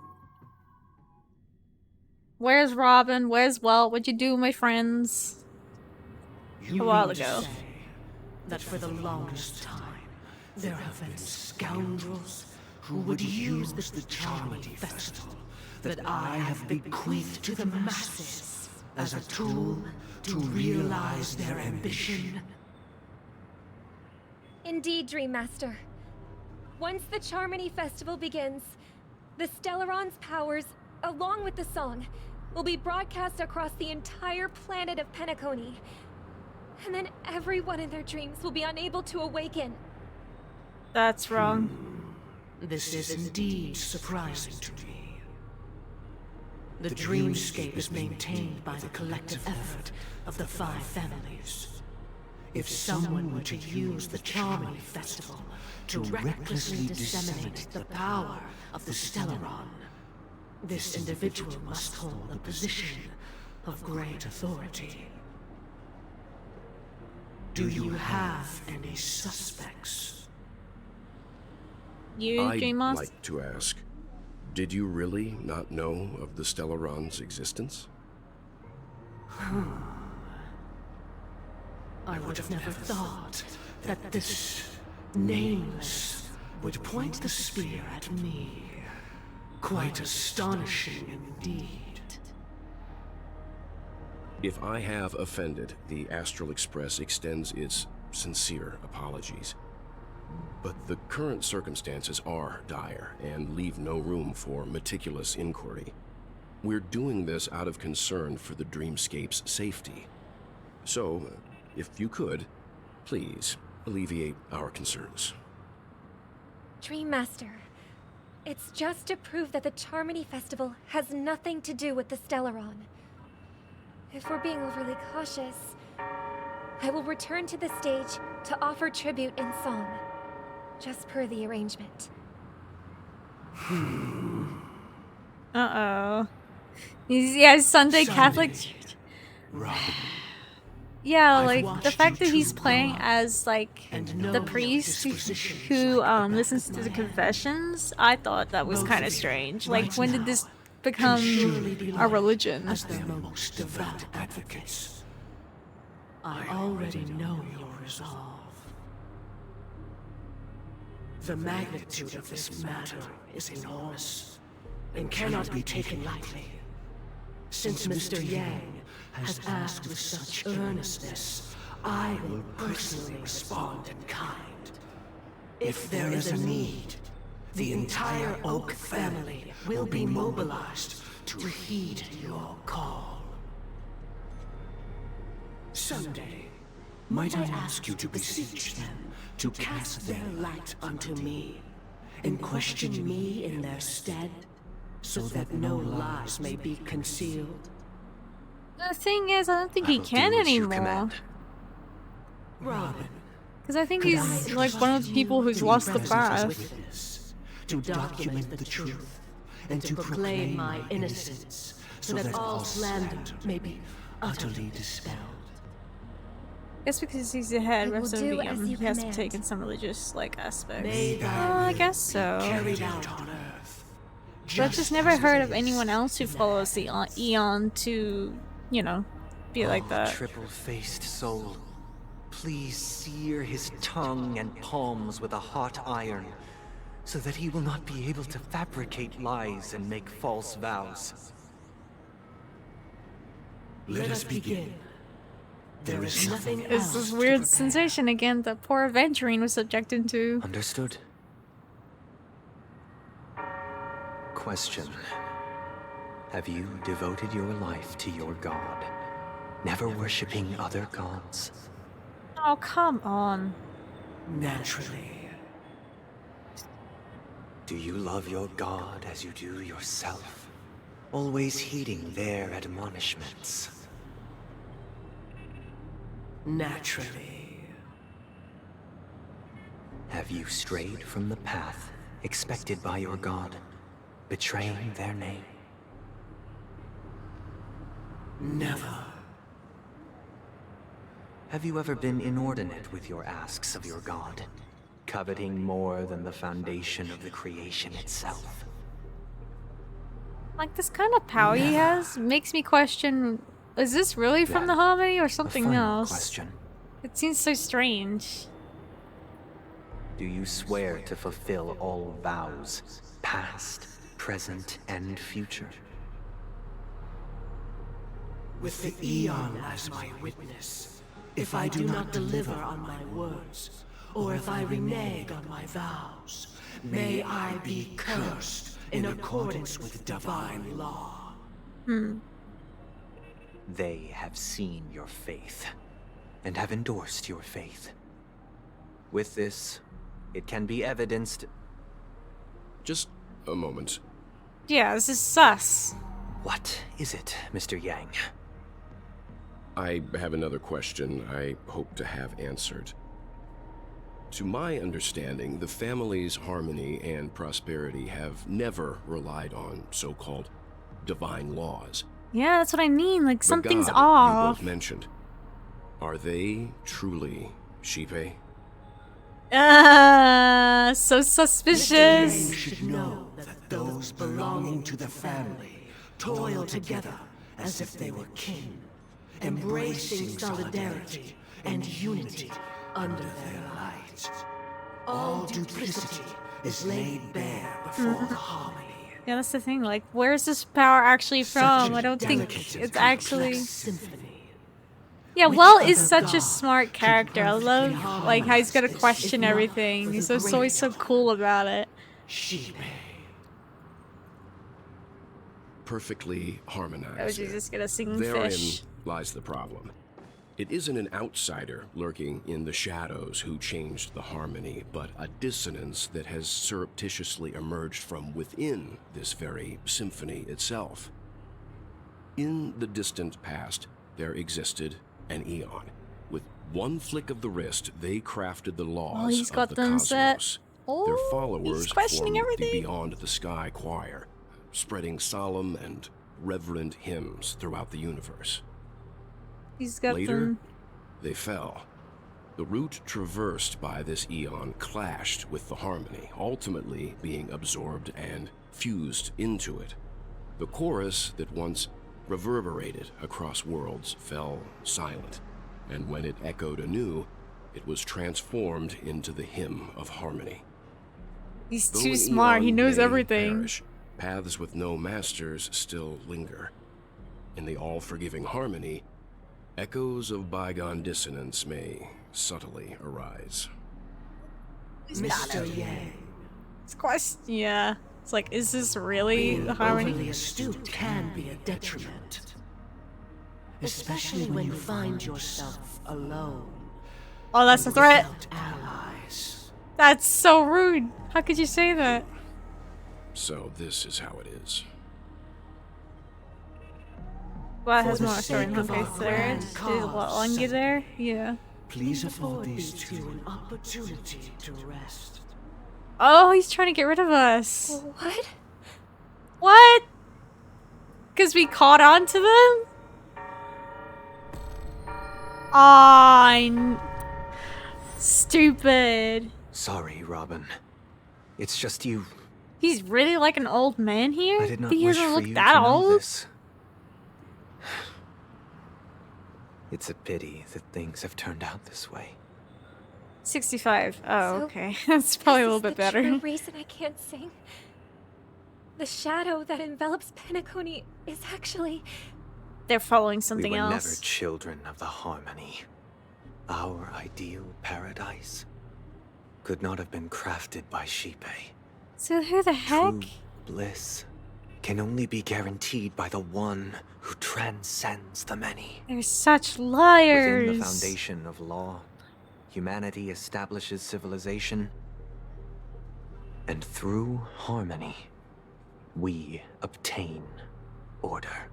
S1: Where's Robin? Where's Welt? What'd you do, my friends? A while ago.
S16: That for the longest time, there have been scoundrels who would use the Charmony Festival that I have bequeathed to the masses as a tool to realize their ambition.
S17: Indeed, Dream Master. Once the Charmony Festival begins, the Stellaron's powers, along with the song, will be broadcast across the entire planet of Penacony. And then everyone in their dreams will be unable to awaken.
S1: That's wrong.
S16: This is indeed surprising to me. The dreamscape is maintained by the collective effort of the 5 families. If someone were to use the Charmony Festival to recklessly disseminate the power of the Stellaron, this individual must hold a position of great authority. Do you have any suspects?
S1: You,
S18: I'd
S1: Dreamos?
S18: like to ask, did you really not know of the Stellaron's existence?
S16: I would have never thought that this Nameless would point the spear at me. Quite astonishing indeed.
S18: If I have offended, the Astral Express extends its sincere apologies. But the current circumstances are dire and leave no room for meticulous inquiry. We're doing this out of concern for the Dreamscape's safety. So, if you could, please alleviate our concerns.
S17: Dream Master, it's just to prove that the Charmony Festival has nothing to do with the Stellaron. If we're being overly cautious, I will return to the stage to offer tribute in song, just per the arrangement.
S1: Uh-oh. Yeah, Sunday Catholic Church. Yeah, like, the fact that he's playing as, like, the priest who listens to the confessions, I thought that was kind of strange. Like, when did this become a religion?
S16: As their most devout advocates. I already know your resolve. The magnitude of this matter is enormous and cannot be taken lightly. Since Mr. Yang has asked with such earnestness, I will personally respond in kind. If there is a need, the entire Oak family will be mobilized to heed your call. Someday, might I ask you to beseech them to cast their light unto me, and question me in their stead, so that no lies may be concealed?
S1: The thing is, I don't think he can anymore.
S16: Robin,
S1: Because I think he's like one of the people who's lost the path.
S16: to document the truth and to proclaim my innocence, so that all slander may be utterly dispelled.
S1: Guess because he's the head,
S17: I will
S1: rest of
S17: do
S1: the
S17: as you
S1: he has to
S17: command.
S1: take in some religious like aspects.
S16: May
S1: I guess so.
S16: carried out on earth.
S1: But I've just never heard of anyone else who follows the Eon to, you know, be like that.
S15: Triple-faced soul, please sear his tongue and palms with a hot iron, so that he will not be able to fabricate lies and make false vows.
S16: Let us begin. There is nothing
S1: It's
S16: else
S1: this
S16: to
S1: weird
S16: prepare.
S1: sensation again that poor Aventurine was subjected to.
S15: Understood. Question. Have you devoted your life to your god, never worshipping other gods?
S1: Oh, come on.
S16: Naturally.
S15: Do you love your god as you do yourself, always heeding their admonishments?
S16: Naturally.
S15: Have you strayed from the path expected by your god, betraying their name?
S16: Never.
S15: Have you ever been inordinate with your asks of your god, coveting more than the foundation of the creation itself?
S1: Like, this kind of power he has makes me question, is this really from the Harmony or something
S15: final
S1: else?
S15: question.
S1: It seems so strange.
S15: Do you swear to fulfill all vows, past, present, and future?
S16: With the Eon as my witness, if I do not deliver on my words, or if I renege on my vows, may I be cursed in accordance with divine law.
S15: They have seen your faith, and have endorsed your faith. With this, it can be evidenced...
S18: Just a moment.
S1: Yeah, this is sus.
S15: What is it, Mr. Yang?
S18: I have another question I hope to have answered. To my understanding, the family's harmony and prosperity have never relied on so-called divine laws.
S1: Yeah, that's what I mean. Like,
S18: The
S1: something's
S18: god
S1: off.
S18: you both mentioned. Are they truly Shipe?
S1: So
S16: Mr. Yang
S1: suspicious.
S16: should know that those belonging to the family toil together as if they were kin, embracing solidarity and unity under their light. All duplicity is laid bare before the harmony.
S1: Yeah, that's the thing. Like, where's this power actually from? I don't think it's actually. Yeah, Well is such a smart character. I love like how he's gonna question everything. He's always so cool about it.
S18: Perfectly harmonized.
S1: Oh, she's just gonna sing
S18: Therein
S1: fish.
S18: lies the problem. It isn't an outsider lurking in the shadows who changed the harmony, but a dissonance that has surreptitiously emerged from within this very symphony itself. In the distant past, there existed an Eon. With one flick of the wrist, they crafted the laws
S1: he's got
S18: of the
S1: them
S18: cosmos.
S1: set.
S18: Their
S1: Oh,
S18: followers
S1: he's questioning
S18: formed
S1: everything.
S18: the Beyond the Sky choir, spreading solemn and reverent hymns throughout the universe.
S1: He's got
S18: Later,
S1: them.
S18: they fell. The route traversed by this Eon clashed with the harmony, ultimately being absorbed and fused into it. The chorus that once reverberated across worlds fell silent, and when it echoed anew, it was transformed into the hymn of harmony.
S1: He's
S18: Though
S1: too
S18: an
S1: smart. He
S18: Eon
S1: knows
S18: may
S1: everything.
S18: perish, paths with no masters still linger. In the all-forgiving harmony, echoes of bygone dissonance may subtly arise.
S16: Mr. Yang.
S1: It's quite. Yeah. It's like, is this really the harmony?
S16: Overly astute can be a detriment. Especially when you find yourself alone.
S1: Oh, that's a threat.
S16: Without allies.
S1: That's so rude. How could you say that?
S18: So this is how it is.
S1: Well, it
S16: For
S1: has
S16: the
S1: more story in
S16: sake of
S1: Honkai
S16: our
S1: 3rd.
S16: grand
S1: Did what,
S16: cause,
S1: Lungi there? Yeah.
S16: Please afford these two an opportunity to rest.
S1: Oh, he's trying to get rid of us.
S17: What?
S1: What? Because we caught on to them? Stupid.
S15: Sorry, Robin. It's just you.
S1: He's really like an old man here?
S15: I did not
S1: He
S15: wish
S1: doesn't
S15: for
S1: look
S15: you
S1: that
S15: to know
S1: old?
S15: this. It's a pity that things have turned out this way.
S1: 65. Oh,
S17: So,
S1: okay. That's probably a little bit
S17: The
S1: better.
S17: true reason I can't sing. The shadow that envelops Penacony is actually.
S1: They're following something
S15: we were
S1: else.
S15: never children of the harmony. Our ideal paradise could not have been crafted by Shipe.
S1: So who the heck?
S15: True bliss can only be guaranteed by the one who transcends the many.
S1: They're such liars.
S15: Within the foundation of law, humanity establishes civilization, and through harmony, we obtain order.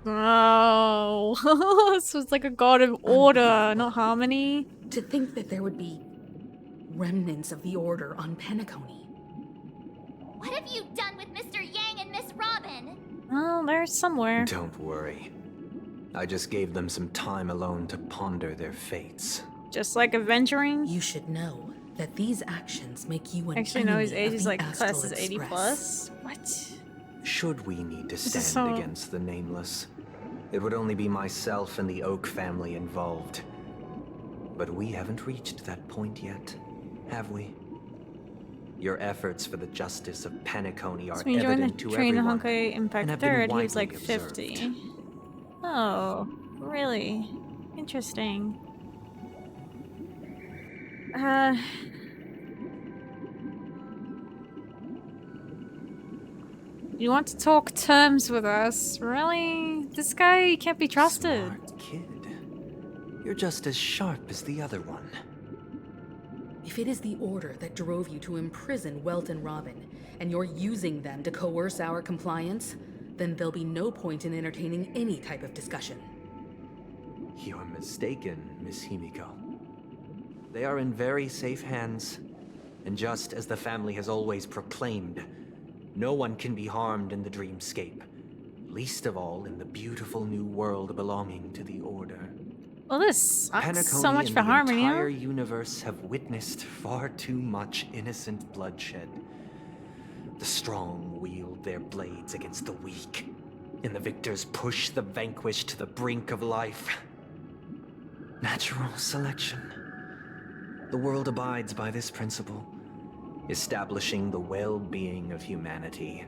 S1: Oh, so it's like a god of order, not harmony.
S2: To think that there would be remnants of the Order on Penacony.
S4: What have you done with Mr. Yang and Miss Robin?
S1: Oh, they're somewhere.
S15: Don't worry. I just gave them some time alone to ponder their fates.
S1: Just like Aventuring.
S2: You should know that these actions make you an
S1: Actually, no, his
S2: enemy
S1: age
S2: of
S1: is
S2: the
S1: like
S2: Astral
S1: class is 80
S2: Express.
S1: plus. What?
S15: Should we need to
S1: This is
S15: stand
S1: so-
S15: against the Nameless, it would only be myself and the Oak family involved. But we haven't reached that point yet, have we? Your efforts for the justice of Penacony are
S1: So when you joined
S15: evident
S1: the
S15: to
S1: train in
S15: everyone,
S1: Honkai
S15: and
S1: Impact
S15: have been
S1: 3rd, he was
S15: widely
S1: like 50. Oh, really? Interesting. You want to talk terms with us? Really? This guy can't be trusted.
S15: Smart kid. You're just as sharp as the other one.
S2: If it is the Order that drove you to imprison Welt and Robin, and you're using them to coerce our compliance, then there'll be no point in entertaining any type of discussion.
S15: You're mistaken, Miss Himiko. They are in very safe hands, and just as the family has always proclaimed, no one can be harmed in the dreamscape, least of all in the beautiful new world belonging to the Order.
S1: Well, this sucks
S15: Penacony
S1: so much
S15: and
S1: for
S15: the
S1: harmony, huh?
S15: entire universe have witnessed far too much innocent bloodshed. The strong wield their blades against the weak, and the victors push the vanquished to the brink of life. Natural selection. The world abides by this principle, establishing the well-being of humanity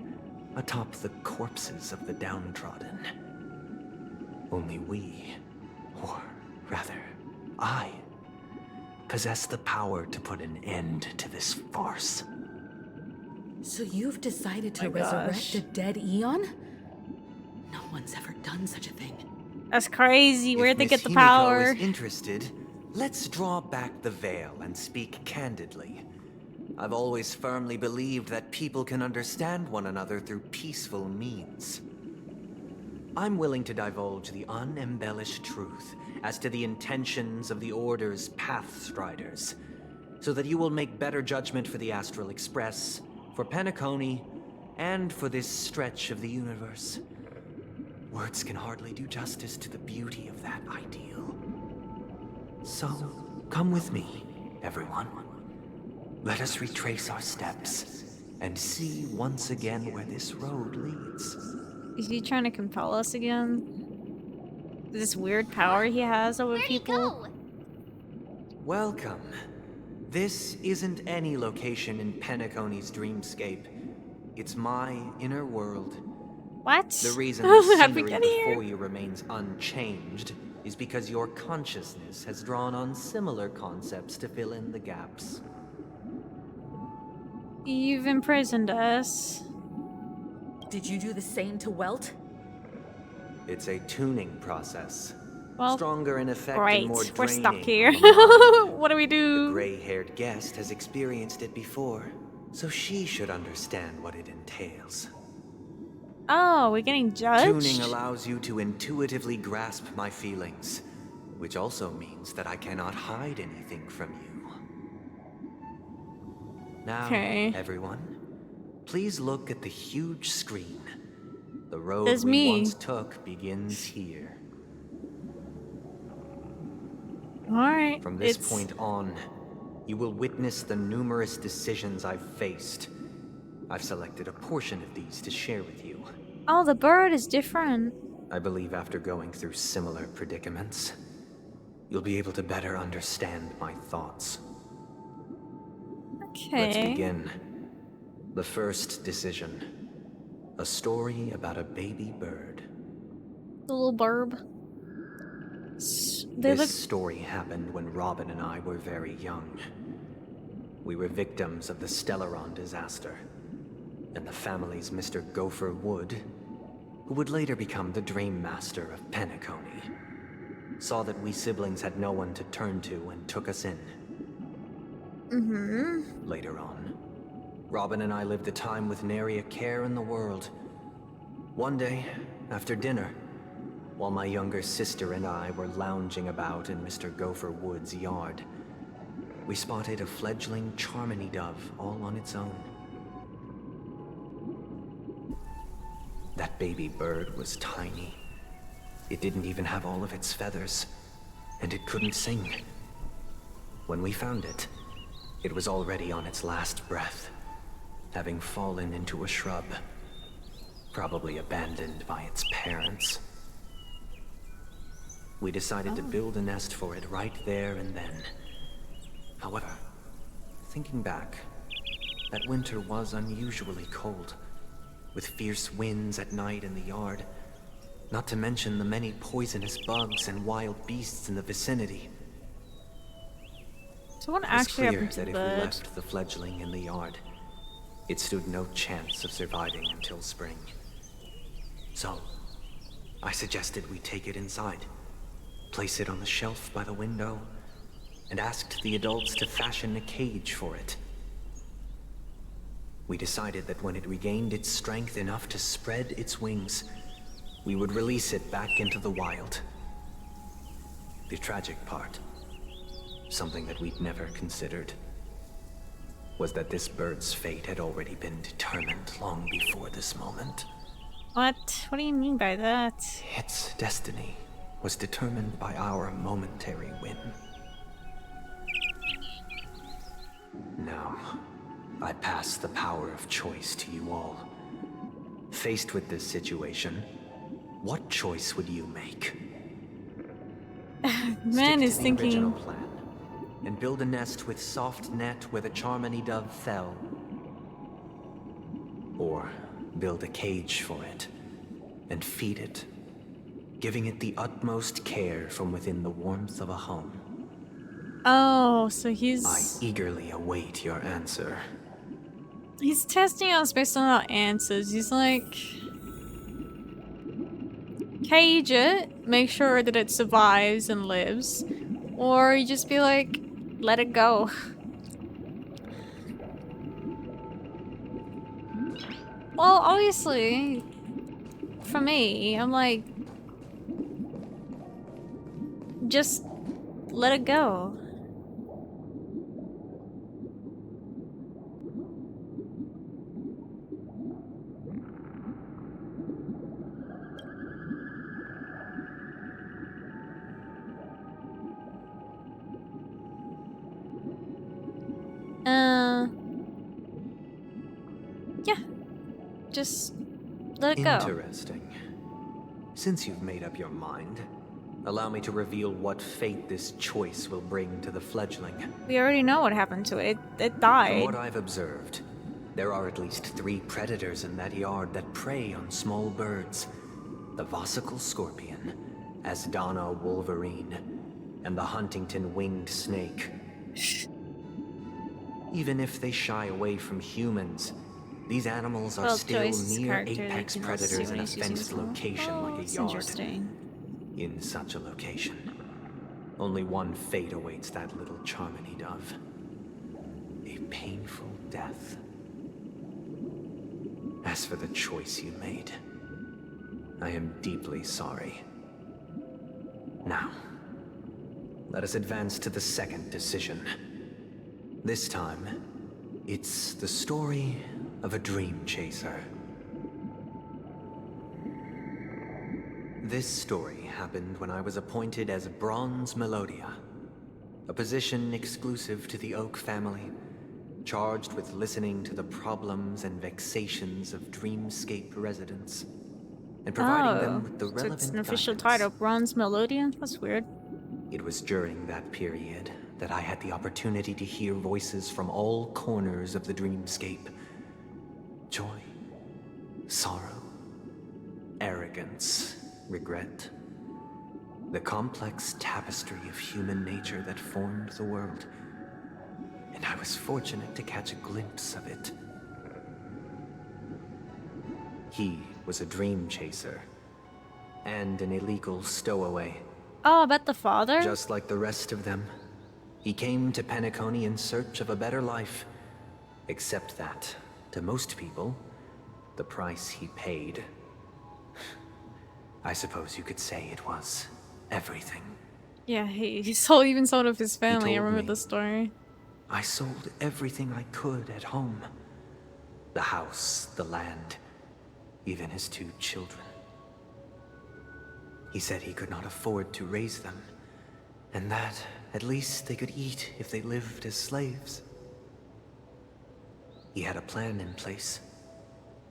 S15: atop the corpses of the downtrodden. Only we, or rather, I, possess the power to put an end to this farce.
S2: So you've decided to
S1: My
S2: resurrect
S1: gosh.
S2: a dead Eon? No one's ever done such a thing.
S1: That's crazy. Where'd they
S15: If
S1: get the
S15: Miss Himiko
S1: power?
S15: is interested, let's draw back the veil and speak candidly. I've always firmly believed that people can understand one another through peaceful means. I'm willing to divulge the unembellished truth as to the intentions of the Order's Pathstriders, so that you will make better judgment for the Astral Express, for Penacony, and for this stretch of the universe. Words can hardly do justice to the beauty of that ideal. So, come with me, everyone. Let us retrace our steps and see once again where this road leads.
S1: Is he trying to compel us again? This weird power he has over people?
S15: Welcome. This isn't any location in Penacony's dreamscape. It's my inner world.
S1: What?
S15: The reason the
S1: How'd we
S15: scenery
S1: get here?
S15: before you remains unchanged is because your consciousness has drawn on similar concepts to fill in the gaps.
S1: You've imprisoned us.
S2: Did you do the same to Welt?
S15: It's a tuning process.
S1: Well,
S15: Stronger in effect
S1: great.
S15: and more
S1: We're stuck
S15: draining
S1: here.
S15: on the mind.
S1: What do we do?
S15: The gray-haired guest has experienced it before, so she should understand what it entails.
S1: Oh, we're getting judged?
S15: Tuning allows you to intuitively grasp my feelings, which also means that I cannot hide anything from you. Now,
S1: Okay.
S15: everyone, please look at the huge screen. The road
S1: There's
S15: we
S1: me.
S15: once took begins here.
S1: Alright.
S15: From this point on, you will witness the numerous decisions I've faced. I've selected a portion of these to share with you.
S1: Oh, the bird is different.
S15: I believe after going through similar predicaments, you'll be able to better understand my thoughts.
S1: Okay.
S15: Let's begin. The first decision. A story about a baby bird.
S1: The little burb. They
S15: This
S1: look...
S15: story happened when Robin and I were very young. We were victims of the Stellaron disaster, and the family's Mr. Gopher Wood, who would later become the Dream Master of Penacony, saw that we siblings had no one to turn to and took us in.
S1: Mm-hmm.
S15: Later on, Robin and I lived a time with nary a care in the world. One day, after dinner, while my younger sister and I were lounging about in Mr. Gopher Wood's yard, we spotted a fledgling Charmony dove all on its own. That baby bird was tiny. It didn't even have all of its feathers, and it couldn't sing. When we found it, it was already on its last breath, having fallen into a shrub, probably abandoned by its parents. We decided to build a nest for it right there and then. However, thinking back, that winter was unusually cold, with fierce winds at night in the yard, not to mention the many poisonous bugs and wild beasts in the vicinity.
S1: So what
S15: It was
S1: actually
S15: clear
S1: happened to
S15: that
S1: the
S15: if we
S1: bird?
S15: left the fledgling in the yard, it stood no chance of surviving until spring. So, I suggested we take it inside, place it on the shelf by the window, and asked the adults to fashion a cage for it. We decided that when it regained its strength enough to spread its wings, we would release it back into the wild. The tragic part, something that we'd never considered, was that this bird's fate had already been determined long before this moment.
S1: What? What do you mean by that?
S15: Its destiny was determined by our momentary whim. Now, I pass the power of choice to you all. Faced with this situation, what choice would you make?
S1: Man
S15: Stick
S1: is
S15: to the original
S1: thinking.
S15: plan, and build a nest with soft net where the Charmony dove fell. Or build a cage for it and feed it, giving it the utmost care from within the warmth of a home.
S1: Oh, so he's...
S15: I eagerly await your answer.
S1: He's testing us based on our answers. He's like... cage it, make sure that it survives and lives. Or you just be like, let it go. Well, obviously, for me, I'm like, just let it go. Yeah. Just let it go.
S15: Interesting. Since you've made up your mind, allow me to reveal what fate this choice will bring to the fledgling.
S1: We already know what happened to it. It
S15: From
S1: died.
S15: what I've observed, there are at least 3 predators in that yard that prey on small birds. The Vossicle scorpion, Asdana wolverine, and the Huntington winged snake. Even if they shy away from humans, these animals are still near apex predators in a fenced location like a yard.
S1: Interesting.
S15: In such a location, only one fate awaits that little Charmony dove. A painful death. As for the choice you made, I am deeply sorry. Now, let us advance to the second decision. This time, it's the story of a dream chaser. This story happened when I was appointed as Bronze Melodia, a position exclusive to the Oak family, charged with listening to the problems and vexations of Dreamscape residents, and providing them with the
S1: so
S15: relevant
S1: it's an official
S15: guidance.
S1: title, Bronze Melodian? That's weird.
S15: It was during that period that I had the opportunity to hear voices from all corners of the dreamscape. Joy, sorrow, arrogance, regret. The complex tapestry of human nature that formed the world. And I was fortunate to catch a glimpse of it. He was a dream chaser and an illegal stowaway.
S1: Oh, about the father?
S15: Just like the rest of them, he came to Penacony in search of a better life. Except that, to most people, the price he paid, I suppose you could say it was everything.
S1: Yeah, he even sold off his family. I remember the story.
S15: I sold everything I could at home. The house, the land, even his 2 children. He said he could not afford to raise them, and that at least they could eat if they lived as slaves. He had a plan in place.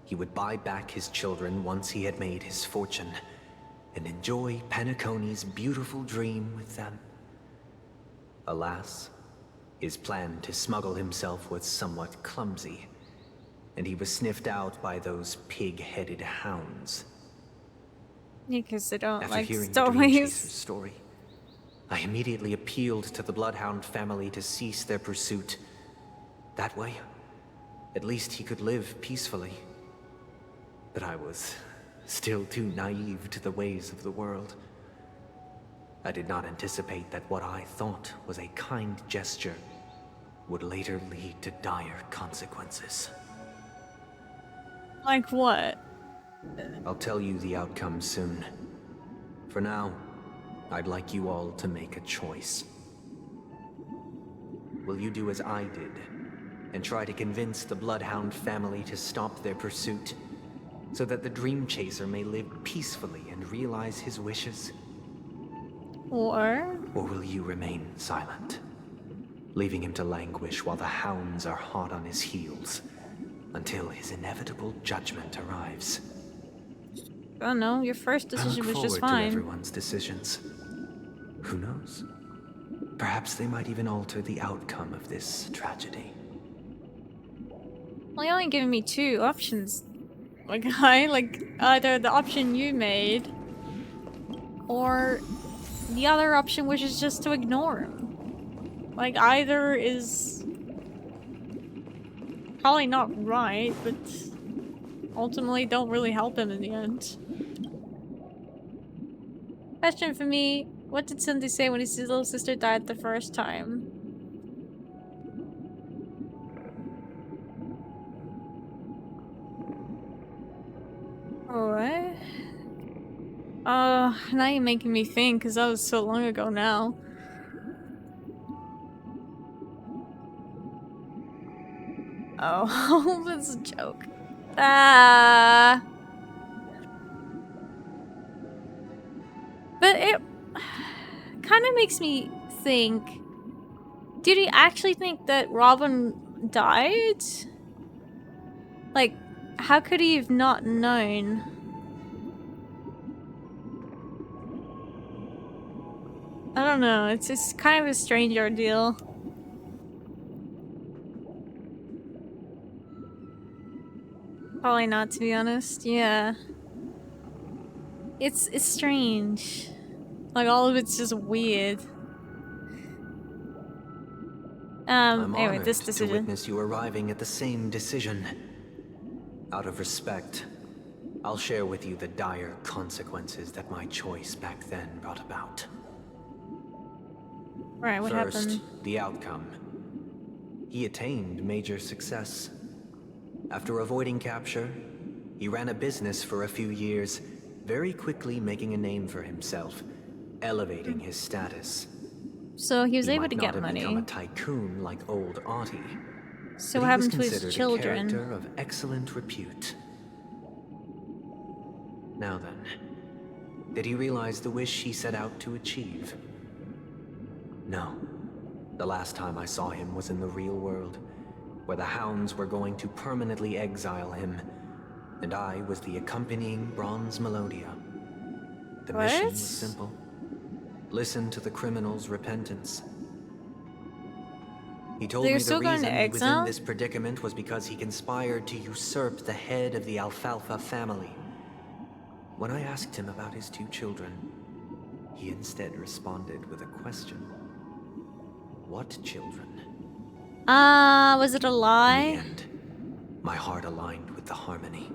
S15: He would buy back his children once he had made his fortune, and enjoy Penacony's beautiful dream with them. Alas, his plan to smuggle himself was somewhat clumsy, and he was sniffed out by those pig-headed hounds.
S1: Yeah, because they don't
S15: After
S1: like
S15: hearing the Dream Chaser's
S1: stories.
S15: story, I immediately appealed to the Bloodhound family to cease their pursuit. That way, at least he could live peacefully. But I was still too naive to the ways of the world. I did not anticipate that what I thought was a kind gesture would later lead to dire consequences.
S1: Like what?
S15: I'll tell you the outcome soon. For now, I'd like you all to make a choice. Will you do as I did, and try to convince the Bloodhound family to stop their pursuit, so that the Dream Chaser may live peacefully and realize his wishes?
S1: Or
S15: will you remain silent, leaving him to languish while the hounds are hot on his heels, until his inevitable judgment arrives?
S1: Oh no, your first decision was just
S15: I look forward to
S1: fine.
S15: everyone's decisions. Who knows? Perhaps they might even alter the outcome of this tragedy.
S1: Well, you're only giving me two options. Like, either the option you made, or the other option, which is just to ignore him. Like, either is probably not right, but ultimately don't really help him in the end. Question for me, what did Cindy say when his little sister died the first time? What? Now you're making me think, because that was so long ago now. Oh, that's a joke. Ah. But it kind of makes me think, did he actually think that Robin died? Like, how could he have not known? I don't know, it's just kind of a strange ordeal. Probably not, to be honest. Yeah. It's strange. Like, all of it's just weird.
S15: I'm
S1: anyway,
S15: honored
S1: this
S15: to
S1: decision.
S15: witness you arriving at the same decision. Out of respect, I'll share with you the dire consequences that my choice back then brought about.
S1: Right, what
S15: First,
S1: happened?
S15: the outcome. He attained major success. After avoiding capture, he ran a business for a few years, very quickly making a name for himself, elevating his status.
S1: So he was able to
S15: Might
S1: get
S15: not have
S1: money.
S15: become a tycoon like old Audie.
S1: So
S15: but
S1: what
S15: he was
S1: happened to his
S15: considered a
S1: children?
S15: character of excellent repute. Now then, did he realize the wish he set out to achieve? No. The last time I saw him was in the real world, where the hounds were going to permanently exile him, and I was the accompanying bronze melodia. The mission was simple. Listen to the criminal's repentance. He told me the reason he was in this predicament was because he conspired to usurp the head of the Alfalfa family. When I asked him about his two children, he instead responded with a question. What children?
S1: Was it a lie?
S15: In the end, my heart aligned with the harmony,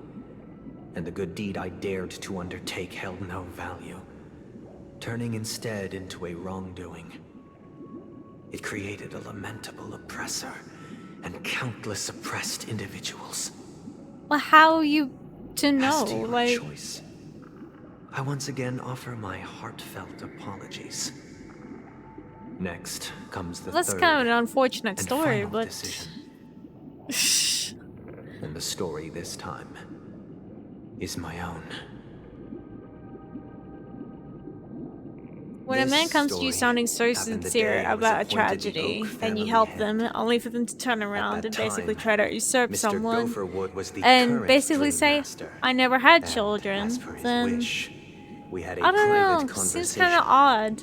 S15: and the good deed I dared to undertake held no value, turning instead into a wrongdoing. It created a lamentable oppressor and countless oppressed individuals.
S1: Well, how are you to know?
S15: As to your
S1: Like,
S15: choice, I once again offer my heartfelt apologies. Next comes the
S1: that's
S15: third
S1: kind of an unfortunate
S15: and
S1: story,
S15: final
S1: but
S15: decision. And the story this time is my own.
S1: when a
S15: This
S1: man comes to you
S15: story
S1: sounding so
S15: happened the
S1: sincere
S15: day I was
S1: about a
S15: appointed the
S1: tragedy,
S15: Oak
S1: and
S15: family
S1: you help
S15: head.
S1: them, only for them to turn around
S15: that
S1: and basically
S15: time,
S1: try to usurp
S15: Mr.
S1: someone,
S15: Gopherwood was the
S1: and
S15: current
S1: basically
S15: Dream
S1: say,
S15: Master.
S1: I never had
S15: And
S1: children,
S15: as for his
S1: then
S15: wish, we had a
S1: I don't
S15: private
S1: know,
S15: conversation.
S1: seems kind of odd.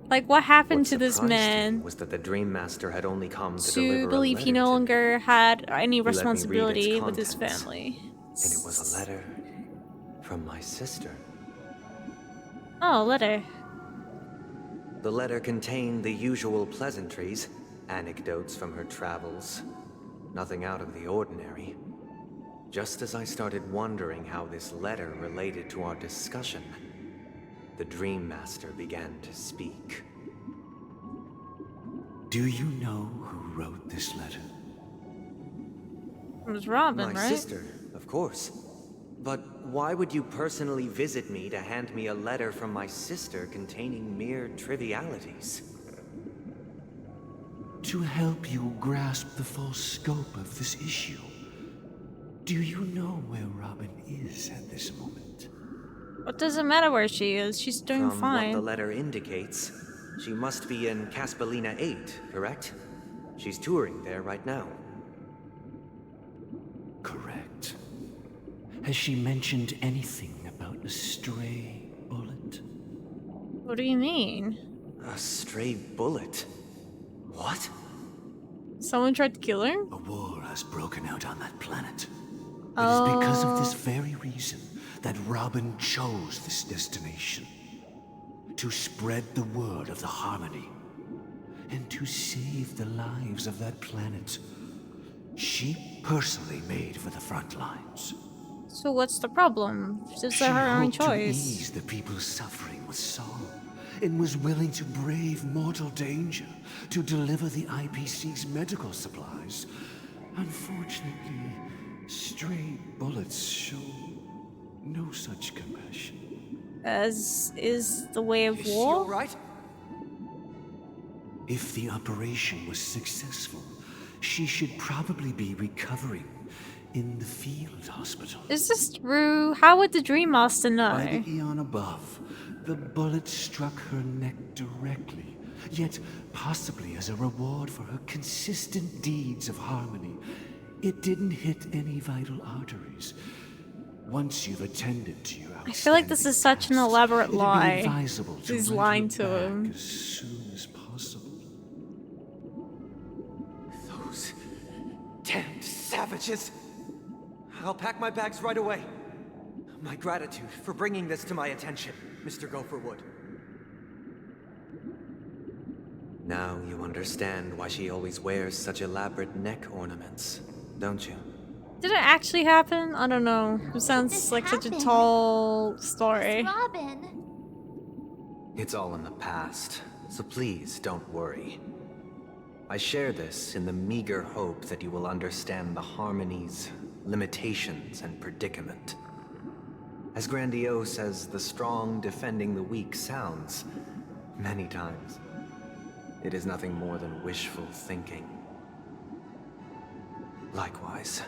S1: Like, what happened
S15: What
S1: to this
S15: surprised
S1: man
S15: me was that the Dream Master had only come to
S1: to
S15: deliver
S1: believe
S15: a
S1: he
S15: letter
S1: no
S15: to me.
S1: longer had any
S15: He let me read its
S1: responsibility with his
S15: contents,
S1: family?
S15: And it was a letter from my sister.
S1: Oh, letter.
S15: The letter contained the usual pleasantries, anecdotes from her travels. Nothing out of the ordinary. Just as I started wondering how this letter related to our discussion, the Dream Master began to speak.
S19: Do you know who wrote this letter?
S1: It was Robin,
S15: My
S1: right?
S15: sister, of course. But why would you personally visit me to hand me a letter from my sister containing mere trivialities?
S19: To help you grasp the full scope of this issue. Do you know where Robin is at this moment?
S1: It doesn't matter where she is, she's doing
S15: From
S1: fine.
S15: what the letter indicates, she must be in Caspelina 8, correct? She's touring there right now.
S19: Correct. Has she mentioned anything about a stray bullet?
S1: What do you mean?
S15: A stray bullet? What?
S1: Someone tried to kill her?
S19: A war has broken out on that planet. It is because of this very reason that Robin chose this destination. To spread the word of the Harmony. And to save the lives of that planet. She personally made for the front lines.
S1: So what's the problem? It's her own choice.
S19: To ease the people's suffering with song, and was willing to brave mortal danger to deliver the IPC's medical supplies. Unfortunately, stray bullets show no such compassion.
S1: As is the way of war?
S19: Right? If the operation was successful, she should probably be recovering in the field hospital.
S1: Is this true? How would the Dream Master know?
S19: By the eon above, the bullet struck her neck directly, yet possibly as a reward for her consistent deeds of harmony. It didn't hit any vital arteries. Once you've attended to your
S1: I feel like this is such an elaborate lie.
S19: He's
S1: lying to him.
S19: As soon as possible.
S15: Those damned savages! I'll pack my bags right away. My gratitude for bringing this to my attention, Mr. Gopherwood. Now you understand why she always wears such elaborate neck ornaments, don't you?
S1: Did it actually happen? I don't know. It sounds like such a tall story.
S4: Robin.
S15: It's all in the past, so please don't worry. I share this in the meager hope that you will understand the Harmony's limitations and predicament. As grandiose as the strong defending the weak sounds, many times, it is nothing more than wishful thinking. Likewise,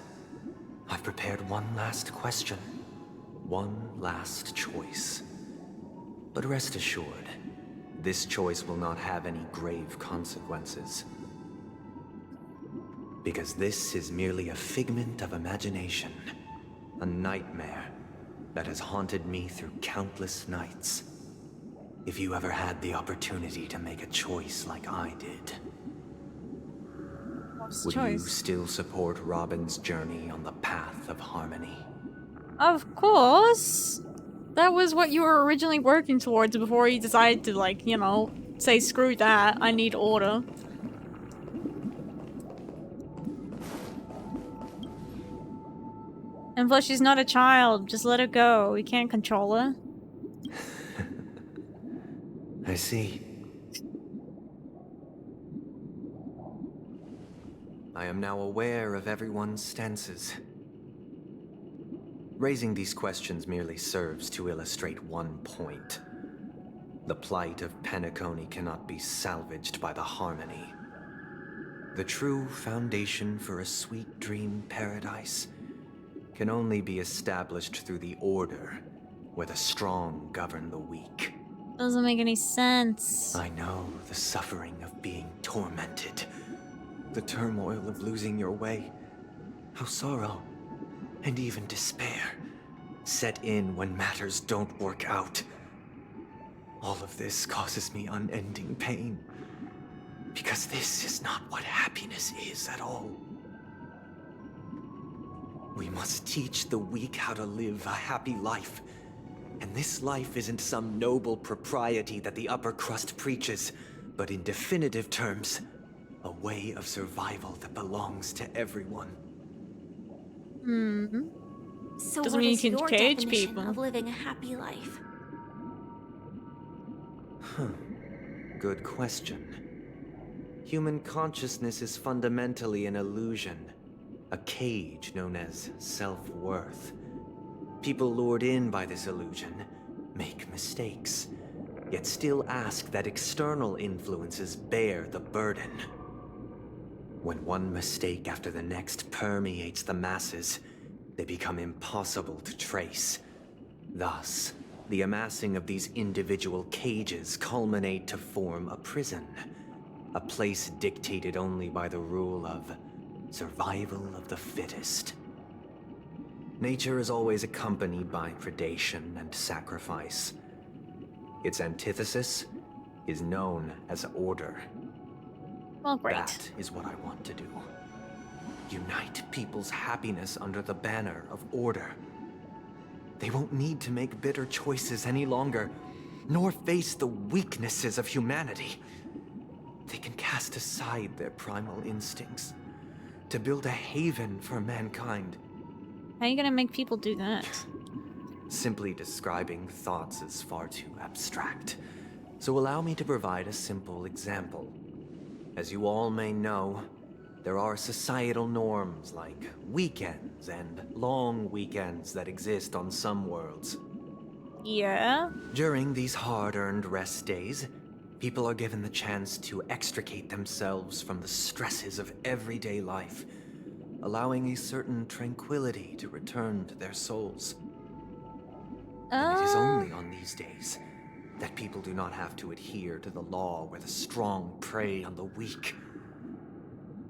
S15: I've prepared one last question, one last choice. But rest assured, this choice will not have any grave consequences. Because this is merely a figment of imagination, a nightmare that has haunted me through countless nights. If you ever had the opportunity to make a choice like I did, would you still support Robin's journey on the path of harmony?
S1: Of course! That was what you were originally working towards before you decided to, like, you know, say screw that, I need order. And plus, she's not a child. Just let her go. We can't control her.
S15: I see. I am now aware of everyone's stances. Raising these questions merely serves to illustrate one point. The plight of Penacony cannot be salvaged by the Harmony. The true foundation for a sweet dream paradise can only be established through the order, where the strong govern the weak.
S1: Doesn't make any sense.
S15: I know the suffering of being tormented, the turmoil of losing your way, how sorrow, and even despair, set in when matters don't work out. All of this causes me unending pain, because this is not what happiness is at all. We must teach the weak how to live a happy life. And this life isn't some noble propriety that the upper crust preaches, but in definitive terms, a way of survival that belongs to everyone.
S1: Hmm.
S5: So
S1: Doesn't
S5: what
S1: mean
S5: is
S1: you can
S5: your
S1: cage
S5: definition
S1: people.
S5: of living a happy life?
S15: Good question. Human consciousness is fundamentally an illusion, a cage known as self-worth. People lured in by this illusion make mistakes, yet still ask that external influences bear the burden. When one mistake after the next permeates the masses, they become impossible to trace. Thus, the amassing of these individual cages culminate to form a prison, a place dictated only by the rule of survival of the fittest. Nature is always accompanied by predation and sacrifice. Its antithesis, is known as order.
S1: Well, great.
S15: That is what I want to do. Unite people's happiness under the banner of order. They won't need to make bitter choices any longer, nor face the weaknesses of humanity. They can cast aside their primal instincts to build a haven for mankind.
S1: How are you gonna make people do that?
S15: Simply describing thoughts is far too abstract, so allow me to provide a simple example. As you all may know, there are societal norms like weekends and long weekends that exist on some worlds.
S1: Yeah?
S15: During these hard-earned rest days, people are given the chance to extricate themselves from the stresses of everyday life, allowing a certain tranquility to return to their souls. And it is only on these days that people do not have to adhere to the law where the strong prey on the weak.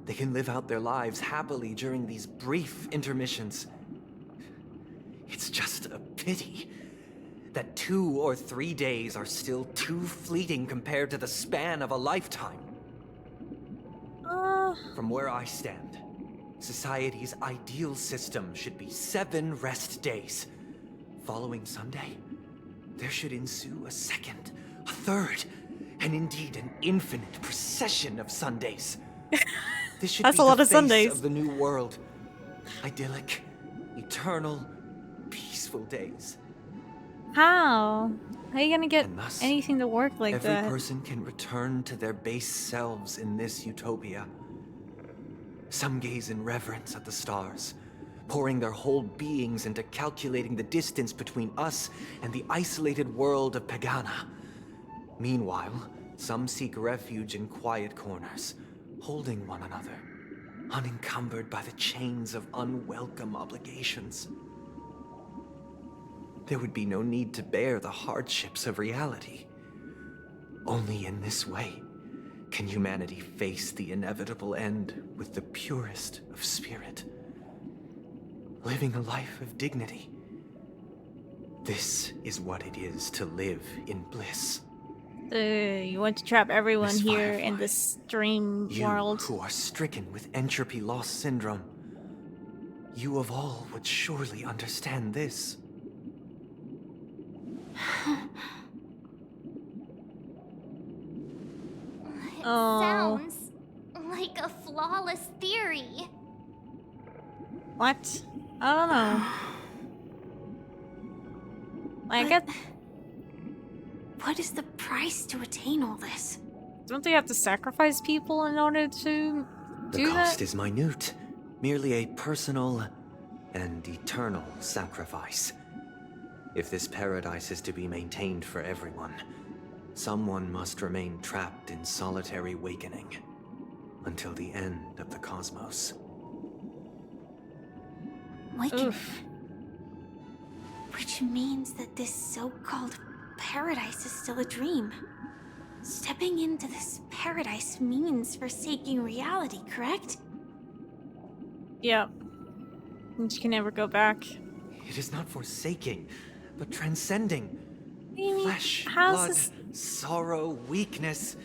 S15: They can live out their lives happily during these brief intermissions. It's just a pity that 2 or 3 days are still too fleeting compared to the span of a lifetime. From where I stand, society's ideal system should be 7 rest days. Following Sunday, there should ensue a second, a third, and indeed an infinite procession of Sundays. This should
S1: That's
S15: be
S1: a lot
S15: the
S1: of
S15: face
S1: Sundays.
S15: of the new world. Idyllic, eternal, peaceful days.
S1: How? How are you gonna get
S15: And thus,
S1: anything to work like
S15: every
S1: that?
S15: person can return to their base selves in this utopia. Some gaze in reverence at the stars, pouring their whole beings into calculating the distance between us and the isolated world of Pagana. Meanwhile, some seek refuge in quiet corners, holding one another, unencumbered by the chains of unwelcome obligations. There would be no need to bear the hardships of reality. Only in this way can humanity face the inevitable end with the purest of spirit, living a life of dignity. This is what it is to live in bliss.
S1: You want to trap everyone
S15: Miss
S1: here
S15: Firefly,
S1: in this dream
S15: You
S1: world.
S15: who are stricken with entropy loss syndrome, you of all would surely understand this.
S4: It
S1: Oh.
S4: sounds like a flawless theory.
S1: What? I don't know. I get.
S5: What is the price to attain all this?
S1: Don't they have to sacrifice people in order to
S15: The
S1: do
S15: cost
S1: that?
S15: is minute, merely a personal and eternal sacrifice. If this paradise is to be maintained for everyone, someone must remain trapped in solitary awakening until the end of the cosmos.
S5: Wakening. Which means that this so-called paradise is still a dream. Stepping into this paradise means forsaking reality, correct?
S1: Yeah. And you can never go back.
S15: It is not forsaking, but transcending. Flesh,
S1: how's
S15: blood,
S1: this-
S15: sorrow, weakness.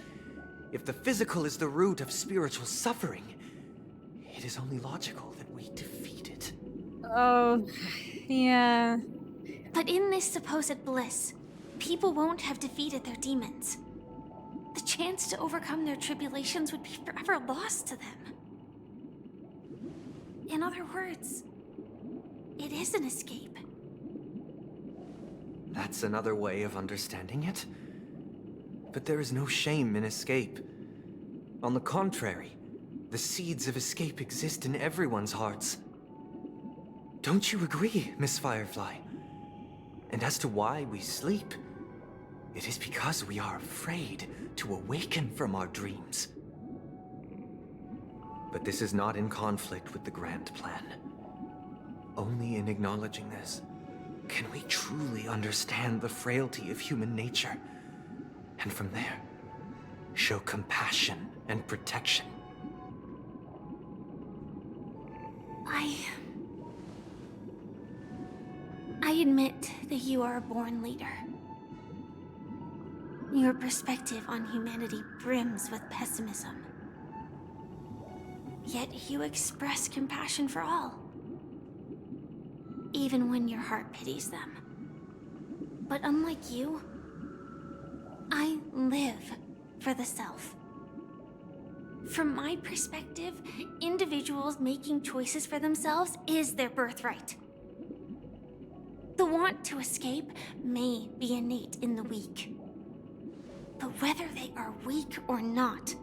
S15: If the physical is the root of spiritual suffering, it is only logical that we defeat it.
S1: Oh, yeah.
S5: But in this supposed bliss, people won't have defeated their demons. The chance to overcome their tribulations would be forever lost to them. In other words, it is an escape.
S15: That's another way of understanding it. But there is no shame in escape. On the contrary, the seeds of escape exist in everyone's hearts. Don't you agree, Miss Firefly? And as to why we sleep, it is because we are afraid to awaken from our dreams. But this is not in conflict with the grand plan. Only in acknowledging this can we truly understand the frailty of human nature, and from there, show compassion and protection.
S5: I admit that you are a born leader. Your perspective on humanity brims with pessimism. Yet you express compassion for all, even when your heart pities them. But unlike you, I live for the self. From my perspective, individuals making choices for themselves is their birthright. The want to escape may be innate in the weak. But whether they are weak or not,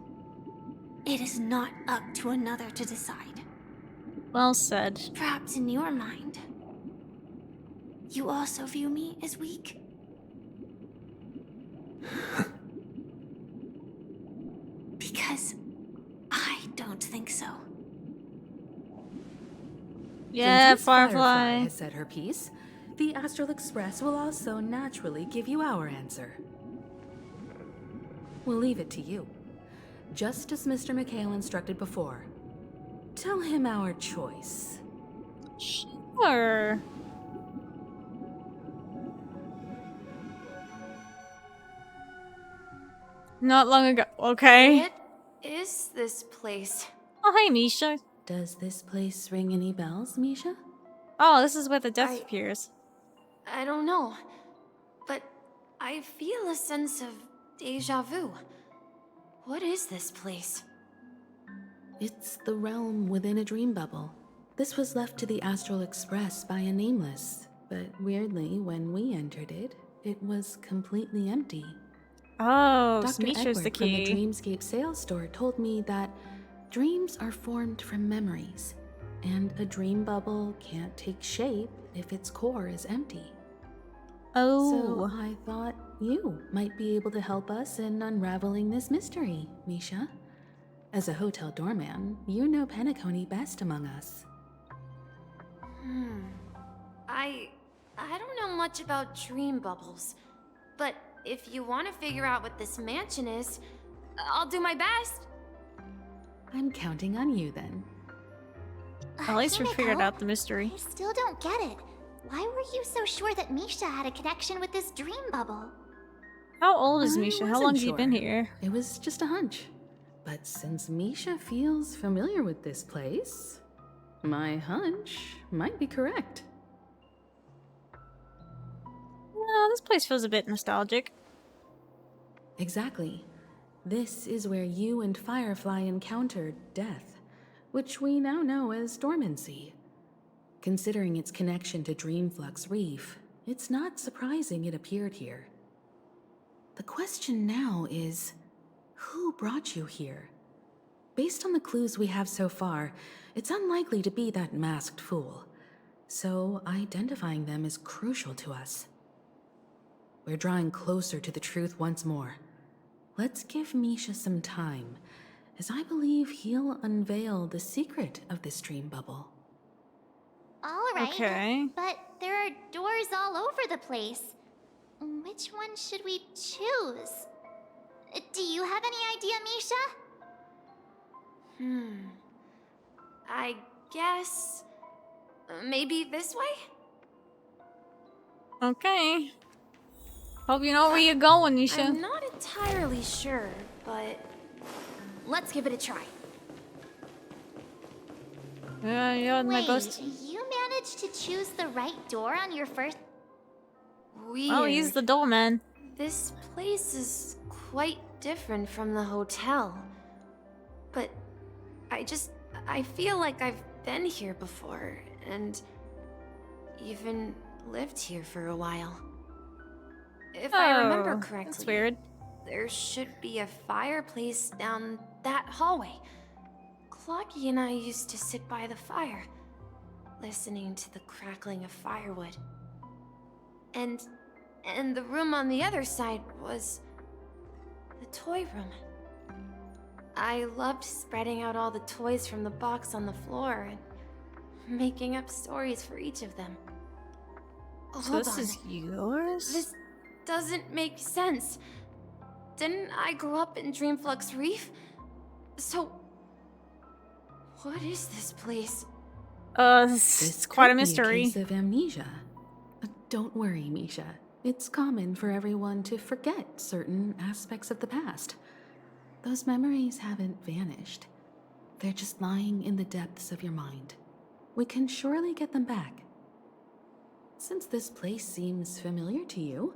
S5: it is not up to another to decide.
S1: Well said.
S5: Perhaps in your mind, you also view me as weak? Because I don't think so.
S1: Yeah,
S2: Since Miss
S1: Firefly
S2: has said her piece, the Astral Express will also naturally give you our answer. We'll leave it to you. Just as Mr. McHale instructed before. Tell him our choice.
S1: Sure. Not long ago. Okay.
S5: What is this place?
S1: Oh, hey, Misha.
S2: Does this place ring any bells, Misha?
S1: Oh, this is where the death appears.
S5: I don't know, but I feel a sense of deja vu. What is this place?
S2: It's the realm within a dream bubble. This was left to the Astral Express by a nameless, but weirdly, when we entered it, it was completely empty.
S1: Oh,
S2: Dr.
S1: Misha's the
S2: Edward from the
S1: key.
S2: Dreamscape sales store told me that dreams are formed from memories, and a dream bubble can't take shape if its core is empty.
S1: Oh.
S2: So I thought you might be able to help us in unraveling this mystery, Misha. As a hotel doorman, you know Penacony best among us.
S5: I don't know much about dream bubbles, but if you want to figure out what this mansion is, I'll do my best.
S2: I'm counting on you then.
S1: At least we figured
S4: Himiko,
S1: out the mystery.
S4: I still don't get it. Why were you so sure that Misha had a connection with this dream bubble?
S1: How old is
S2: I
S1: Misha? How
S2: wasn't
S1: long has he been
S2: sure.
S1: here?
S2: It was just a hunch. But since Misha feels familiar with this place, my hunch might be correct.
S1: No, this place feels a bit nostalgic.
S2: Exactly. This is where you and Firefly encountered death, which we now know as dormancy. Considering its connection to Dreamflux Reef, it's not surprising it appeared here. The question now is, who brought you here? Based on the clues we have so far, it's unlikely to be that masked fool. So identifying them is crucial to us. We're drawing closer to the truth once more. Let's give Misha some time, as I believe he'll unveil the secret of this dream bubble.
S4: All right.
S1: Okay.
S4: But there are doors all over the place. Which one should we choose? Do you have any idea, Misha?
S5: I guess... maybe this way?
S1: Okay. Hope you know where you're going, Misha.
S5: I'm not entirely sure, but let's give it a try.
S1: You're my
S4: Wait,
S1: best.
S4: you managed to choose the right door on your first...
S5: Weird.
S1: Oh, he's the doorman.
S5: This place is quite different from the hotel. But I feel like I've been here before, and even lived here for a while. If I remember correctly,
S1: That's weird.
S5: there should be a fireplace down that hallway. Clocky and I used to sit by the fire, listening to the crackling of firewood. And the room on the other side was the toy room. I loved spreading out all the toys from the box on the floor and making up stories for each of them.
S1: So
S5: Hold
S1: this
S5: on.
S1: is yours?
S5: This doesn't make sense. Didn't I grow up in Dreamflux Reef? So, what is this place?
S1: This is quite a
S2: could be
S1: mystery.
S2: case of amnesia. Don't worry, Misha. It's common for everyone to forget certain aspects of the past. Those memories haven't vanished. They're just lying in the depths of your mind. We can surely get them back. Since this place seems familiar to you,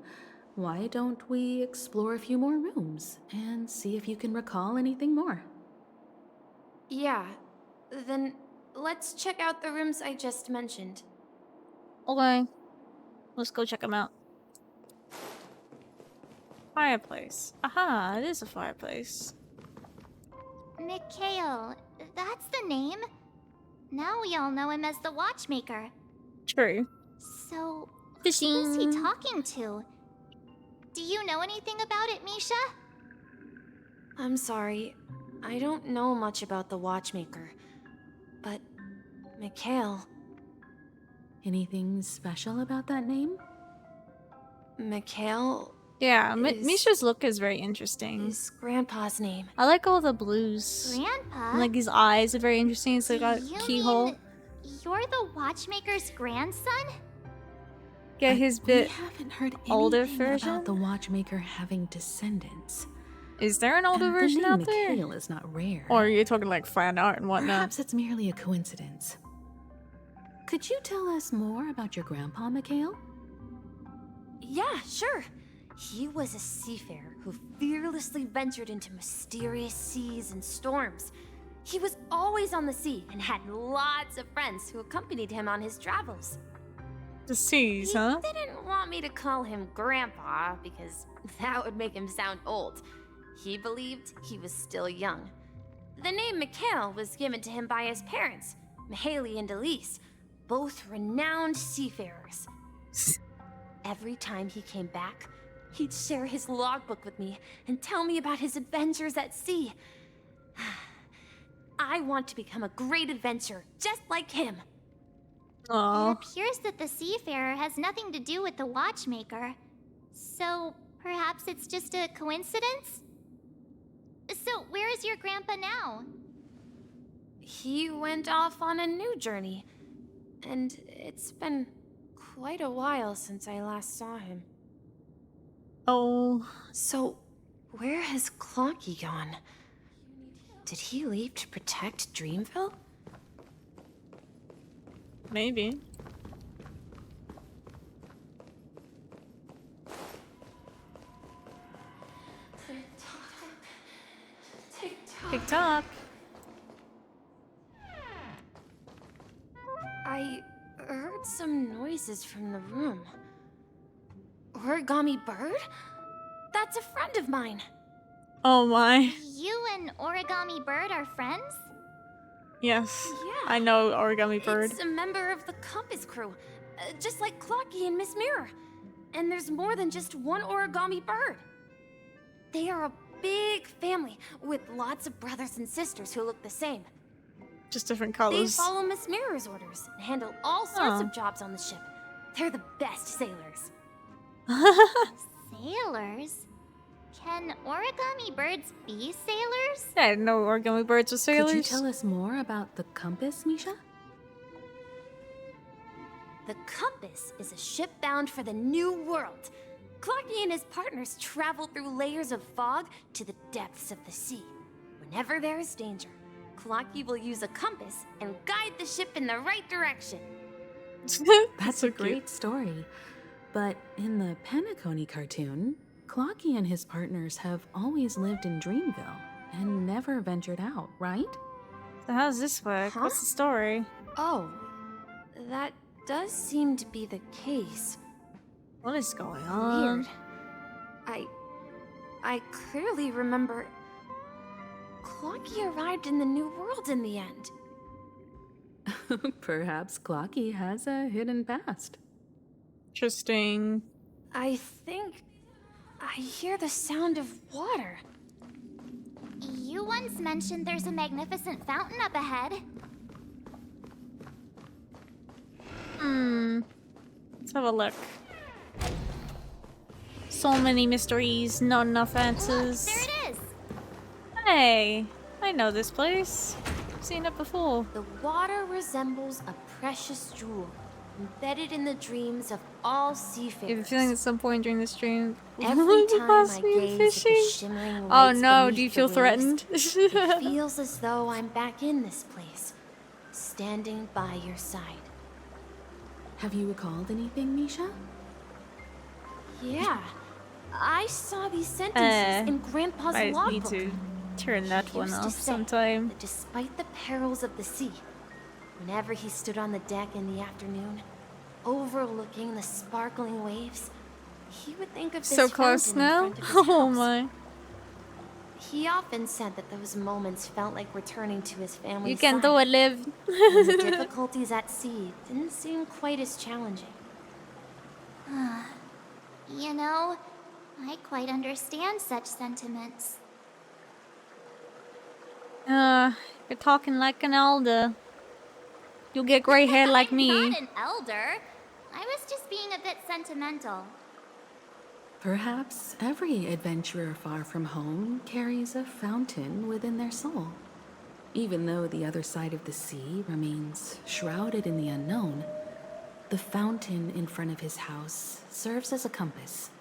S2: why don't we explore a few more rooms and see if you can recall anything more?
S5: Yeah, then let's check out the rooms I just mentioned.
S1: Okay. Let's go check them out. Fireplace. Aha, it is a fireplace.
S4: Mikhail, that's the name. Now we all know him as the Watchmaker.
S1: True.
S4: So,
S1: Fishing.
S4: who's he talking to? Do you know anything about it, Misha?
S5: I'm sorry, I don't know much about the Watchmaker. But, Mikhail...
S2: Anything special about that name?
S5: Mikhail...
S1: Yeah, Misha's look is very interesting.
S5: Is Grandpa's name.
S1: I like all the blues.
S4: Grandpa?
S1: And, like, his eyes are very interesting. It's like a keyhole.
S4: Mean you're the Watchmaker's grandson?
S1: Get his bit
S2: we haven't heard
S1: older
S2: anything
S1: version?
S2: about the Watchmaker having descendants.
S1: Is there an older version
S2: the name
S1: out there?
S2: Mikhail is not rare.
S1: Or are you talking like fan art and whatnot?
S2: Perhaps it's merely a coincidence. Could you tell us more about your grandpa, Mikhail?
S5: Yeah, sure. He was a seafarer who fearlessly ventured into mysterious seas and storms. He was always on the sea and had lots of friends who accompanied him on his travels.
S1: The seas, huh?
S5: He didn't want me to call him Grandpa because that would make him sound old. He believed he was still young. The name Mikhail was given to him by his parents, Mihaly and Elise, both renowned seafarers. Every time he came back, he'd share his logbook with me and tell me about his adventures at sea. I want to become a great adventurer, just like him.
S1: Aww.
S4: It appears that the seafarer has nothing to do with the Watchmaker. So, perhaps it's just a coincidence? So, where is your grandpa now?
S5: He went off on a new journey, and it's been quite a while since I last saw him.
S1: Oh.
S5: So, where has Clocky gone? Did he leave to protect Dreamville?
S1: Maybe. TikTok.
S5: I heard some noises from the room. Origami Bird? That's a friend of mine.
S1: Oh my.
S4: You and Origami Bird are friends?
S1: Yes.
S5: Yeah.
S1: I know Origami Bird.
S5: It's a member of the Compass crew, just like Clocky and Miss Mirror. And there's more than just one Origami Bird. They are a big family with lots of brothers and sisters who look the same.
S1: Just different
S5: They
S1: colors.
S5: follow Miss Mirror's orders and handle all sorts of jobs on the ship. They're the best sailors.
S4: Sailors? Can Origami Birds be sailors?
S1: I didn't know Origami Birds were sailors.
S2: Could you tell us more about the compass, Misha?
S5: The Compass is a ship bound for the New World. Clocky and his partners travel through layers of fog to the depths of the sea. Whenever there is danger, Clocky will use a compass and guide the ship in the right direction.
S2: That's a great story. But in the Penacony cartoon, Clocky and his partners have always lived in Dreamville and never ventured out, right?
S1: So how does this work?
S5: Huh?
S1: What's the story?
S5: Oh, that does seem to be the case.
S1: What is going on?
S5: Weird. I clearly remember Clocky arrived in the New World in the end.
S2: Perhaps Clocky has a hidden past.
S1: Interesting.
S5: I think I hear the sound of water.
S4: You once mentioned there's a magnificent fountain up ahead.
S1: Let's have a look. So many mysteries, not enough answers.
S4: Look, there it is.
S1: Hey, I know this place. I've seen it before.
S5: The water resembles a precious jewel, embedded in the dreams of all
S1: You
S5: seafarers.
S1: have a feeling at some point during the stream,
S5: Every time I
S1: possibly
S5: gaze at the
S1: fishing.
S5: shimmering
S1: Oh
S5: lights
S1: no,
S5: beneath
S1: do you
S5: the
S1: feel
S5: waves,
S1: threatened?
S5: it feels as though I'm back in this place, standing by your side.
S2: Have you recalled anything, Misha?
S5: Yeah, I saw these sentences in Grandpa's
S1: I need
S5: logbook.
S1: to turn that
S5: He
S1: one
S5: used to
S1: off
S5: say
S1: sometime.
S5: that despite the perils of the sea, whenever he stood on the deck in the afternoon, overlooking the sparkling waves, he would think of this
S1: So close
S5: fountain in
S1: now?
S5: front of his
S1: Oh
S5: house.
S1: my.
S5: He often said that those moments felt like returning to his family's
S1: You can
S5: side.
S1: do it, Liv.
S5: And the difficulties at sea didn't seem quite as challenging.
S4: You know, I quite understand such sentiments.
S1: You're talking like an elder. You'll get gray hair like me.
S4: I'm not an elder. I was just being a bit sentimental.
S2: Perhaps every adventurer far from home carries a fountain within their soul. Even though the other side of the sea remains shrouded in the unknown, the fountain in front of his house serves as a compass,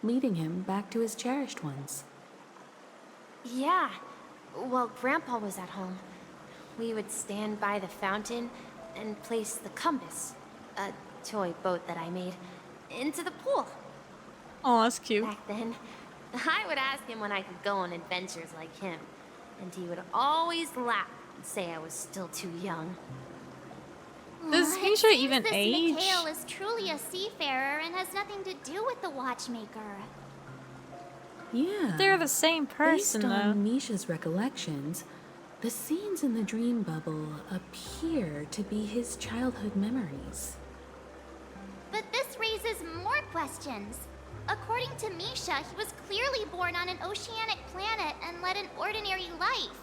S2: leading him back to his cherished ones.
S5: Yeah, while Grandpa was at home, we would stand by the fountain and place the compass, a toy boat that I made, into the pool.
S1: Oh, that's cute.
S5: Back then, I would ask him when I could go on adventures like him, and he would always laugh and say I was still too young.
S1: Does
S4: It
S1: Misha
S4: seems
S1: even
S4: this
S1: age?
S4: Mikhail is truly a seafarer and has nothing to do with the watchmaker.
S2: Yeah.
S1: They're the same person,
S2: Based
S1: though.
S2: on Misha's recollections, the scenes in the dream bubble appear to be his childhood memories.
S4: But this raises more questions. According to Misha, he was clearly born on an oceanic planet and led an ordinary life,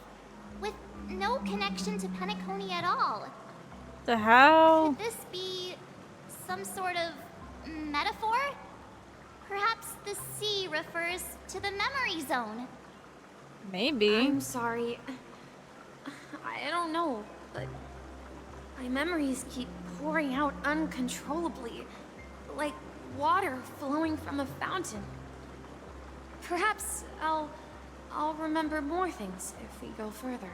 S4: with no connection to Penacony at all.
S1: The hell?
S4: Could this be some sort of metaphor? Perhaps the sea refers to the memory zone.
S1: Maybe.
S5: I'm sorry. I don't know, but my memories keep pouring out uncontrollably, like water flowing from a fountain. Perhaps I'll remember more things if we go further.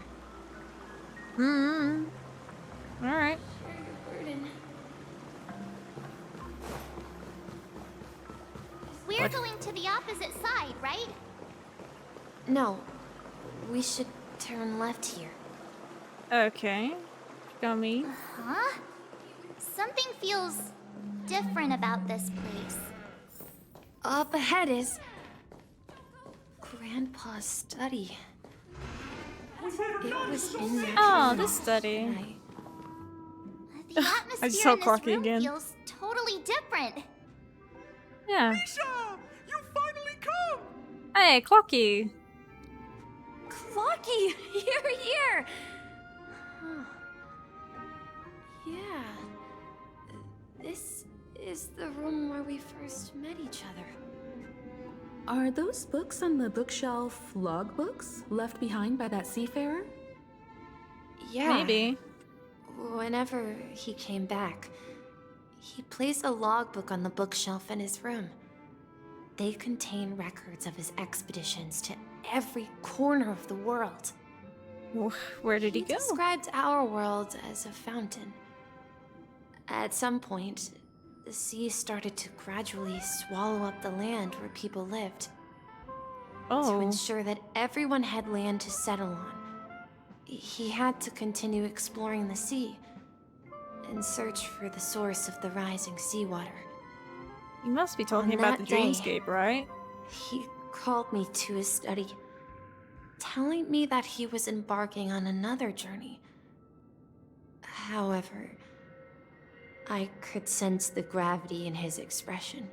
S1: Alright.
S5: Share your burden.
S4: We're going to the opposite side, right?
S5: No, we should turn left here.
S1: Okay. Got me.
S4: Huh? Something feels different about this place.
S5: Up ahead is Grandpa's study. It was in there.
S1: Oh, this study.
S4: The atmosphere
S1: I just saw
S4: in this
S1: Clocky
S4: room
S1: again.
S4: feels totally different.
S1: Yeah.
S6: Misha! You finally come!
S1: Hey, Clocky.
S5: Clocky, you're here! Huh. Yeah. This is the room where we first met each other.
S2: Are those books on the bookshelf logbooks left behind by that seafarer?
S5: Yeah.
S1: Maybe.
S5: Whenever he came back, he placed a logbook on the bookshelf in his room. They contain records of his expeditions to every corner of the world.
S1: Where did he go?
S5: Described our world as a fountain. At some point, the sea started to gradually swallow up the land where people lived. To ensure that everyone had land to settle on, he had to continue exploring the sea and search for the source of the rising seawater.
S1: You must be talking
S5: On
S1: about the
S5: that day,
S1: dreamscape, right?
S5: He called me to his study, telling me that he was embarking on another journey. However, I could sense the gravity in his expression.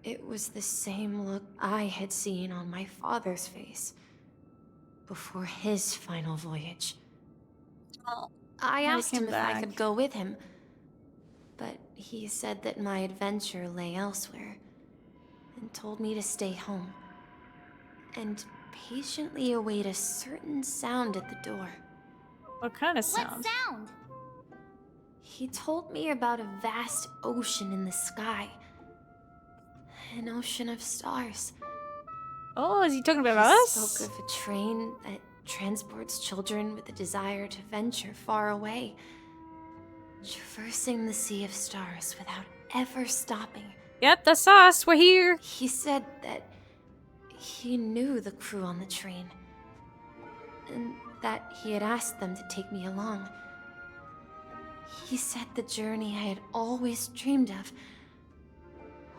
S5: It was the same look I had seen on my father's face before his final voyage. I asked him if I could go with him, but he said that my adventure lay elsewhere and told me to stay home and patiently await a certain sound at the door.
S1: What kind of sound?
S4: What sound?
S5: He told me about a vast ocean in the sky. An ocean of stars.
S1: Oh, is he talking about
S5: He
S1: us?
S5: spoke of a train that transports children with a desire to venture far away, traversing the sea of stars without ever stopping.
S1: Yep, that's us. We're here.
S5: He said that he knew the crew on the train, and that he had asked them to take me along. He said the journey I had always dreamed of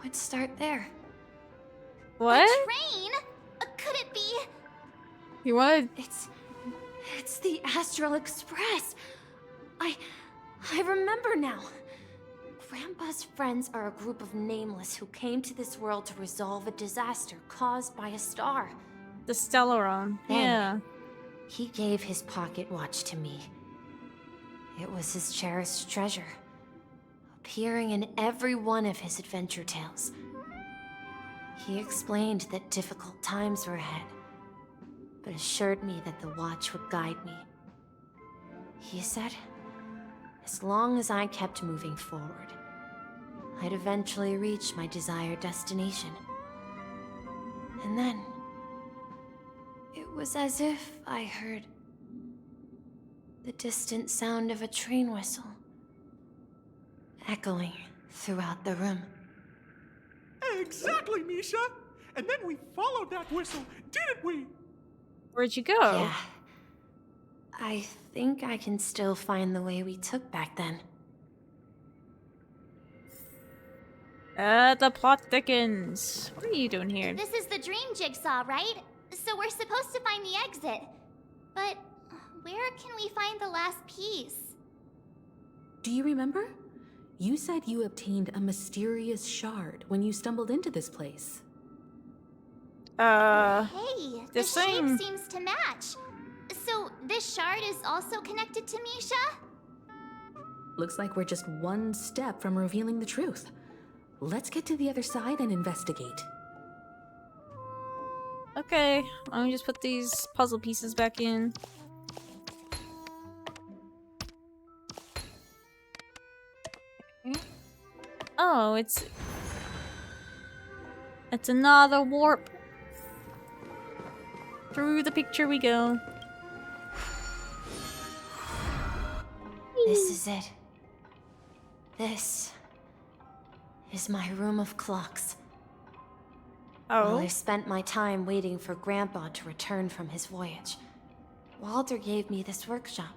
S5: would start there.
S1: What?
S4: A train? Could it be?
S1: You wanted?
S5: It's the Astral Express. I remember now. Grandpa's friends are a group of nameless who came to this world to resolve a disaster caused by a star.
S1: The Stellaron. Yeah.
S5: He gave his pocket watch to me. It was his cherished treasure, appearing in every one of his adventure tales. He explained that difficult times were ahead, but assured me that the watch would guide me. He said, as long as I kept moving forward, I'd eventually reach my desired destination. And then, it was as if I heard the distant sound of a train whistle, echoing throughout the room.
S6: Exactly, Misha! And then we followed that whistle, didn't we?
S1: Where'd you go?
S5: Yeah. I think I can still find the way we took back then.
S1: The plot thickens. What are you doing here?
S4: This is the dream jigsaw, right? So we're supposed to find the exit. But where can we find the last piece?
S2: Do you remember? You said you obtained a mysterious shard when you stumbled into this place.
S4: Hey, the
S1: same.
S4: shape seems to match. So this shard is also connected to Misha?
S2: Looks like we're just one step from revealing the truth. Let's get to the other side and investigate.
S1: Okay, let me just put these puzzle pieces back in. Oh, it's another warp. Through the picture we go.
S5: This is it. This is my room of clocks.
S1: Oh.
S5: While I spent my time waiting for Grandpa to return from his voyage, Walter gave me this workshop,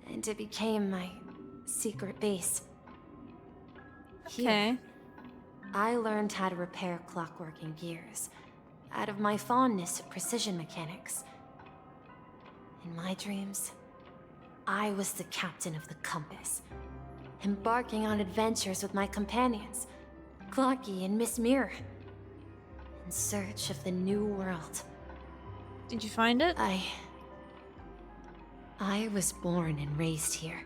S5: and it became my secret base.
S1: Okay.
S5: Here, I learned how to repair clockwork and gears, out of my fondness of precision mechanics. In my dreams, I was the captain of the compass, embarking on adventures with my companions, Clocky and Miss Mirror, in search of the new world.
S1: Did you find it?
S5: I was born and raised here.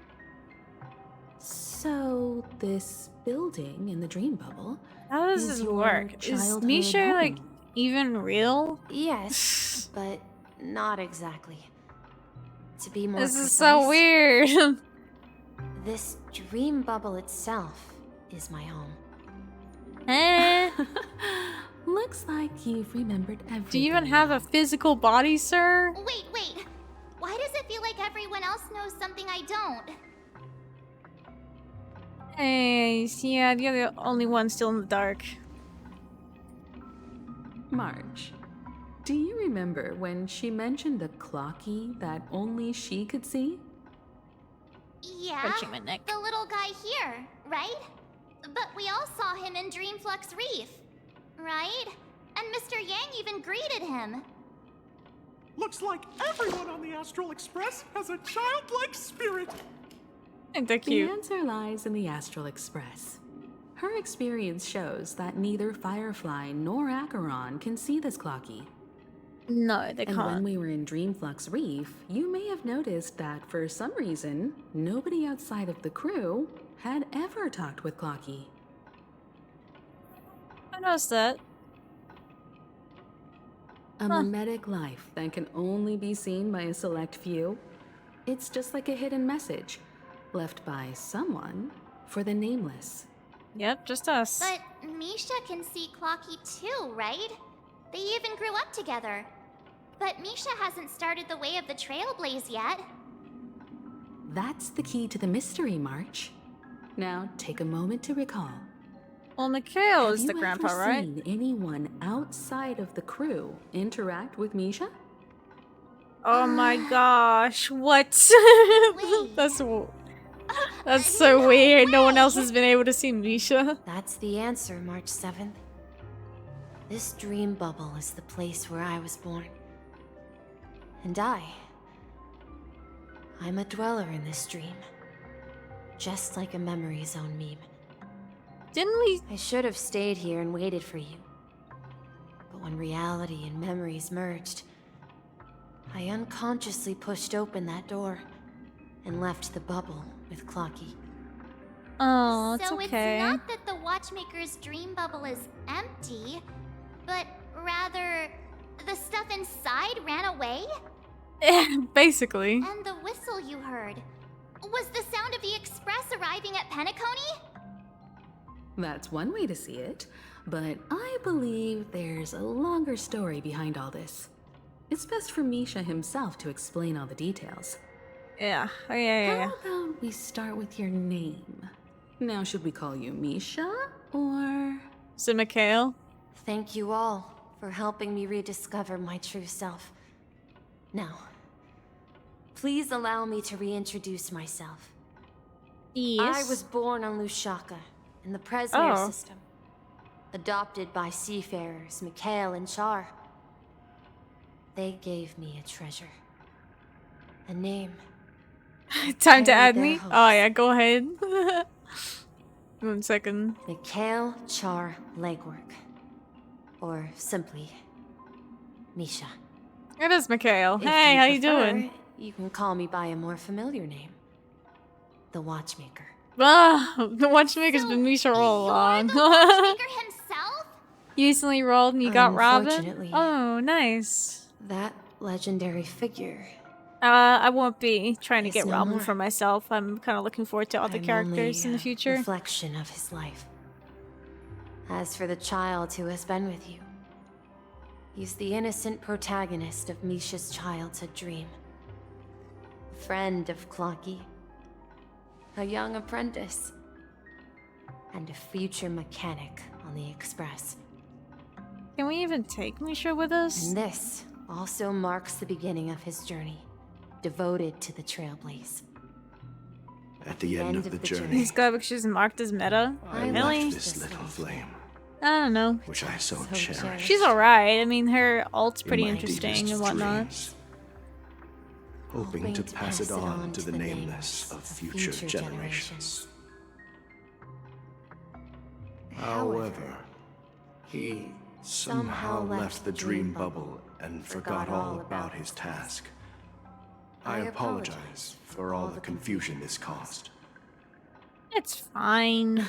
S2: So, this building in the dream bubble.
S1: How does
S2: is
S1: this
S2: your
S1: work? Is
S2: childhood
S1: Misha
S2: home?
S1: like even real?
S5: Yes, but not exactly. To be more
S1: This
S5: precise,
S1: is so weird.
S5: this dream bubble itself is my home.
S1: Eh?
S2: Looks like you've remembered everything.
S1: Do you even have a physical body, sir?
S4: Wait. Why does it feel like everyone else knows something I don't?
S1: Hey, yeah, you're the only one still in the dark.
S2: Marge, do you remember when she mentioned the clocky that only she could see?
S4: Yeah,
S1: Punching my neck.
S4: the little guy here, right? But we all saw him in Dreamflux Reef, right? And Mr. Yang even greeted him.
S6: Looks like everyone on the Astral Express has a childlike spirit.
S1: Ain't that cute?
S2: The answer lies in the Astral Express. Her experience shows that neither Firefly nor Acheron can see this clocky.
S1: No, they
S2: And
S1: can't.
S2: when we were in Dreamflux Reef, you may have noticed that for some reason, nobody outside of the crew had ever talked with Clocky.
S1: I noticed that.
S2: A mimetic life that can only be seen by a select few. It's just like a hidden message, left by someone for the nameless.
S1: Yep, just us.
S4: But Misha can see Clocky too, right? They even grew up together. But Misha hasn't started the way of the Trailblaze yet.
S2: That's the key to the mystery, March. Now, take a moment to recall.
S1: Well, Mikhail is the grandpa,
S2: Have you ever
S1: right?
S2: seen anyone outside of the crew interact with Misha?
S1: Oh my gosh, what? That's so weird. No one else has been able to see Misha.
S5: That's the answer, March 7th. This dream bubble is the place where I was born. And I'm a dweller in this dream. Just like a memory zone meme.
S1: Didn't we?
S5: I should have stayed here and waited for you. But when reality and memories merged, I unconsciously pushed open that door and left the bubble with Clocky.
S1: Oh, it's
S4: so
S1: okay.
S4: it's not that the Watchmaker's dream bubble is empty, but rather the stuff inside ran away?
S1: Basically.
S4: And the whistle you heard was the sound of the express arriving at Penacony?
S2: That's one way to see it, but I believe there's a longer story behind all this. It's best for Misha himself to explain all the details.
S1: Yeah. Yeah.
S2: How about we start with your name? Now, should we call you Misha, or...
S1: Is it Mikhail?
S5: Thank you all for helping me rediscover my true self. Now, please allow me to reintroduce myself.
S1: Yes.
S5: I was born on Lushaka, in the Presmere
S1: Oh.
S5: system. Adopted by seafarers Mikhail and Char. They gave me a treasure. A name.
S1: Time to
S5: Carry
S1: add
S5: their
S1: me?
S5: hopes.
S1: Oh yeah, go ahead. 1 second.
S5: Mikhail Char Legwork. Or simply, Misha.
S1: It is Mikhail.
S5: If
S1: Hey, how you
S5: prefer,
S1: doing?
S5: You can call me by a more familiar name. The Watchmaker.
S1: Ah, the Watchmaker's been Misha all along.
S4: himself?
S1: You recently rolled and you got Robin?
S5: Unfortunately.
S1: Oh, nice.
S5: That legendary figure.
S1: I won't be trying to
S5: It's
S1: get
S5: no
S1: Robin
S5: more.
S1: for myself. I'm kind of looking forward to other
S5: I'm
S1: characters in
S5: only
S1: the
S5: a
S1: future.
S5: reflection of his life. As for the child who has been with you, he's the innocent protagonist of Misha's childhood dream. A friend of Clocky, a young apprentice, and a future mechanic on the Express.
S1: Can we even take Misha with us?
S5: And this also marks the beginning of his journey, devoted to the Trailblaze.
S19: At the end of the journey,
S1: He's got she's marked as meta.
S19: I
S1: Really?
S19: left this little flame,
S1: I don't know.
S19: which I so cherish.
S1: She's alright. I mean, her alt's pretty
S19: my
S1: interesting
S19: deepest
S1: and whatnot.
S19: dreams, hoping to pass it on to the nameless of future generations. However, he somehow left the dream bubble and forgot all about his task. I apologize for all the confusion this caused.
S1: It's fine.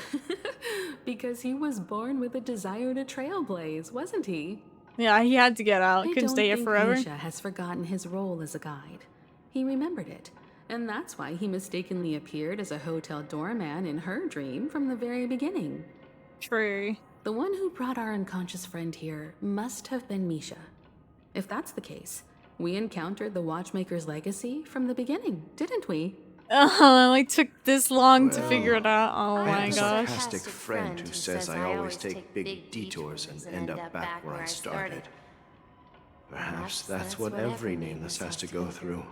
S2: Because he was born with a desire to trailblaze, wasn't he?
S1: Yeah, he had to get out.
S2: I
S1: Couldn't
S2: don't
S1: stay here
S2: think
S1: forever.
S2: Misha has forgotten his role as a guide. He remembered it, and that's why he mistakenly appeared as a hotel doorman in her dream from the very beginning.
S1: True.
S2: The one who brought our unconscious friend here must have been Misha. If that's the case, we encountered the Watchmaker's legacy from the beginning, didn't we?
S1: Oh, it like took this long to figure it out. Oh
S19: I
S1: my
S19: have a
S1: gosh.
S19: sarcastic friend who says I always take big detours and end up back where I started. Perhaps that's what every nameless has to go through.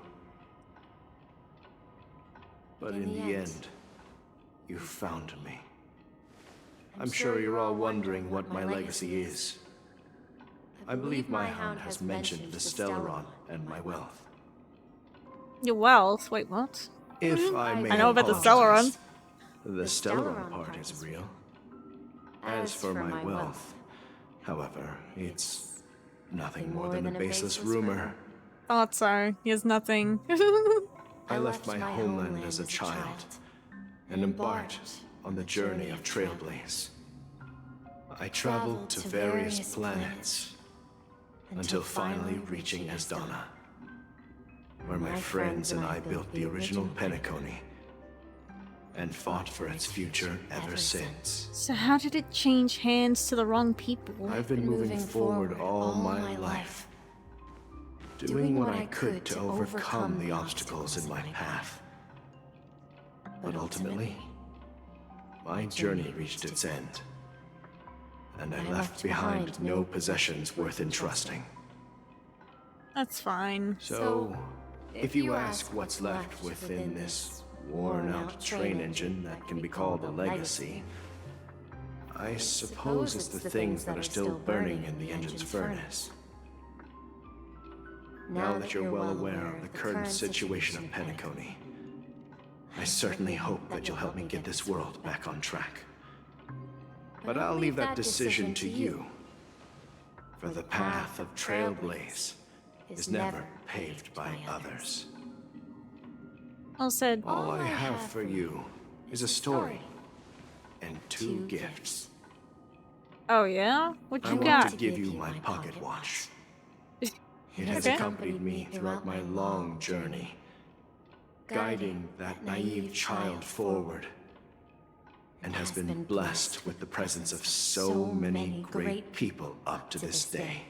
S19: But in the end, you found me. I'm sure you're all wondering what my legacy is. I believe my hound has mentioned the Stellaron and my wealth.
S1: Your wealth? Wait, what?
S19: If I may
S1: I know about the
S19: apologize,
S1: Stellaron.
S19: The Stellaron part is real. As for my wealth, however, it's nothing more than a baseless rumor.
S1: Thought so. He has nothing.
S19: I left my homeland as a child and embarked on the journey of Trailblaze. I traveled to various planets until finally reaching Asdana, where my friends and I built the original Penacony and fought for its future ever since.
S1: So how did it change hands to the wrong people?
S19: I've been moving forward all my life, doing what I could to overcome the obstacles in my path. But ultimately, my journey reached its end, and I left behind no possessions worth entrusting.
S1: That's fine.
S19: So, if you ask what's left within this worn-out train engine that can be called a legacy, I suppose it's the things that are still burning in the engine's furnace. Now that you're well aware of the current situation of Penacony, I certainly hope that you'll help me get this world back on track. But I'll leave that decision to you, for the path of Trailblaze is never paved by others.
S1: All said.
S19: All I have for you is a story and two gifts.
S1: Oh yeah? What you
S19: I
S1: got?
S19: want to give you my pocket watch. It has accompanied me throughout my long journey, guiding that naive child forward, and has been blessed with the presence of so many great people up to this day.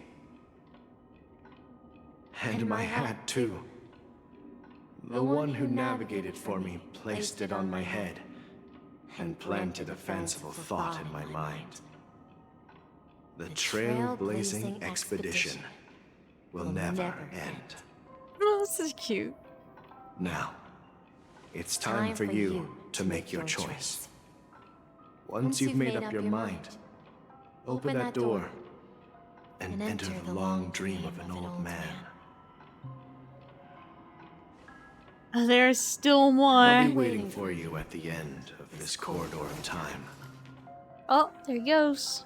S19: And my hat, too. The one who navigated for me placed it on my head and planted a fanciful thought in my mind. The trailblazing expedition will never end.
S1: Oh, this is cute.
S19: Now, it's time for you to make your choice. Once you've made up your mind, open that door and enter the long dream of an old man.
S1: There's still more.
S19: I'll be waiting for you at the end of this corridor of time.
S1: Oh, there he goes.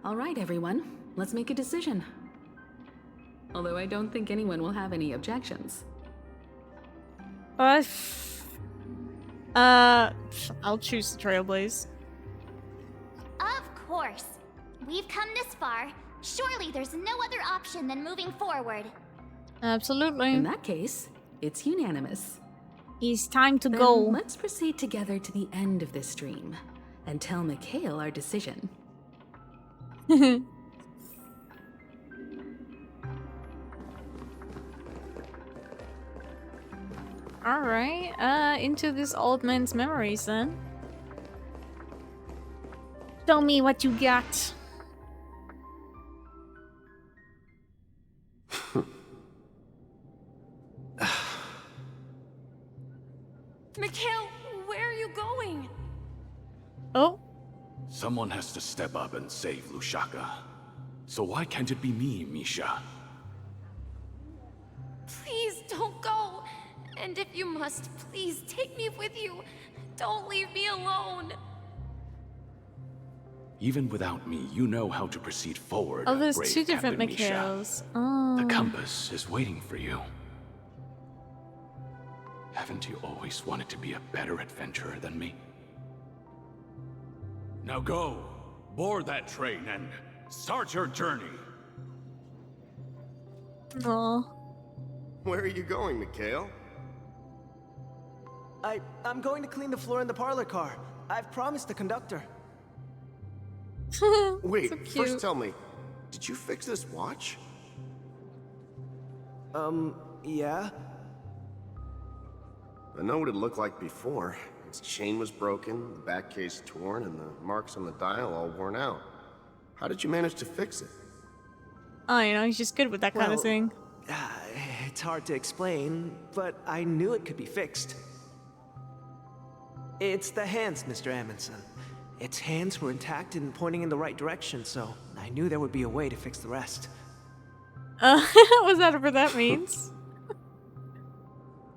S2: All right, everyone. Let's make a decision. Although I don't think anyone will have any objections.
S1: I'll choose the Trailblaze.
S4: Of course. We've come this far. Surely there's no other option than moving forward.
S1: Absolutely.
S2: In that case, it's unanimous.
S1: It's time to
S2: Then
S1: go.
S2: Let's proceed together to the end of this stream and tell Mikhail our decision.
S1: Alright, into this old man's memories then. Show me what you got.
S8: Mikhail, where are you going?
S1: Oh.
S20: Someone has to step up and save Lushaka. So why can't it be me, Misha?
S5: Please don't go. And if you must, please take me with you. Don't leave me alone.
S20: Even without me, you know how to proceed forward.
S1: Oh, there's
S20: brave
S1: two different
S20: Captain Misha.
S1: Mikhails. Oh.
S20: The compass is waiting for you. Haven't you always wanted to be a better adventurer than me? Now go, board that train and start your journey.
S1: Aww.
S6: Where are you going, Mikhail?
S21: I'm going to clean the floor in the parlor car. I've promised the conductor.
S6: Wait,
S1: so
S6: first tell me, did you fix this watch?
S21: Yeah?
S6: I know what it looked like before. Its chain was broken, the back case torn, and the marks on the dial all worn out. How did you manage to fix it?
S1: Oh, you know, he's just good with that kind of thing.
S21: It's hard to explain, but I knew it could be fixed. It's the hands, Mr. Amundsen. Its hands were intact and pointing in the right direction, so I knew there would be a way to fix the rest.
S1: Was that what that means?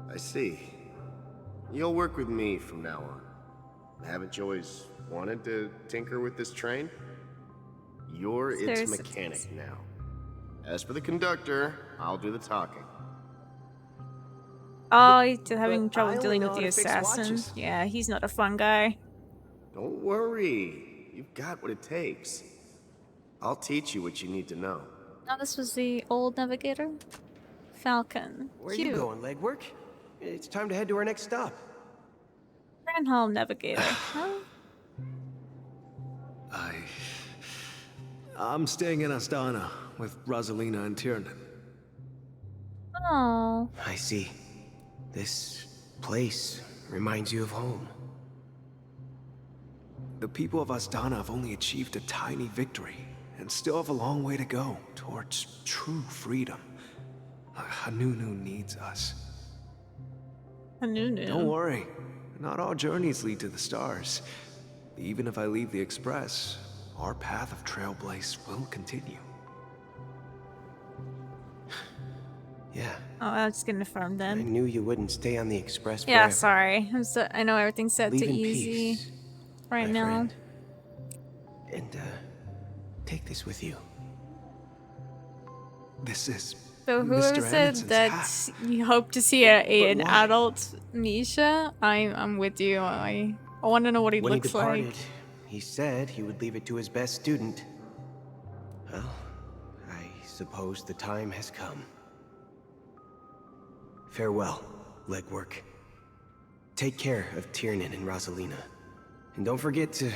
S6: I see. You'll work with me from now on. Haven't you always wanted to tinker with this train? You're its mechanic now. As for the conductor, I'll do the talking.
S1: Oh, he's having trouble
S21: I only
S1: dealing
S21: know
S1: with the
S21: how to fix
S1: assassin.
S21: watches.
S1: Yeah, he's not a fun guy.
S6: Don't worry. You've got what it takes. I'll teach you what you need to know.
S1: Oh, this was the old navigator? Falcon.
S21: Where are
S1: Cute.
S21: you going, legwork? It's time to head to our next stop.
S1: Home navigator, huh?
S6: I'm staying in Astana with Rosalina and Tiernan.
S1: Oh.
S9: I see. This place reminds you of home.
S6: The people of Astana have only achieved a tiny victory, and still have a long way to go towards true freedom. Hanunu needs us.
S1: Hanunu?
S6: Don't worry. Not all journeys lead to the stars. Even if I leave the Express, our path of Trailblaze will continue.
S9: Yeah.
S1: Oh, I was gonna farm
S9: I
S1: then.
S9: knew you wouldn't stay on the Express
S1: Yeah,
S9: forever.
S1: sorry. I know everything's set
S9: Leave
S1: to
S9: in
S1: easy
S9: peace,
S1: right
S9: my
S1: now.
S9: friend. And, take this with you.
S6: This is
S1: So whoever
S6: Mr.
S1: said
S6: Amundsen's
S1: that
S6: hat.
S1: you hope to see an
S6: why?
S1: adult Misha, I'm with you. I want to know what he
S9: When he
S1: looks
S9: departed,
S1: like.
S9: he said he would leave it to his best student. Well, I suppose the time has come. Farewell, legwork. Take care of Tiernan and Rosalina. And don't forget to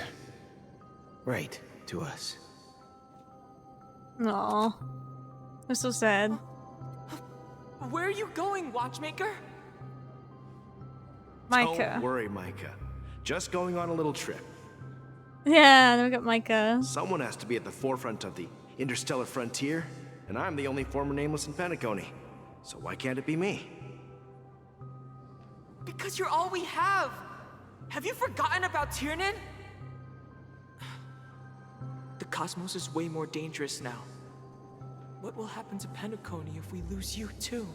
S9: write to us.
S1: Aw. I'm so sad.
S8: Where are you going, Watchmaker?
S1: Micah.
S6: Don't worry, Micah. Just going on a little trip.
S1: Yeah, then we got Micah.
S6: Someone has to be at the forefront of the interstellar frontier, and I'm the only former nameless in Penacony. So why can't it be me?
S8: Because you're all we have. Have you forgotten about Tiernan? The cosmos is way more dangerous now. What will happen to Penacony if we lose you too?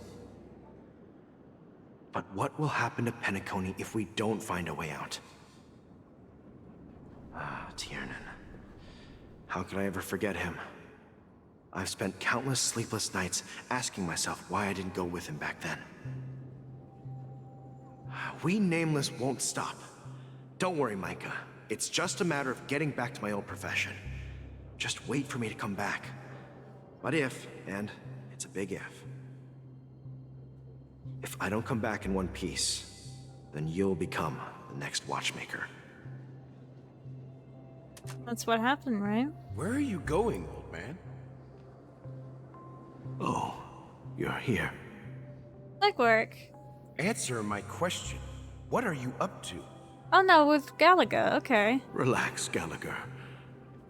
S6: But what will happen to Penacony if we don't find a way out? Ah, Tiernan. How could I ever forget him? I've spent countless sleepless nights asking myself why I didn't go with him back then. We Nameless won't stop. Don't worry, Micah. It's just a matter of getting back to my old profession. Just wait for me to come back. But if, and it's a big if I don't come back in one piece, then you'll become the next Watchmaker.
S1: That's what happened, right?
S20: Where are you going, old man?
S6: Oh, you're here.
S1: Legwork.
S20: Answer my question. What are you up to?
S1: Oh no, with Galaga, okay.
S6: Relax, Gallagher.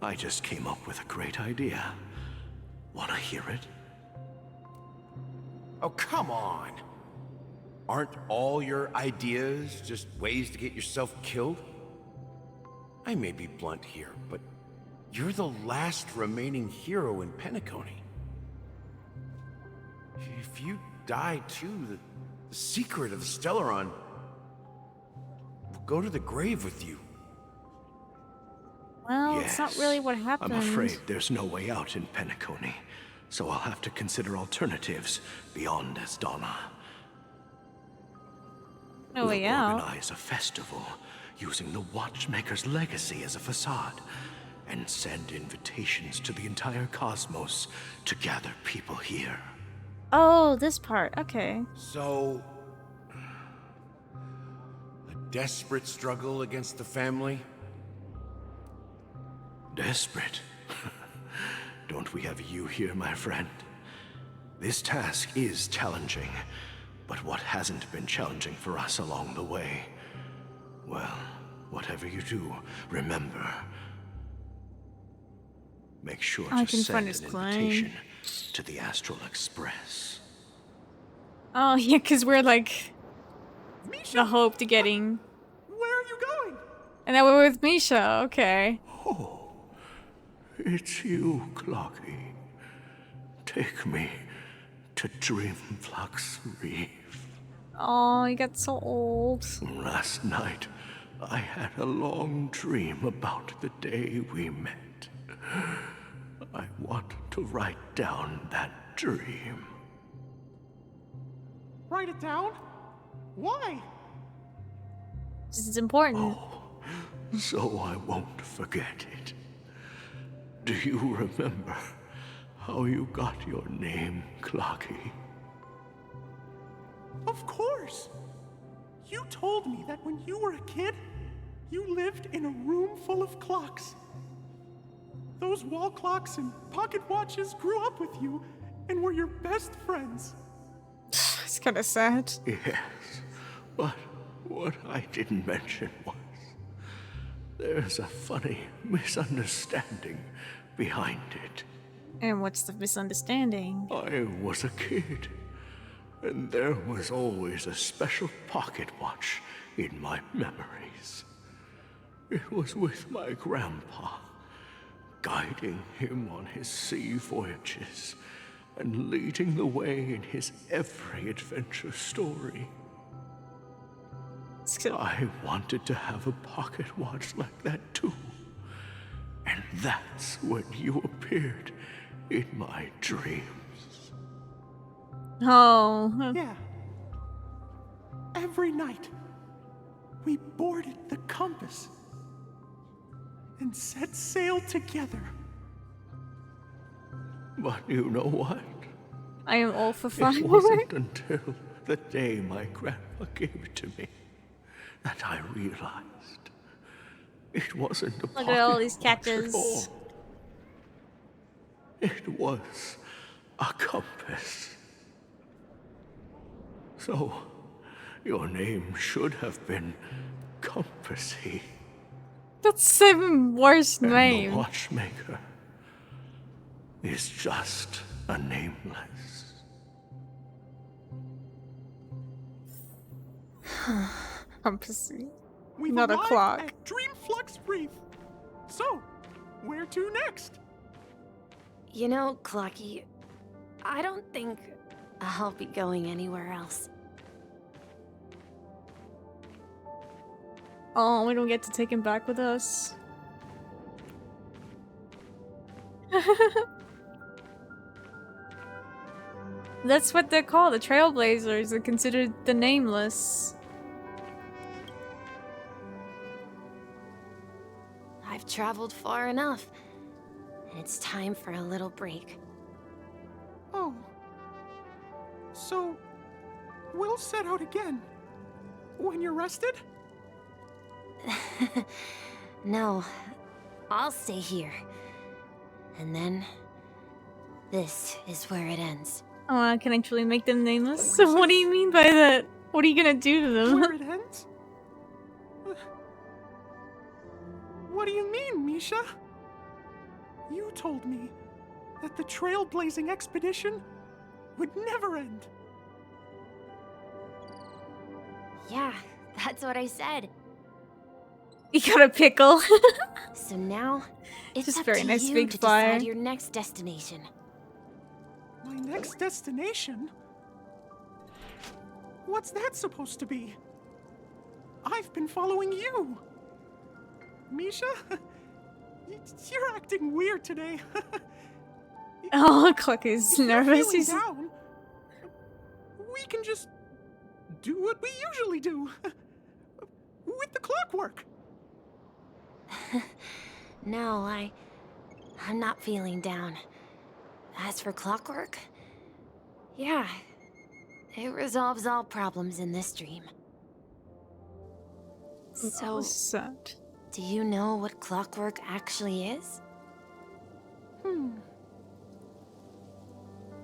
S6: I just came up with a great idea. Wanna hear it?
S20: Oh, come on. Aren't all your ideas just ways to get yourself killed? I may be blunt here, but you're the last remaining hero in Penacony. If you die too, the secret of the Stellaron will go to the grave with you.
S1: Well, it's not really what happened.
S6: I'm afraid there's no way out in Penacony, so I'll have to consider alternatives beyond Astana.
S1: No way out.
S6: Organize a festival using the Watchmaker's legacy as a facade, and send invitations to the entire cosmos to gather people here.
S1: Oh, this part. Okay.
S20: So, a desperate struggle against the family?
S6: Desperate? Don't we have you here, my friend? This task is challenging, but what hasn't been challenging for us along the way? Well, whatever you do, remember. Make sure
S1: I
S6: to
S1: can
S6: send
S1: find
S6: an
S1: his claim.
S6: invitation to the Astral Express.
S1: Oh yeah, because we're like the hope to getting.
S8: Where are you going?
S1: And then we're with Misha. Okay.
S6: It's you, Clocky. Take me to Dreamflux Reef.
S1: Oh, he got so old.
S6: Last night, I had a long dream about the day we met. I want to write down that dream.
S21: Write it down? Why?
S1: This is important.
S6: So I won't forget it. Do you remember how you got your name, Clocky?
S21: Of course.
S13: You told me that when you were a kid, you lived in a room full of clocks. Those wall clocks and pocket watches grew up with you and were your best friends.
S1: It's kind of sad.
S19: Yes, but what I didn't mention was there's a funny misunderstanding behind it.
S1: And what's the misunderstanding?
S19: I was a kid, and there was always a special pocket watch in my memories. It was with my grandpa, guiding him on his sea voyages and leading the way in his every adventure story. I wanted to have a pocket watch like that too. And that's when you appeared in my dreams.
S1: Oh.
S13: Yeah. Every night, we boarded the compass and set sail together.
S19: But you know what?
S1: I am all for
S19: It
S1: fun.
S19: wasn't until the day my grandpa gave it to me that I realized it wasn't a
S1: Look at all these
S19: pocket watch at
S1: catches.
S19: all. It was a compass. So, your name should have been Compassy.
S1: That's even worse
S19: And
S1: name.
S19: the watchmaker is just a nameless.
S1: Compassy.
S13: We've
S1: Not a
S13: arrived
S1: clock.
S13: at Dreamflux Reef. So, where to next?
S5: You know, Clocky, I don't think I'll be going anywhere else.
S1: Oh, we don't get to take him back with us. That's what they're called, the Trailblazers. They're considered the Nameless.
S5: I've traveled far enough. It's time for a little break.
S13: Oh. So, we'll set out again. When you're rested?
S5: No, I'll stay here. And then, this is where it ends.
S1: Oh, I can actually make them nameless? So what do you mean by that? What are you gonna do to them?
S13: Where it ends? What do you mean, Misha? You told me that the trailblazing expedition would never end.
S5: Yeah, that's what I said.
S1: You got a pickle.
S5: So now, it's
S1: Just
S5: up
S1: very
S5: to
S1: nice
S5: you
S1: big
S5: to
S1: fire.
S5: decide your next destination.
S13: My next destination? What's that supposed to be? I've been following you. Misha? You're acting weird today.
S1: Oh, Cluck is
S13: If you're
S1: nervous.
S13: feeling
S1: He's
S13: down, we can just do what we usually do. With the clockwork.
S5: No, I'm not feeling down. As for clockwork, yeah, it resolves all problems in this dream. So,
S1: sad.
S5: Do you know what clockwork actually is?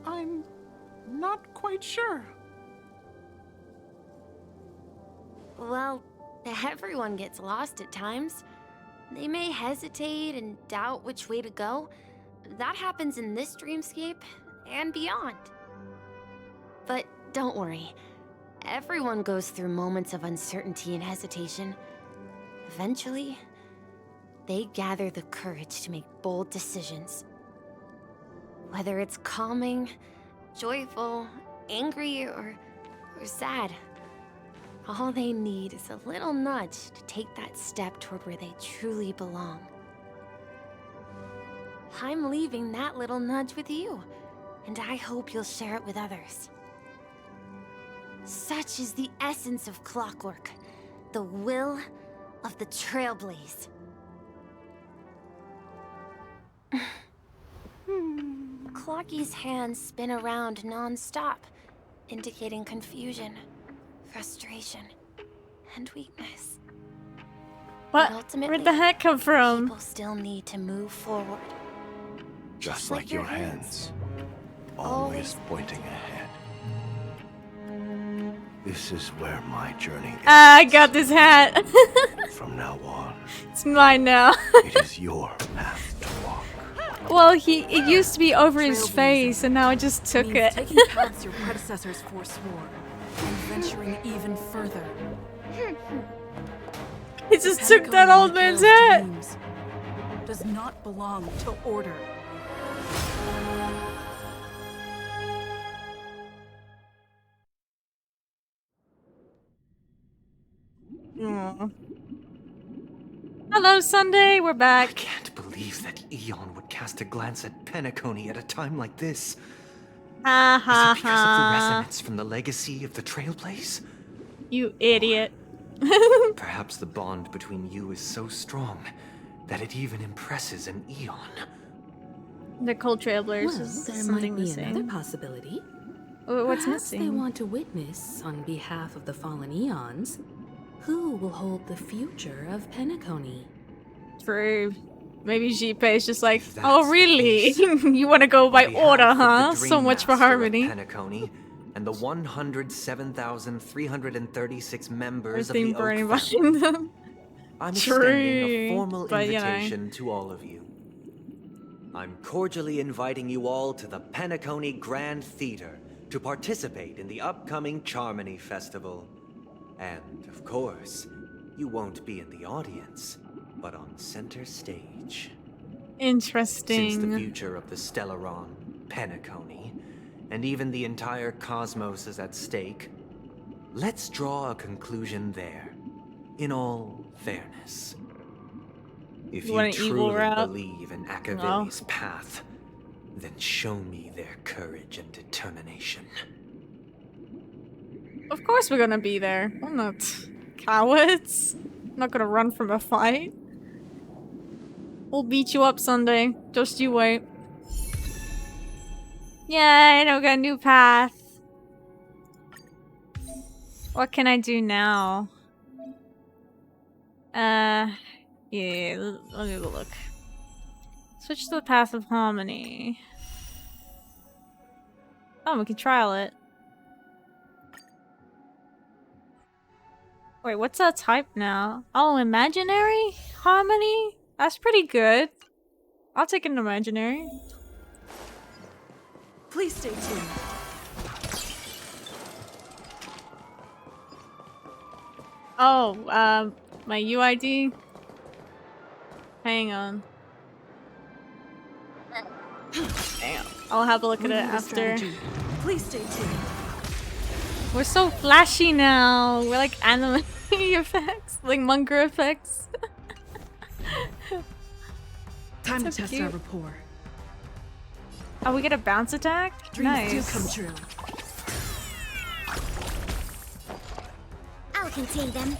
S13: I'm not quite sure.
S5: Well, everyone gets lost at times. They may hesitate and doubt which way to go. That happens in this dreamscape and beyond. But don't worry. Everyone goes through moments of uncertainty and hesitation. Eventually, they gather the courage to make bold decisions. Whether it's calming, joyful, angry, or sad, all they need is a little nudge to take that step toward where they truly belong. I'm leaving that little nudge with you, and I hope you'll share it with others. Such is the essence of clockwork, the will of the Trailblaze. Clocky's hands spin around non-stop, indicating confusion, frustration, and weakness.
S1: What?
S5: But ultimately,
S1: Where'd the heck come from?
S5: People still need to move forward.
S19: Just like your hands. Always pointing ahead. This is where my journey ends.
S1: Ah, I got this hat.
S19: From now on,
S1: It's mine now.
S19: it is your path to walk.
S1: Well, it used to be over his face, and now I just took it.
S2: Taking paths your predecessors forswore, and venturing even further.
S1: He just took that old man's hat.
S2: Does not belong to order.
S1: Aww. Hello, Sunday. We're back.
S15: I can't believe that Eon would cast a glance at Penacony at a time like this.
S1: Ha ha
S15: Is it because of the
S1: ha.
S15: resonance from the legacy of the Trailblaze?
S1: You idiot.
S15: Perhaps the bond between you is so strong that it even impresses an Eon.
S1: The cold trailblazers
S2: Well,
S1: is
S2: there
S1: something
S2: might be
S1: missing.
S2: another possibility.
S1: What's
S2: Perhaps
S1: missing?
S2: they want to witness, on behalf of the fallen eons, who will hold the future of Penacony.
S1: True. Maybe Jippei's just like, oh really? You want to go by order, huh? So much for harmony.
S15: Penacony and the 107,336 members of
S1: Everything
S15: the
S1: burning
S15: Oak family.
S1: behind them.
S15: I'm extending a
S1: True,
S15: formal
S1: but, you know.
S15: invitation to all of you. I'm cordially inviting you all to the Penacony Grand Theater to participate in the upcoming Charmony Festival. And, of course, you won't be in the audience, but on center stage.
S1: Interesting.
S15: Since the future of the Stellaron, Penacony, and even the entire cosmos is at stake, let's draw a conclusion there, in all fairness. If
S1: You want
S15: you
S1: an evil
S15: truly
S1: route?
S15: believe in Akavili's path, then show me their courage and determination.
S1: Of course we're gonna be there. We're not cowards. I'm not gonna run from a fight. We'll beat you up Sunday. Just you wait. Yay, now we got a new path. What can I do now? Yeah, let me have a look. Switch to the path of harmony. Oh, we can trial it. Wait, what's that type now? Oh, imaginary harmony? That's pretty good. I'll take an imaginary.
S2: Please stay tuned.
S1: Oh, my UID? Hang on. Damn. I'll have a look at it after.
S2: Please stay tuned.
S1: We're so flashy now. We're like anime effects, like manga effects.
S2: Time
S1: So
S2: to test
S1: cute.
S2: our rapport.
S1: Oh, we get a bounce attack?
S2: Dreams
S1: Nice.
S2: do come true.
S4: I'll contain them.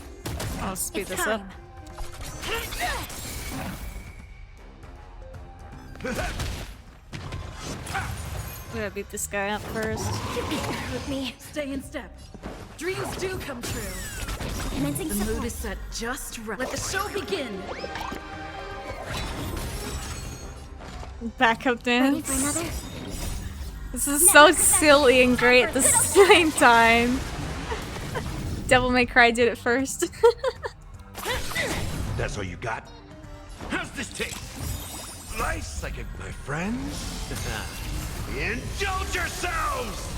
S1: I'll speed
S4: It's
S1: this up.
S4: time.
S1: We gotta beat this guy up first.
S4: You can't hurt me.
S2: Stay in step. Dreams do come true.
S4: Commencing
S2: The
S4: support.
S2: mood is set just right. Let the show begin.
S1: Backup
S4: Ready for
S1: dance.
S4: another?
S1: This is so silly and great at the same time. Devil May Cry did it first.
S7: That's all you got? How's this taste? Nice, like my friends? Indulge yourselves!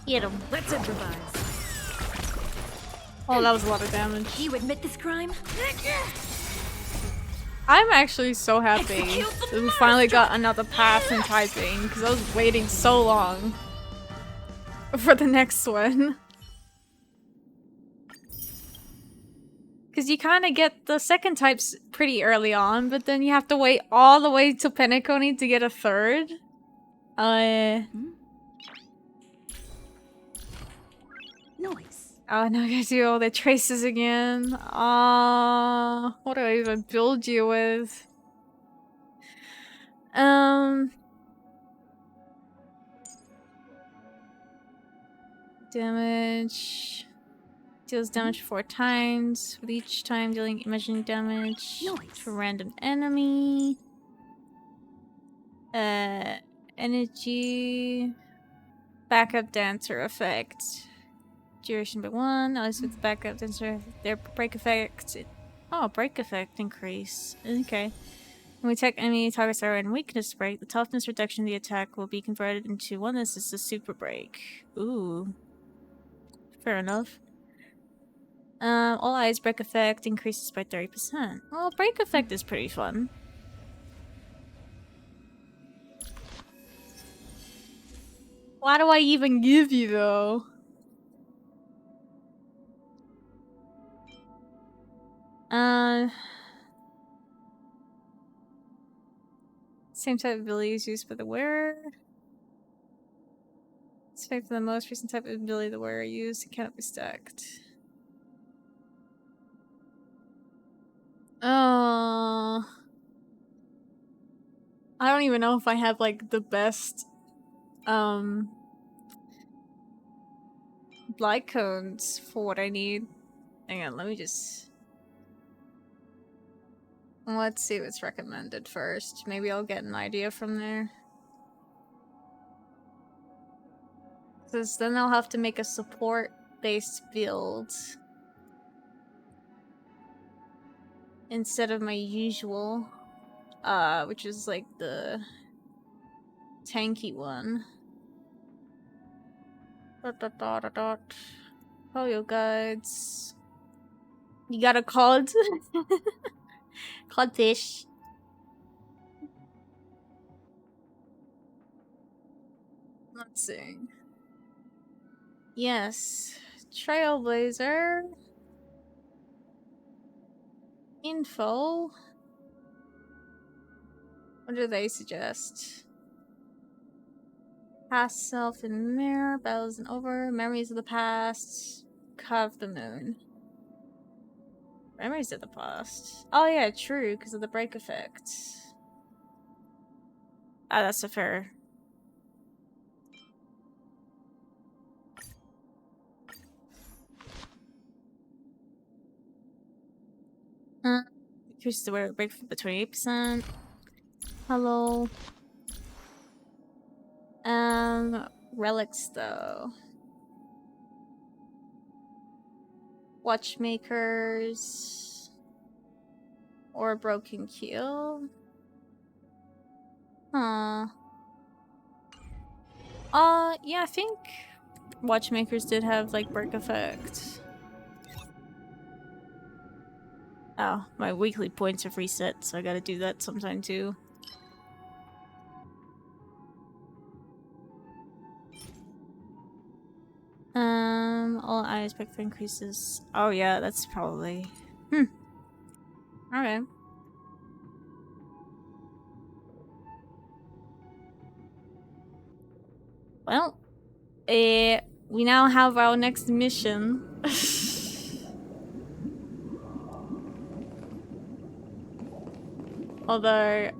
S1: Hit him.
S2: Let's improvise.
S1: Oh, that was a lot of damage.
S4: You admit this crime?
S1: I'm actually so happy that we finally got another path in typing because I was waiting so long for the next one. Because you kind of get the second types pretty early on, but then you have to wait all the way to Penacony to get a third.
S2: Noise.
S1: Oh, now I gotta do all the traces again. What do I even build you with? Damage. Deals damage 4 times, with each time dealing imaginary damage to a random enemy. Energy. Backup dancer effect. Duration by 1. Always with backup dancer. Their break effect. Oh, break effect increase. Okay. When we attack enemy targets are in weakness break, the toughness reduction of the attack will be converted into one. This is a super break. Ooh. Fair enough. All eyes break effect increases by 30%. Well, break effect is pretty fun. Why do I even give you though? Same type of ability is used by the wearer. Spec for the most recent type of ability the wearer used and cannot be stacked. I don't even know if I have like the best light cones for what I need. Hang on, let me just... Let's see what's recommended first. Maybe I'll get an idea from there. Because then I'll have to make a support-based build. Instead of my usual. Which is like the... tanky one. Oh, your guides. You got a cod? Codfish. Let's see. Yes. Trailblazer. Info. What do they suggest? Past self in mirror, battles and over, memories of the past, carve the moon. Memories of the past. Oh yeah, true, because of the break effect. Ah, that's a fair. Increases the wear break by 28%. Hello. Relics though. Watchmakers. Or broken keel. Huh. Yeah, I think watchmakers did have like break effect. Oh, my weekly points have reset, so I gotta do that sometime too. All eyes break for increases. Oh yeah, that's probably... Okay. Well, we now have our next mission. Although,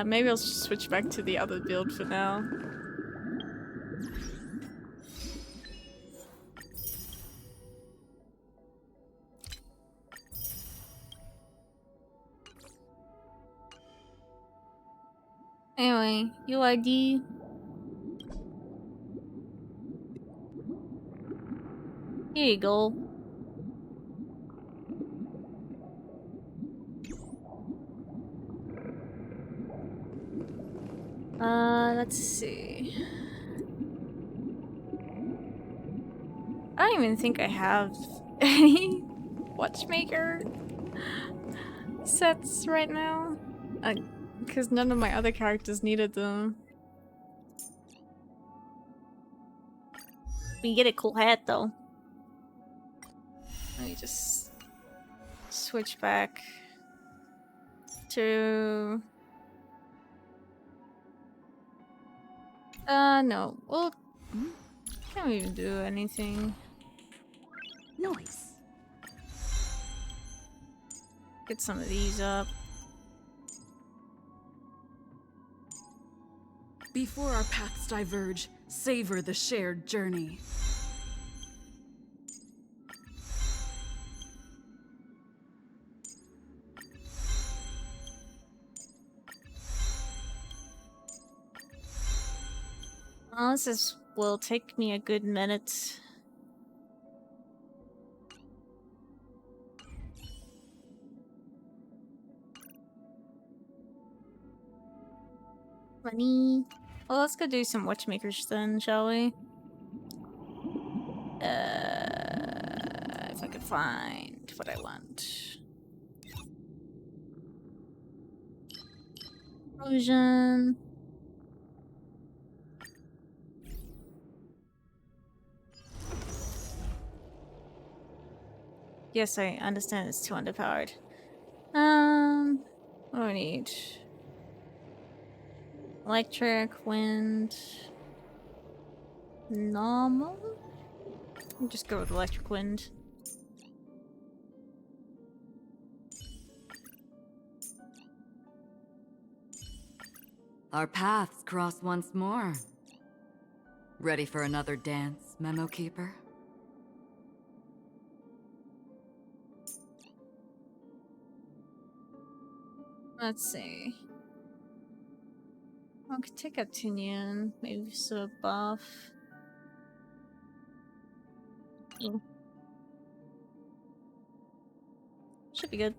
S1: maybe I'll switch back to the other build for now. Anyway, UID. Here you go. Let's see. I don't even think I have any watchmaker sets right now. Because none of my other characters needed them. We get a cool hat though. Let me just switch back to... no. Well, can't even do anything.
S12: Nice.
S1: Get some of these up.
S14: Before our paths diverge, savor the shared journey.
S1: Oh, will take me a good minute. Money. Well, let's go do some watchmakers then, shall we? If I could find what I want. Explosion. Yes, I understand it's too underpowered. What do I need? Electric, wind, normal? I'll just go with electric wind.
S12: Our paths cross once more. Ready for another dance, Memo Keeper?
S1: Let's see. I could take up Tinian, maybe so buff. Should be good.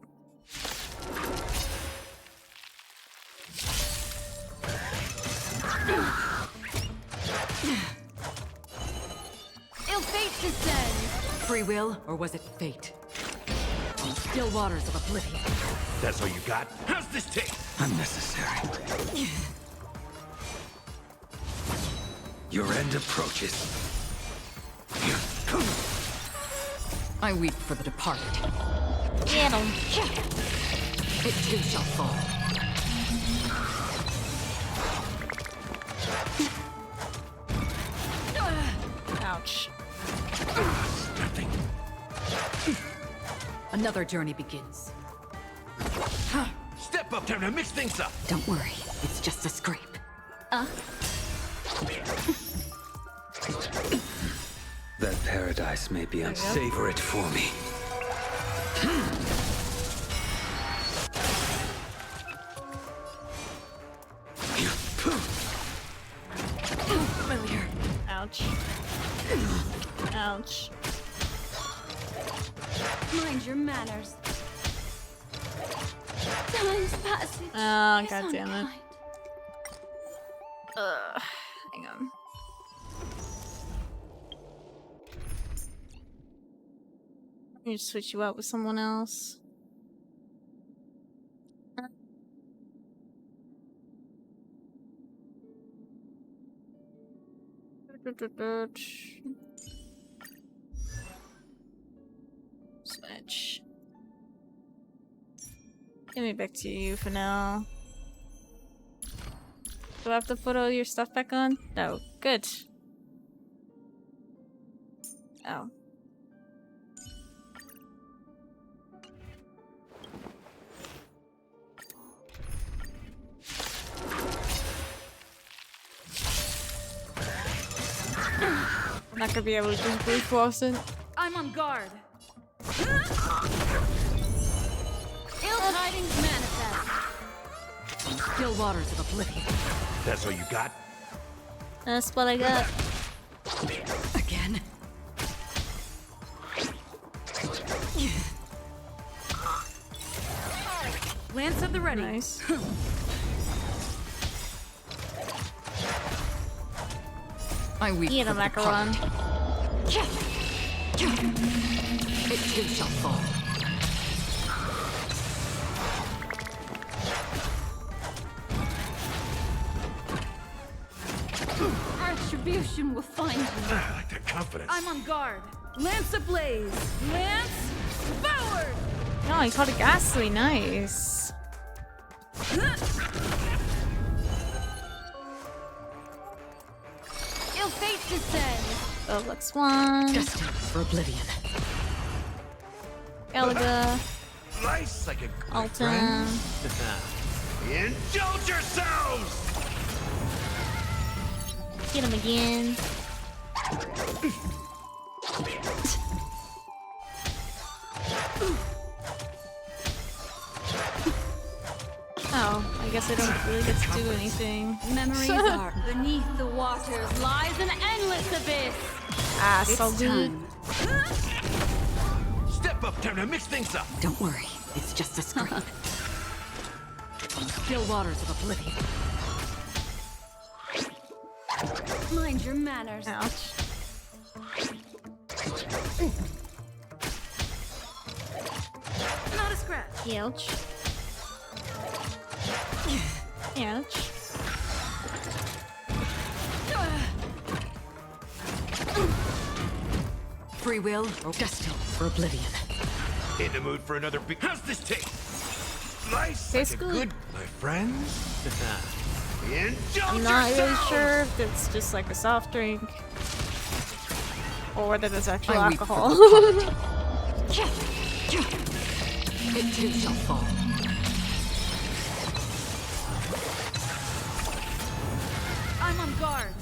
S12: Ill fate descends! Free will, or was it fate? On the still waters of oblivion.
S7: That's all you got? How's this taste?
S19: Unnecessary. Your end approaches.
S12: I weep for the departed.
S1: Get him.
S12: It too shall fall.
S1: Ouch.
S7: Nothing.
S12: Another journey begins.
S7: Step up, time to mix things up.
S12: Don't worry, it's just a scrape.
S19: That paradise may be unsavor it for me.
S12: Familiar.
S1: Ouch. Ouch.
S5: Mind your manners. Time's passing.
S1: Oh, god damn it. Hang on. Let me just switch you out with someone else. Switch. Give me back to you for now. Do I have to put all your stuff back on? No. Good. Oh. I'm not gonna be able to just brute force it.
S12: I'm on guard. Ill tidings manifest. On still waters of oblivion.
S7: That's all you got?
S1: That's what I got.
S12: Again. Lance at the ready.
S1: Nice.
S12: I weep
S1: Eat a
S12: for the
S1: macaron.
S12: It too shall fall.
S5: Retribution will find you.
S7: I like that confidence.
S12: I'm on guard. Lance ablaze. Lance forward.
S1: No, he caught a ghastly. Nice.
S5: Ill fate descends.
S1: Oh, Lux one.
S12: Destined for oblivion.
S1: Galaga.
S7: Nice like a good
S1: Alton.
S7: friend. Indulge yourselves!
S1: Get him again. Oh, I guess I don't really get to do anything.
S12: Memories are beneath the waters lies an endless abyss.
S1: Ah,
S12: It's
S1: so good.
S12: time.
S7: Step up, time to mix things up.
S12: Don't worry, it's just a scream. Still waters of oblivion. Mind your manners.
S1: Ouch.
S12: Not a scratch.
S1: Ouch. Ouch.
S12: Free will or destined for oblivion.
S7: In the mood for another beat. How's this taste? Nice, like a good, my friends.
S1: I'm not really sure if it's just like a soft drink or whether there's actual alcohol.
S12: It too shall fall. I'm on guard.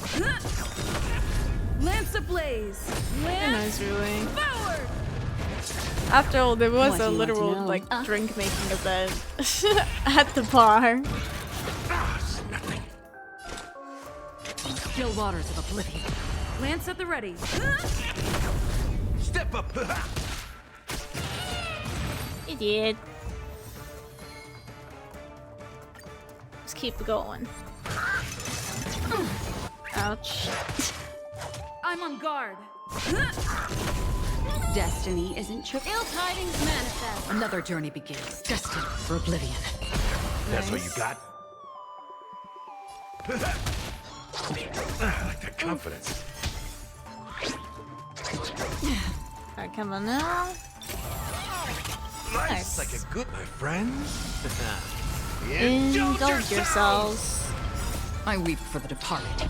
S12: Lance ablaze.
S1: Nice, really.
S12: Forward.
S1: After all, there was
S12: What
S1: a
S12: do you want to
S1: literal
S12: know?
S1: like drink making event at the bar.
S12: Still waters of oblivion. Lance at the ready.
S7: Step up.
S1: You did. Let's keep going. Ouch.
S12: I'm on guard. Destiny isn't true. Ill tidings manifest. Another journey begins. Destined for oblivion.
S7: That's what you got? I like that confidence.
S1: Alright, come on now.
S7: Nice, like a good, my friends.
S1: Indulge yourselves.
S12: I weep for the departed.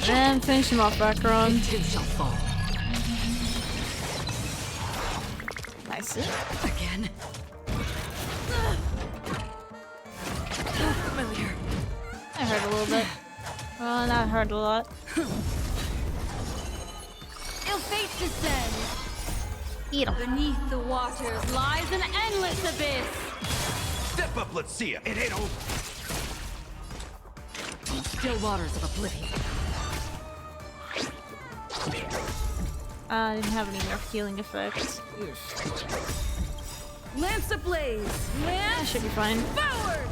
S1: And finish him off, Backron.
S12: It too shall fall.
S1: Nice.
S12: Again. Familiar.
S1: I heard a little bit. Well, not heard a lot.
S12: Ill fate descends.
S1: Eat 'em.
S12: Beneath the waters lies an endless abyss.
S7: Step up, let's see ya. It ain't over.
S12: Still waters of oblivion.
S1: I didn't have any more healing effects.
S12: Lance ablaze. Lance.
S1: That should be fine.
S12: Forward.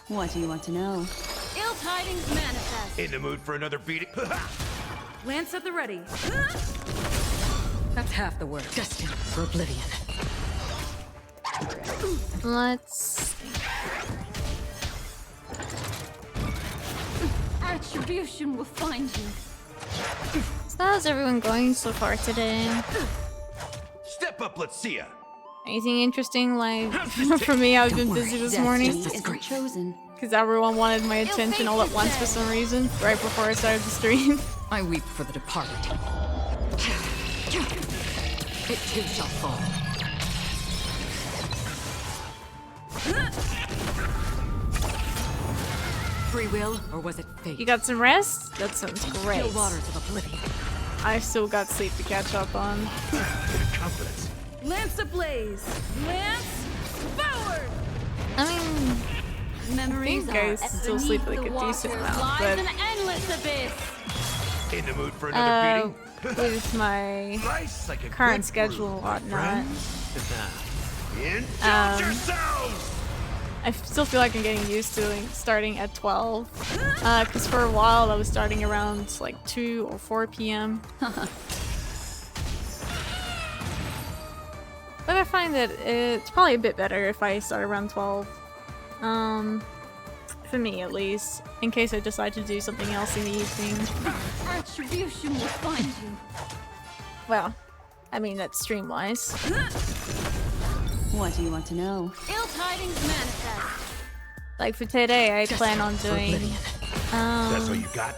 S12: What do you want to know? Ill tidings manifest.
S7: In the mood for another beating?
S12: Lance at the ready. That's half the work. Destined for oblivion.
S1: Let's see.
S12: Attribution will find you.
S1: So how's everyone going so far today?
S7: Step up, let's see ya.
S1: Anything interesting? Like, for me, I've been busy this morning.
S12: Isn't chosen.
S1: Because everyone wanted my attention all at once for some reason, right before I started the stream.
S12: I weep for the departed. It too shall fall. Free will, or was it fate?
S1: You got some rest? That sounds great.
S12: Still waters of oblivion.
S1: I still got sleep to catch up on.
S7: Confidence.
S12: Lance ablaze. Lance forward.
S1: I mean,
S12: Memories
S1: I think I still sleep like a decent amount, but
S12: an endless abyss.
S7: In the mood for another beating?
S1: with my
S7: Nice, like a
S1: current
S7: good
S1: schedule and
S7: brew, my
S1: whatnot,
S7: friends. Indulge yourselves!
S1: I still feel like I'm getting used to starting at 12. Because for a while I was starting around like 2 or 4 p.m. But I find that it's probably a bit better if I start around 12. For me at least. In case I decide to do something else in the evening.
S12: Attribution will find you.
S1: Well, I mean that's stream-wise.
S12: What do you want to know? Ill tidings manifest.
S1: Like for today, I plan on doing
S7: That's what you got?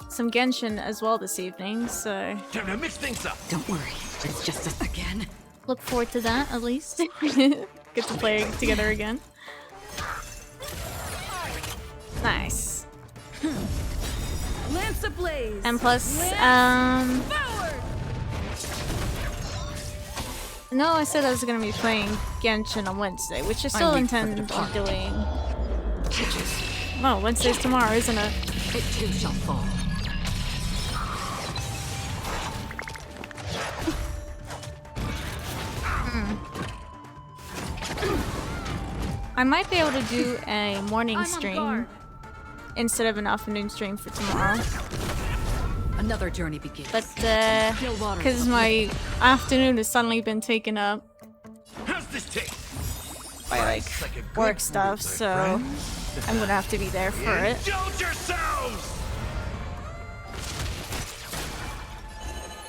S1: some Genshin as well this evening, so
S7: Time to mix things up.
S12: Don't worry, it's just a again.
S1: look forward to that at least. Get to play together again. Nice.
S12: Lance ablaze.
S1: And plus, no, I said I was gonna be playing Genshin on Wednesday, which I still intend on doing. Which is, well, Wednesday's tomorrow, isn't it?
S12: It too shall fall.
S1: I might be able to do a morning stream instead of an afternoon stream for tomorrow.
S12: Another journey begins.
S1: But because my afternoon has suddenly been taken up by like work stuff, so I'm gonna have to be there for it.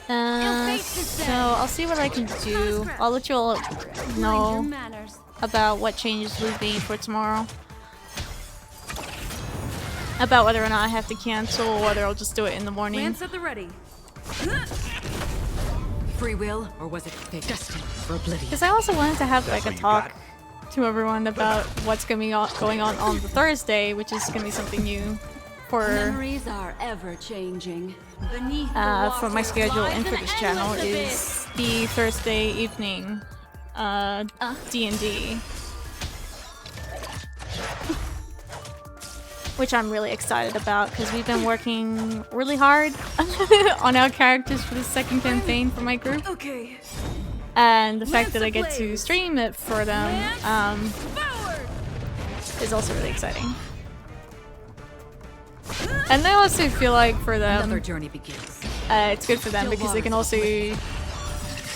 S1: So I'll see what I can do. I'll let you all know about what changes will be for tomorrow. About whether or not I have to cancel or whether I'll just do it in the morning.
S12: Lance at the ready. Free will, or was it fate? Destined for oblivion.
S1: Because I also wanted to have like a talk to everyone about what's going on the Thursday, which is gonna be something new for
S12: Memories are ever changing.
S1: for my schedule and for this channel is the Thursday evening D&D. Which I'm really excited about because we've been working really hard on our characters for the second campaign for my group.
S12: Okay.
S1: And the fact that I get to stream it for them is also really exciting. And I also feel like for them,
S12: another journey begins.
S1: It's good for them because they can also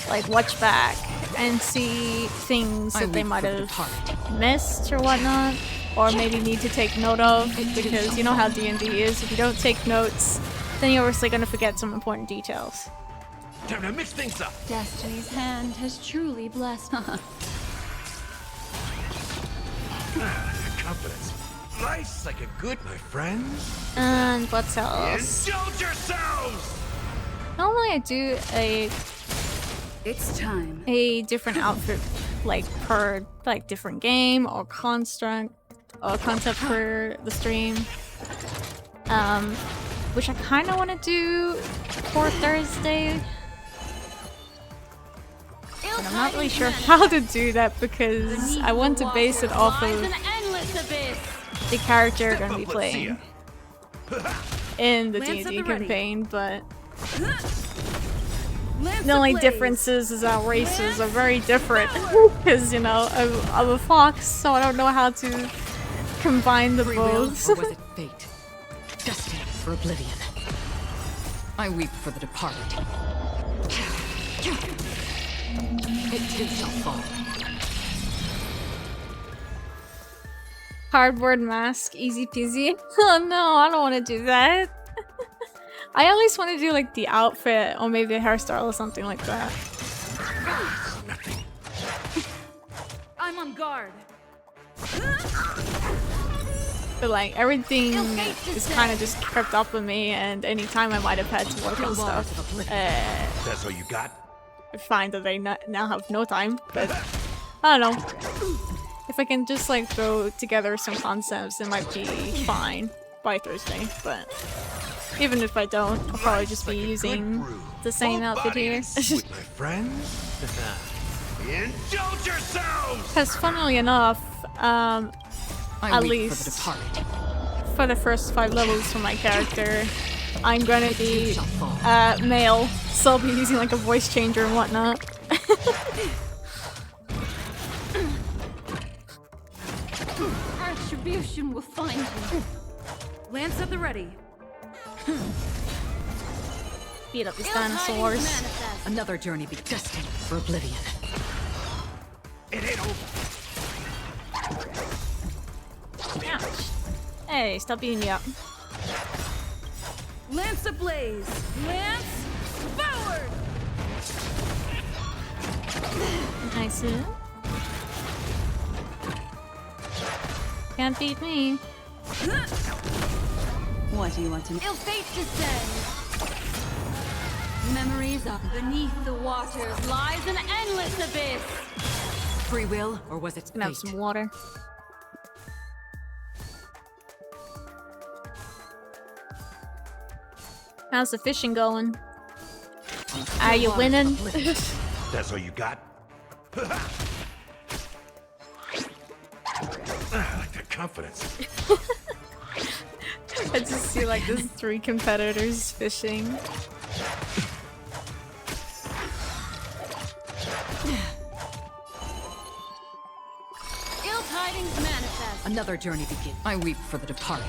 S1: like watch back and see things that they might have missed or whatnot, or maybe need to take note of, because you know how D&D is. If you don't take notes, then you're obviously going to forget some important details.
S7: Time to mix things up.
S14: Destiny's hand has truly blessed.
S7: Confidence. Nice like a good, my friends.
S1: And what else?
S7: Indulge yourselves!
S1: Normally I do
S12: It's time.
S1: a different outfit like per like different game or construct or concept for the stream. Which I kind of want to do for Thursday. But I'm not really sure how to do that because I want to base it off of the character I'm going to be playing in the D&D campaign, but the only differences is our races are very different because, you know, I'm a fox, so I don't know how to combine the both.
S12: Or was it fate? Destined for oblivion. I weep for the departed. It too shall fall.
S1: Cardboard mask, easy peasy. Oh no, I don't want to do that. I at least want to do like the outfit or maybe a hairstyle or something like that.
S12: I'm on guard.
S1: But like everything is kind of just crept up on me, and anytime I might have had to work on stuff,
S7: That's all you got?
S1: I find that I now have no time. But I don't know. If I can just like throw together some concepts, it might be fine by Thursday. But even if I don't, I'll probably just be using the same outfit here.
S7: My friends? Indulge yourselves!
S1: Because funnily enough, at least for the first 5 levels for my character, I'm gonna be male, so I'll be using like a voice changer and whatnot.
S14: Retribution will find you.
S12: Lance at the ready.
S1: Beat up these dinosaurs.
S12: Another journey be destined for oblivion.
S7: It ain't over.
S1: Ouch. Hey, stop beating me up.
S12: Lance ablaze. Lance forward.
S1: Nice. Can't beat me.
S14: What do you want to know?
S5: Ill fate descends. Memories are beneath the waters lies an endless abyss.
S12: Free will, or was it
S1: Gonna have some water. How's the fishing going? Are you winning?
S7: That's all you got? I like that confidence.
S1: I just see like there's 3 competitors fishing.
S12: Ill tidings manifest. Another journey begins. I weep for the departed.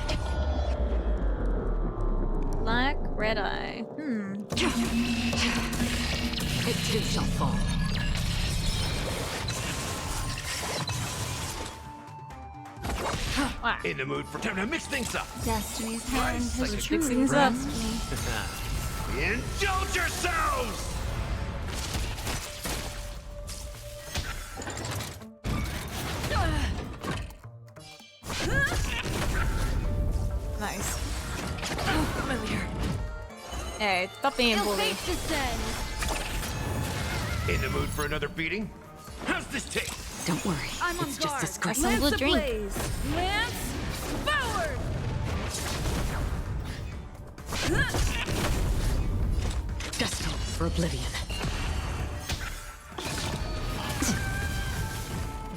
S1: Black red eye.
S12: It too shall fall.
S7: In the mood for time to mix things up.
S5: Destiny's hand has
S7: like a
S5: truly
S7: good friend.
S5: blessed me.
S7: Indulge yourselves!
S1: Nice.
S8: Familiar.
S1: Hey, stop being a bully.
S7: In the mood for another beating? How's this taste?
S12: Don't worry.
S17: I'm on
S12: it's
S17: guard.
S12: just a scratch.
S1: Lance drink.
S17: Ablaze. Lance forward.
S12: Destined for oblivion.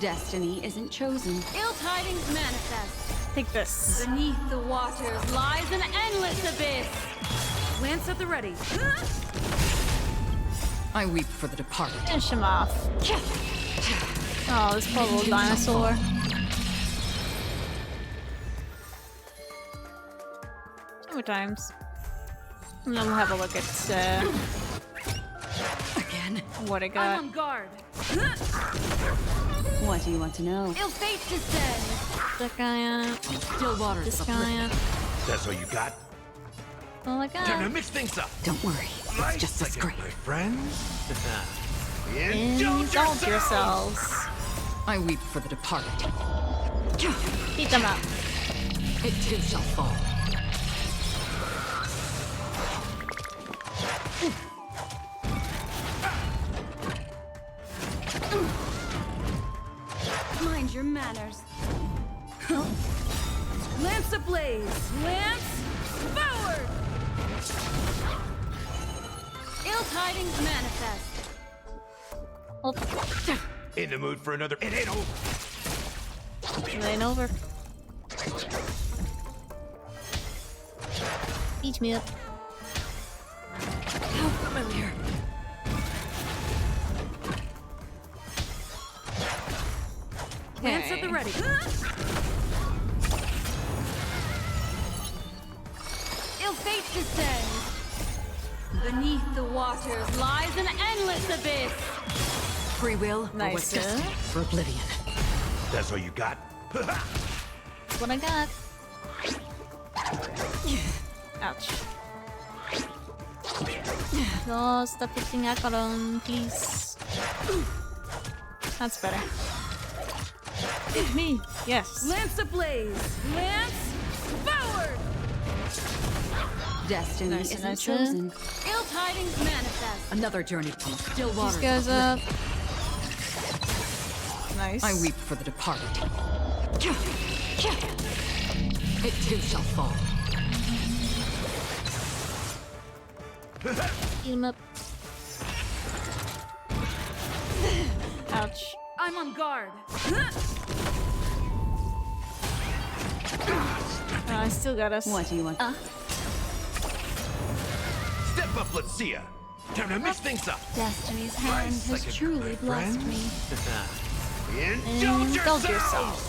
S14: Destiny isn't chosen.
S17: Ill tidings manifest.
S1: Take this.
S17: Beneath the waters lies an endless abyss. Lance at the ready.
S12: I weep for the departed.
S1: Finish him off. Oh, this poor little dinosaur. 2 more times. And then we'll have a look at
S12: Again.
S1: what I
S17: I'm
S1: got.
S17: on guard.
S14: What do you want to know?
S17: Ill fate descends.
S1: That guy up.
S12: Still waters
S1: This
S12: of
S1: guy
S12: oblivion.
S1: up.
S7: That's all you got?
S1: Oh my
S7: Time to
S1: god.
S7: mix things up.
S12: Don't worry. It's
S7: Life's
S12: just a
S7: like
S12: scrape.
S7: my friends.
S1: Indulge yourselves.
S12: I weep for the departed.
S1: Beat them up.
S12: It too shall fall.
S17: Mind your manners. Lance ablaze. Lance forward. Ill tidings manifest.
S1: Oh,
S7: In the mood for another. It ain't over.
S1: it ain't over. Beat me up.
S8: How familiar.
S17: Lance at the ready. Ill fate descends. Beneath the waters lies an endless abyss.
S12: Free will or
S1: Nice,
S12: what's destined for oblivion.
S7: That's all you got?
S1: That's what I got. Ouch. No, stop putting acorn, please. That's better. Hit me. Yes.
S17: Lance ablaze. Lance forward.
S14: Destiny
S1: Nice,
S14: isn't
S1: nice.
S14: chosen.
S17: Ill tidings manifest.
S12: Another journey from still
S1: These
S12: waters
S1: guys
S12: of
S1: up.
S12: oblivion.
S1: Nice.
S12: I weep for the departed. It too shall fall.
S1: Beat him up. Ouch.
S17: I'm on guard.
S1: I still got us.
S14: What do you want?
S7: Step up, let's see ya. Time to mix things up.
S5: Destiny's hand
S7: Life's
S5: has
S7: like a
S5: truly
S7: good
S5: blessed
S7: friend.
S5: me.
S7: Indulge
S1: Indulge
S7: yourselves!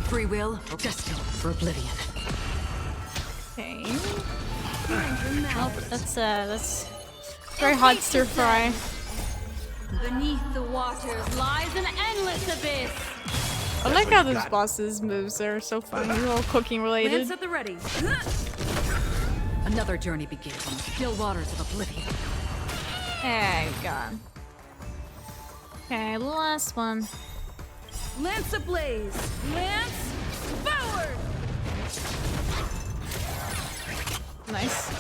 S12: Free will or destined for oblivion.
S1: Okay. Oh, that's very hot stir fry.
S17: Beneath the waters lies an endless abyss.
S1: I like how those bosses' moves are so funny. They're all cooking related.
S17: Lance at the ready.
S12: Another journey begins on the still waters of oblivion.
S1: There you go. Okay, last one.
S17: Lance ablaze. Lance forward.
S1: Nice.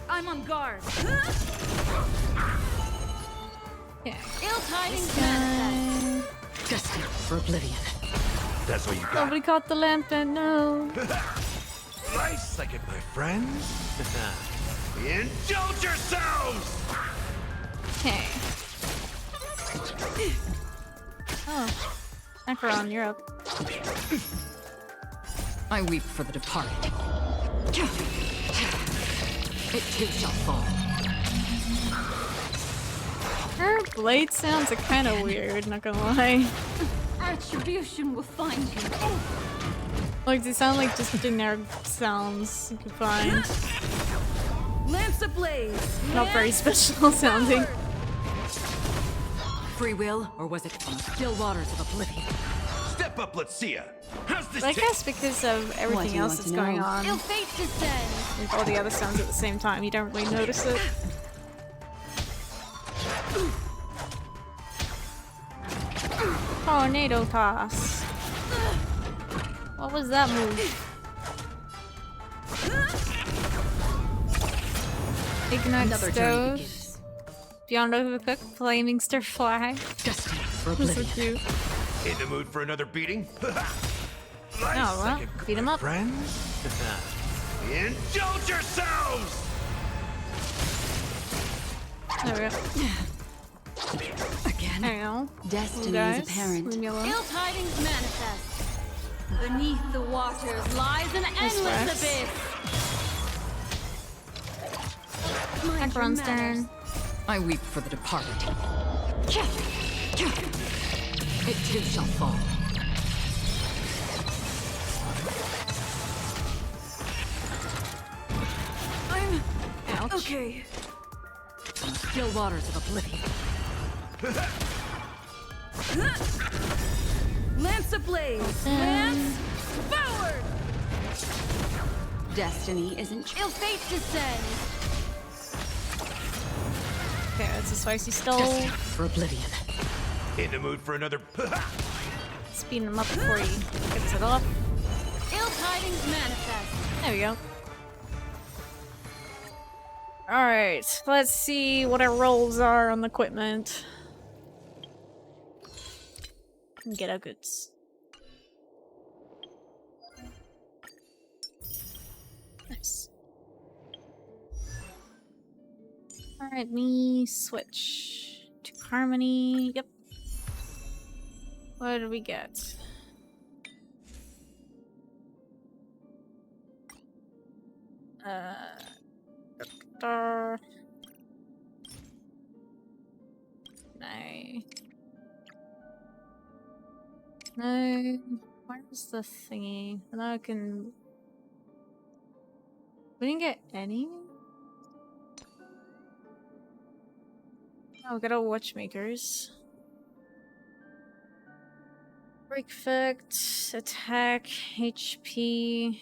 S17: I'm on guard.
S1: Okay.
S17: Ill tidings
S1: This guy.
S12: Destined for oblivion.
S7: That's all you got.
S1: Nobody caught the lamp then, no.
S7: Nice, like it, my friends. Indulge yourselves!
S1: Okay. Oh. Macaron, you're up.
S12: I weep for the departed. It too shall fall.
S1: Her blade sounds are kind of weird, not gonna lie.
S14: Attribution will find you.
S1: Like, they sound like just generic sounds you could find.
S12: Lamps ablaze!
S1: Not very special sounding.
S12: Free will, or was it from still waters of oblivion?
S7: Step up, let's see ya. How's this
S1: I guess because of everything else that's going on.
S14: Ill fate descends.
S1: With all the other sounds at the same time, you don't really notice it. Tornado toss. What was that move? Ignite
S12: Another journey
S1: stove. Beyond overcooked, flaming stir fly.
S12: Destiny for
S1: So
S12: oblivion.
S1: cute.
S7: In the mood for another beating?
S1: Oh, well, beat him up.
S7: Friends? Indulge yourselves!
S1: There we go.
S12: Again?
S1: There you go.
S14: Destiny
S1: Guys,
S14: is apparent.
S1: leave me alone.
S14: Ill tidings manifest. Beneath the waters lies an endless
S1: Rex.
S14: abyss. Mind your
S1: Macaron's
S14: manners.
S1: turn.
S12: I weep for the departed. It too shall fall. I'm
S1: Ouch.
S12: okay. From still waters of oblivion. Lamps ablaze! Lamps forward!
S14: Destiny isn't. Ill fate descends.
S1: Okay, that's a spicy stove.
S12: Destiny for oblivion.
S7: In the mood for another...
S1: Speed him up before he gets it off.
S14: Ill tidings manifest.
S1: There we go. Alright, let's see what our rolls are on the equipment. And get our goods. Nice. Alright, me switch to Harmony. Yep. What did we get? No. No. Where's the thingy? Now I can. We didn't get any? Oh, we got our watchmakers. Break effect, attack, HP.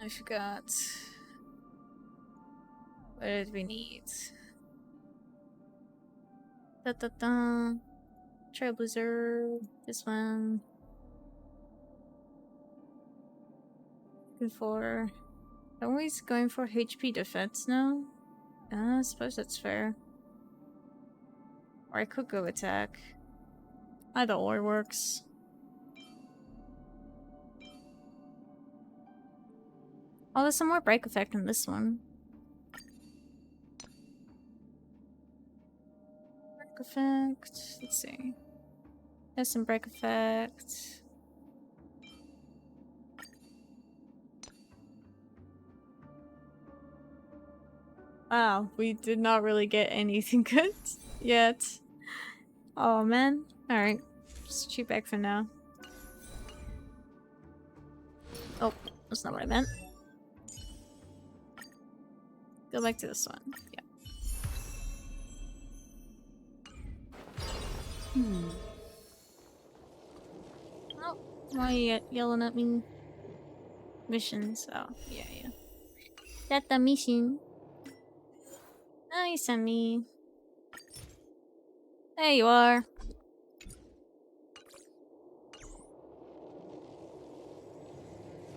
S1: I forgot. What did we need? Da da da. Trailblazer. This one. Looking for. Always going for HP defense now? I suppose that's fair. Or I could go attack. Either or works. Oh, there's some more break effect in this one. Break effect. Let's see. There's some break effect. Wow, we did not really get anything good yet. Oh man. Alright. Just shoot back for now. Oh, that's not what I meant. Go back to this one. Yeah. Oh, why are you yelling at me? Missions. Oh, yeah, yeah. That's the mission. Nice, me. There you are.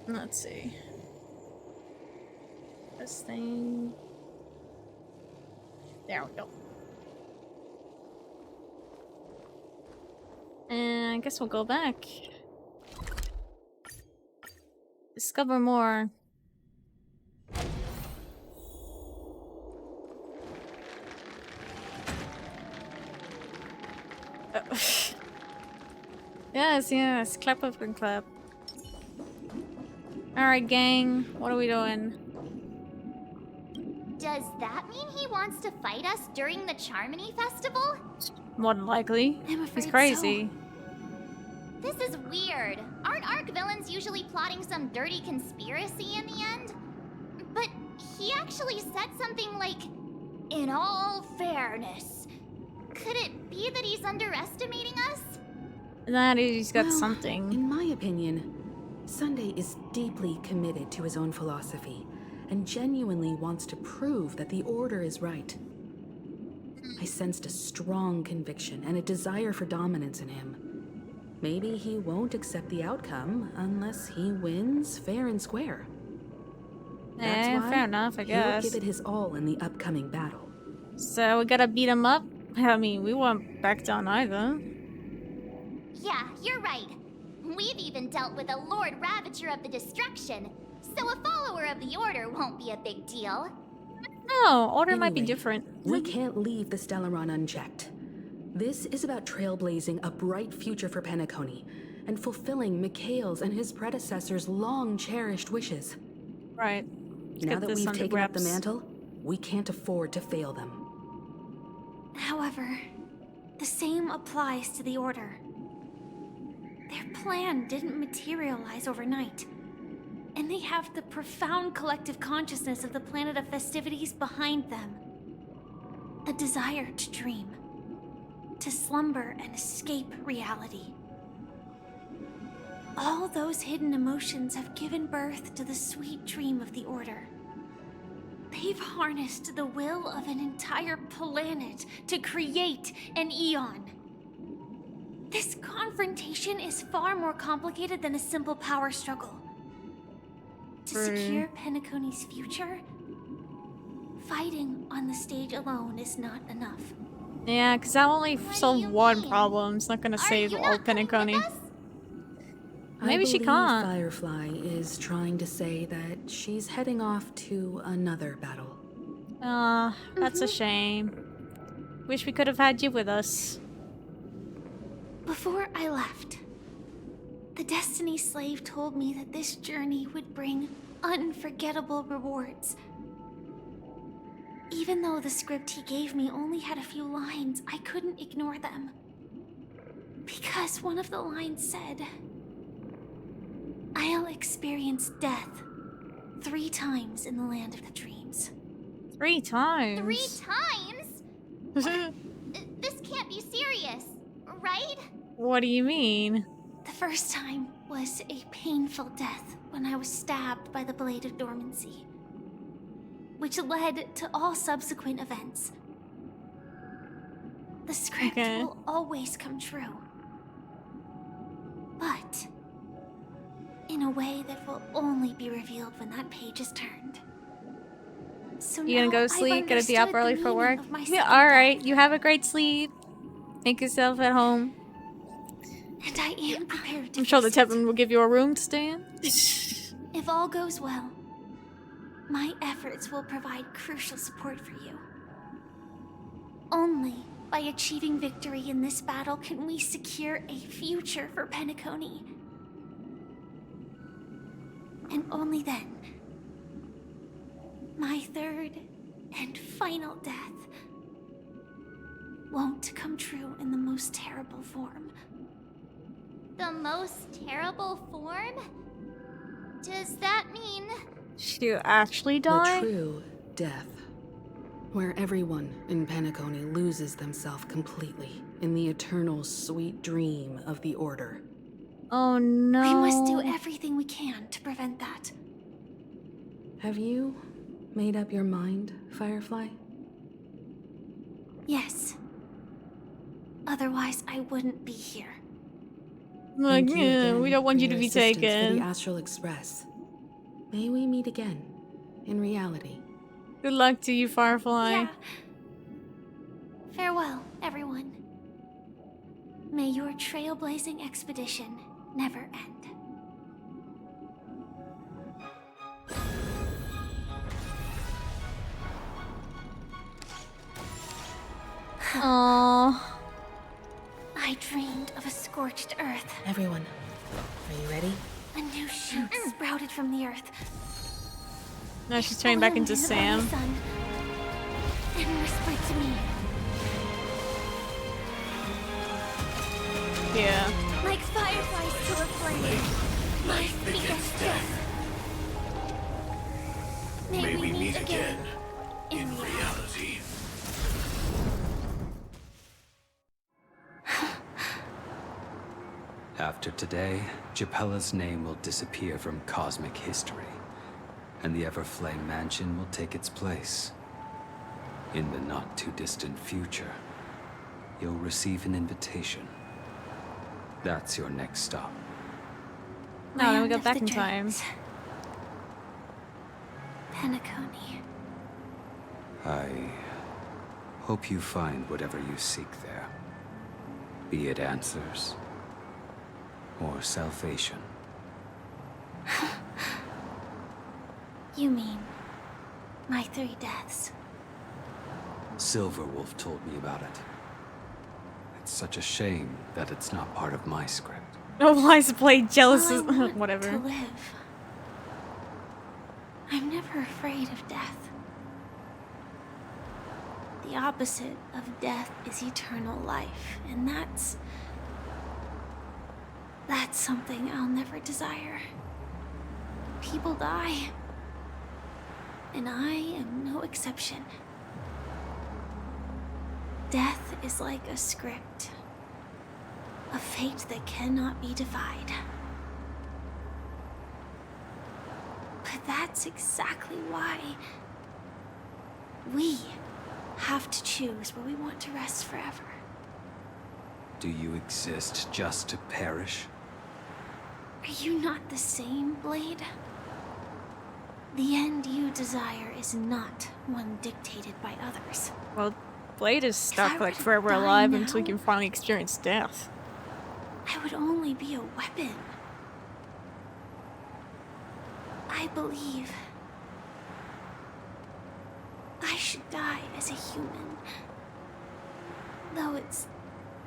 S1: Let's see. this thing. There we go. And I guess we'll go back. Discover more. Yes, clap up and clap. Alright, gang, what are we doing?
S4: Does that mean he wants to fight us during the Charmony Festival?
S1: More than likely. He's crazy.
S4: This is weird. Aren't Arc villains usually plotting some dirty conspiracy in the end? But he actually said something like, "In all fairness." Could it be that he's underestimating us?
S1: That he's got
S2: Well,
S1: something.
S2: In my opinion, Sunday is deeply committed to his own philosophy and genuinely wants to prove that the Order is right. I sensed a strong conviction and a desire for dominance in him. Maybe he won't accept the outcome unless he wins fair and square. That's why
S1: fair enough, I guess.
S2: he'll give it his all in the upcoming battle.
S1: So we gotta beat him up? I mean, we won't back down either.
S4: Yeah, you're right. We've even dealt with a Lord Ravager of the Destruction, so a follower of the Order won't be a big deal.
S1: No, Order might be
S2: Anyway,
S1: different.
S2: We can't leave the Stellaron unchecked. This is about trailblazing a bright future for Penacony and fulfilling Mikhail's and his predecessors' long-cherished wishes.
S1: Right.
S2: Now that we've taken up the mantle, we can't afford to fail them.
S5: However, the same applies to the Order. Their plan didn't materialize overnight, and they have the profound collective consciousness of the planet of festivities behind them. A desire to dream, to slumber and escape reality. All those hidden emotions have given birth to the sweet dream of the Order. They've harnessed the will of an entire planet to create an eon. This confrontation is far more complicated than a simple power struggle. To secure Penacony's future, fighting on the stage alone is not enough.
S1: Yeah, because that only solved one problem. It's not gonna save all Penacony. Maybe she can't.
S2: Firefly is trying to say that she's heading off to another battle.
S1: That's a shame. Wish we could have had you with us.
S5: Before I left, the Destiny Slave told me that this journey would bring unforgettable rewards. Even though the script he gave me only had a few lines, I couldn't ignore them. Because one of the lines said, "I'll experience death 3 times in the land of the dreams."
S1: 3 times?
S4: 3 times? This can't be serious, right?
S1: What do you mean?
S5: The first time was a painful death when I was stabbed by the Blade of Dormancy, which led to all subsequent events. The script will always come true. But in a way that will only be revealed when that page is turned. So
S1: You gonna
S5: now
S1: go
S5: I've
S1: sleep? Gonna be up
S5: understood
S1: early
S5: the
S1: for
S5: meaning
S1: work?
S5: of my
S1: Yeah,
S5: second
S1: alright. You have a great sleep. Make yourself at home.
S5: And I am prepared to
S1: I'm sure the
S5: face it.
S1: Tevin will give you a room to stay in.
S5: If all goes well, my efforts will provide crucial support for you. Only by achieving victory in this battle can we secure a future for Penacony. And only then, my third and final death won't come true in the most terrible form.
S4: The most terrible form? Does that mean...
S1: She'll actually die?
S2: The true death. Where everyone in Penacony loses themselves completely in the eternal sweet dream of the Order.
S1: Oh no.
S5: We must do everything we can to prevent that.
S2: Have you made up your mind, Firefly?
S5: Yes. Otherwise, I wouldn't be here.
S1: Like,
S2: Thank you
S1: yeah,
S2: again
S1: we don't want
S2: for
S1: you to
S2: your
S1: be
S2: assistance For
S1: taken.
S2: the Astral Express. May we meet again in reality.
S1: Good luck to you, Firefly.
S5: Yeah. Farewell, everyone. May your trailblazing expedition never end.
S1: Aww.
S5: I dreamed of a scorched earth.
S2: Everyone, are you ready?
S5: A new shoot sprouted from the earth.
S1: Now she's turning back into Sam.
S5: Sun, and whispered to me.
S1: Yeah.
S5: Like fireflies to a flame. Life begets death. May we meet again in reality.
S10: After today, Japella's name will disappear from cosmic history, and the Everflame Mansion will take its place. In the not-too-distant future, you'll receive an invitation. That's your next stop.
S1: No, then we go back in time.
S5: Penacony.
S10: I hope you find whatever you seek there. Be it answers or salvation.
S5: You mean my 3 deaths?
S10: Silverwolf told me about it. It's such a shame that it's not part of my script.
S1: Oh, Liza played jealous as
S5: To
S1: whatever.
S5: live. I'm never afraid of death. The opposite of death is eternal life, and that's something I'll never desire. People die, and I am no exception. Death is like a script, a fate that cannot be defied. But that's exactly why we have to choose where we want to rest forever.
S10: Do you exist just to perish?
S5: Are you not the same, Blade? The end you desire is not one dictated by others.
S1: Well, Blade is
S5: I
S1: stuck
S5: were
S1: like
S5: to
S1: forever
S5: die
S1: alive until he
S5: now-
S1: can finally experience death.
S5: I would only be a weapon. I believe I should die as a human. Though its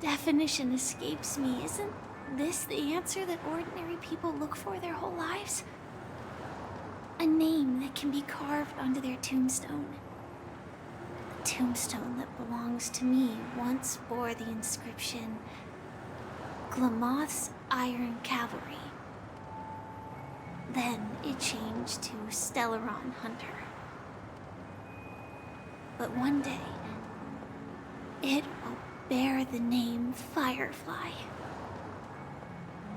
S5: definition escapes me, isn't this the answer that ordinary people look for their whole lives? A name that can be carved onto their tombstone. The tombstone that belongs to me once bore the inscription, Glamoth's Iron Cavalry. Then it changed to Stellaron Hunter. But one day, it will bear the name Firefly.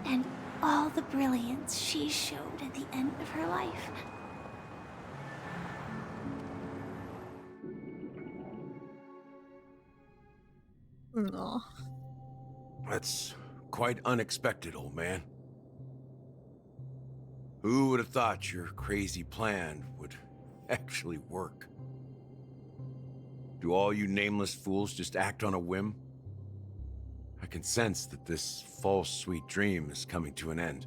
S5: And all the brilliance she showed at the end of her life.
S1: Aw.
S20: That's quite unexpected, old man. Who would have thought your crazy plan would actually work? Do all you nameless fools just act on a whim? I can sense that this false sweet dream is coming to an end.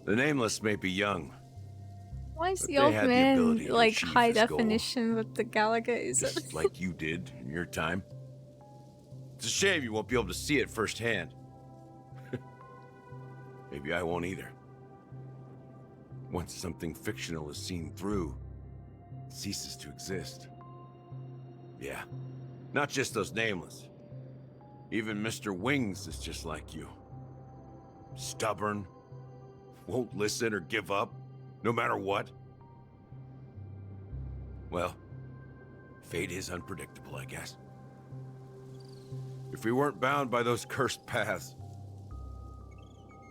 S20: The nameless may be young.
S1: Why is
S20: but
S1: the
S20: they
S1: old
S20: had the
S1: man
S20: ability to
S1: like
S20: achieve
S1: high
S20: this goal,
S1: definition with the Galagas?
S20: just like you did in your time. It's a shame you won't be able to see it firsthand. Maybe I won't either. Once something fictional is seen through, it ceases to exist. Yeah, not just those nameless. Even Mr. Wings is just like you. Stubborn, won't listen or give up, no matter what. Well, fate is unpredictable, I guess. If we weren't bound by those cursed paths,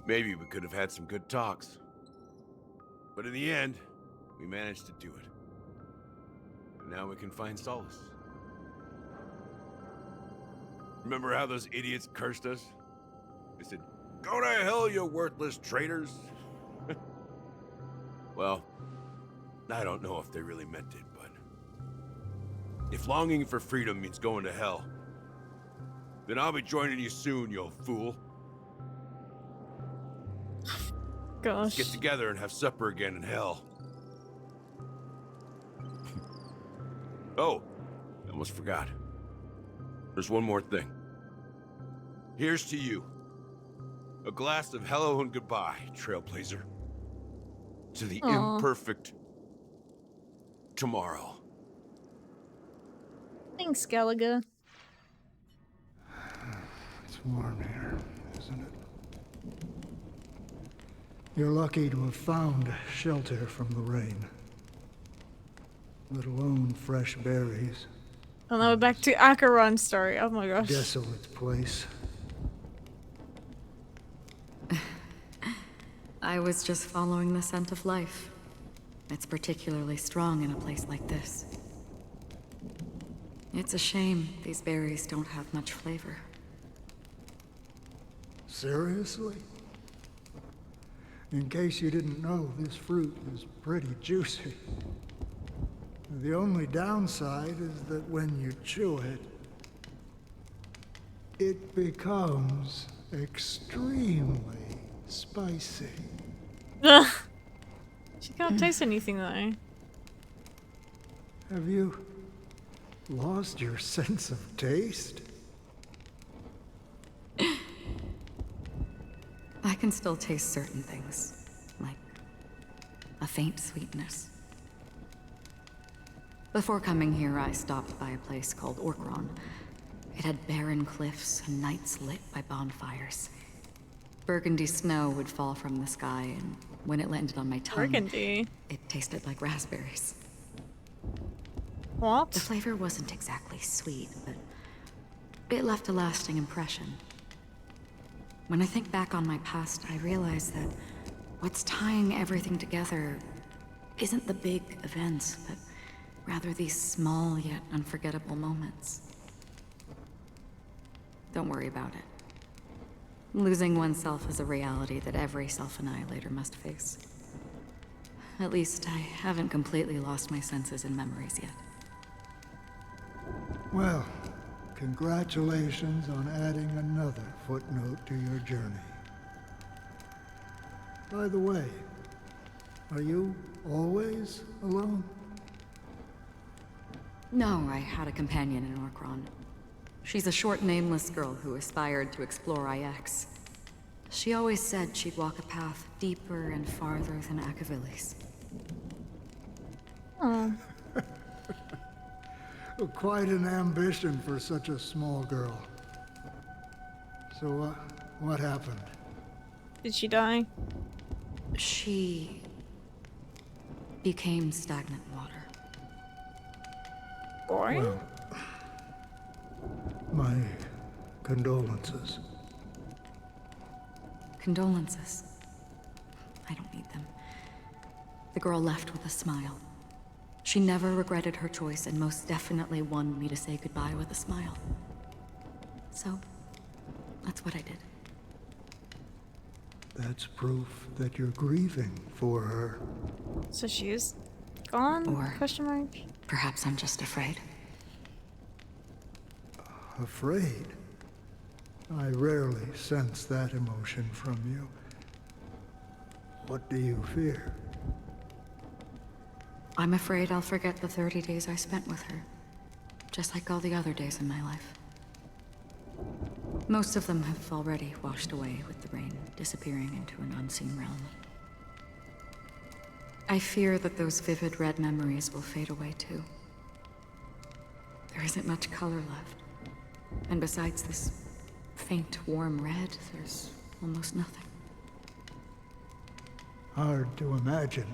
S20: maybe we could have had some good talks. But in the end, we managed to do it. And now we can find solace. Remember how those idiots cursed us? They said, "Go to hell, you worthless traitors." Well, I don't know if they really meant it, but if longing for freedom means going to hell, then I'll be joining you soon, you old fool.
S1: Gosh.
S20: Let's get together and have supper again in hell. Oh, I almost forgot. There's one more thing. Here's to you. A glass of hello and goodbye, Trailblazer. To the imperfect tomorrow.
S1: Thanks, Gallagher.
S3: It's warm here, isn't it? You're lucky to have found shelter from the rain. Let alone fresh berries.
S1: And now we're back to Acheron's story. Oh my gosh.
S3: Desolate place.
S2: I was just following the scent of life. It's particularly strong in a place like this. It's a shame these berries don't have much flavor.
S3: Seriously? In case you didn't know, this fruit is pretty juicy. The only downside is that when you chew it, it becomes extremely spicy.
S1: Ugh. She can't taste anything though.
S3: Have you lost your sense of taste?
S2: I can still taste certain things, like a faint sweetness. Before coming here, I stopped by a place called Orkron. It had barren cliffs and nights lit by bonfires. Burgundy snow would fall from the sky, and when it landed on my tongue,
S1: Burgundy?
S2: It tasted like raspberries.
S1: What?
S2: The flavor wasn't exactly sweet, but it left a lasting impression. When I think back on my past, I realize that what's tying everything together isn't the big events, but rather these small yet unforgettable moments. Don't worry about it. Losing oneself is a reality that every self-annihilator must face. At least I haven't completely lost my senses and memories yet.
S3: Well, congratulations on adding another footnote to your journey. By the way, are you always alone?
S2: No, I had a companion in Orkron. She's a short, nameless girl who aspired to explore IX. She always said she'd walk a path deeper and farther than Akavilis.
S1: Oh.
S3: Quite an ambition for such a small girl. So, what happened?
S1: Did she die?
S2: She became stagnant water.
S1: Boring?
S3: Well, my condolences.
S2: Condolences. I don't need them. The girl left with a smile. She never regretted her choice and most definitely wanted me to say goodbye with a smile. So, that's what I did.
S3: That's proof that you're grieving for her.
S1: So she's gone?
S2: Or
S1: question mark?
S2: Perhaps I'm just afraid.
S3: Afraid? I rarely sense that emotion from you. What do you fear?
S2: I'm afraid I'll forget the 30 days I spent with her. Just like all the other days in my life. Most of them have already washed away with the rain, disappearing into an unseen realm. I fear that those vivid red memories will fade away too. There isn't much color left. And besides this faint, warm red, there's almost nothing.
S3: Hard to imagine.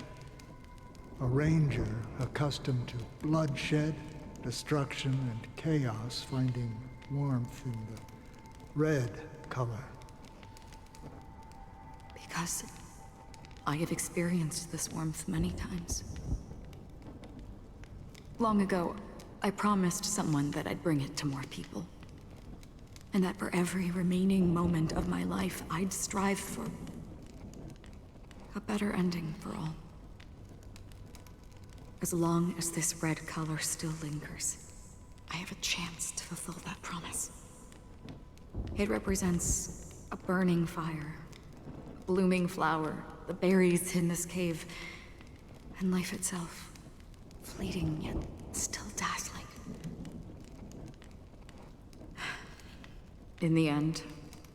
S3: A ranger accustomed to bloodshed, destruction, and chaos finding warmth in the red color.
S2: Because I have experienced this warmth many times. Long ago, I promised someone that I'd bring it to more people. And that for every remaining moment of my life, I'd strive for a better ending for all. As long as this red color still lingers, I have a chance to fulfill that promise. It represents a burning fire, a blooming flower, the berries in this cave, and life itself, fleeting yet still dazzling. In the end,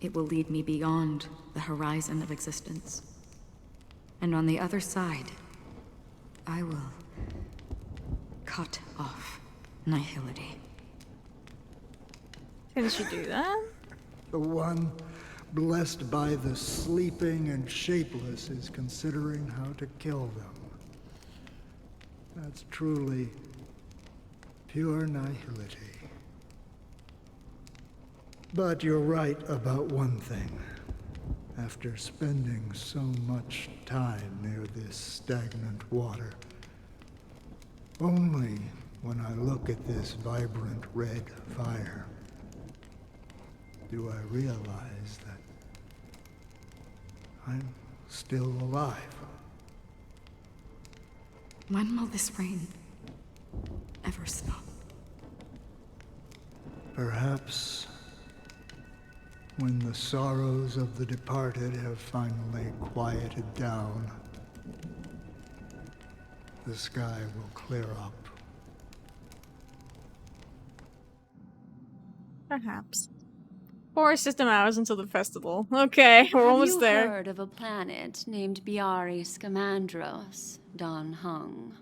S2: it will lead me beyond the horizon of existence. And on the other side, I will cut off nihility.
S1: Can she do that?
S3: The one blessed by the sleeping and shapeless is considering how to kill them. That's truly pure nihility. But you're right about one thing. After spending so much time near this stagnant water, only when I look at this vibrant red fire do I realize that I'm still alive.
S2: When will this rain ever stop?
S3: Perhaps when the sorrows of the departed have finally quieted down, the sky will clear up.
S1: Perhaps. 4 system hours until the festival. Okay, we're almost there.
S14: Have you heard of a planet named Biari Scamandros, Don Hung?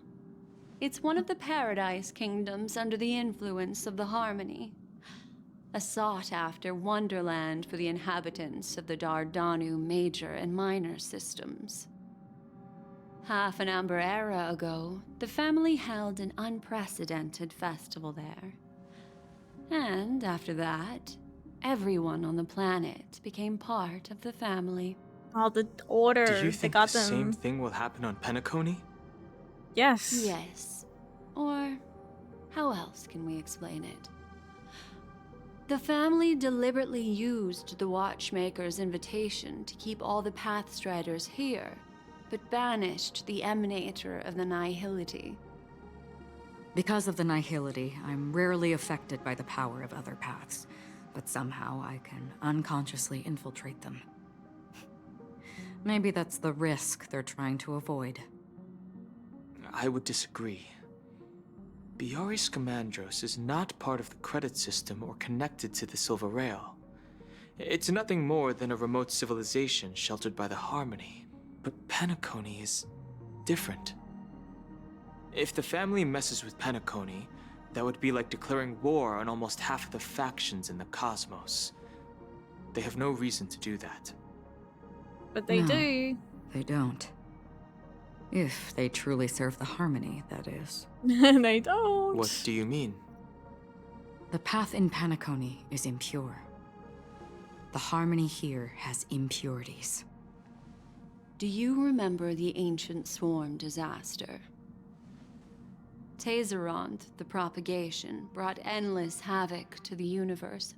S14: It's one of the Paradise Kingdoms under the influence of the Harmony. A sought-after wonderland for the inhabitants of the Dardanu Major and Minor systems. Half an Amber Era ago, the family held an unprecedented festival there. And after that, everyone on the planet became part of the family.
S1: All the order.
S11: Do you
S1: they
S11: think
S1: got
S11: the
S1: them.
S11: same thing will happen on Penacony?
S1: Yes.
S14: Yes. Or how else can we explain it? The family deliberately used the Watchmaker's invitation to keep all the Pathstriders here, but banished the Emanator of the Nihility.
S2: Because of the nihility, I'm rarely affected by the power of other paths, but somehow I can unconsciously infiltrate them. Maybe that's the risk they're trying to avoid.
S11: I would disagree. Biari Scamandros is not part of the credit system or connected to the Silver Rail. It's nothing more than a remote civilization sheltered by the Harmony. But Penacony is different. If the family messes with Penacony, that would be like declaring war on almost half of the factions in the cosmos. They have no reason to do that.
S1: But they
S2: No,
S1: do.
S2: They don't. If they truly serve the Harmony, that is.
S1: They don't.
S11: What do you mean?
S2: The path in Penacony is impure. The Harmony here has impurities.
S14: Do you remember the Ancient Swarm disaster? Tazerond, the propagation, brought endless havoc to the universe,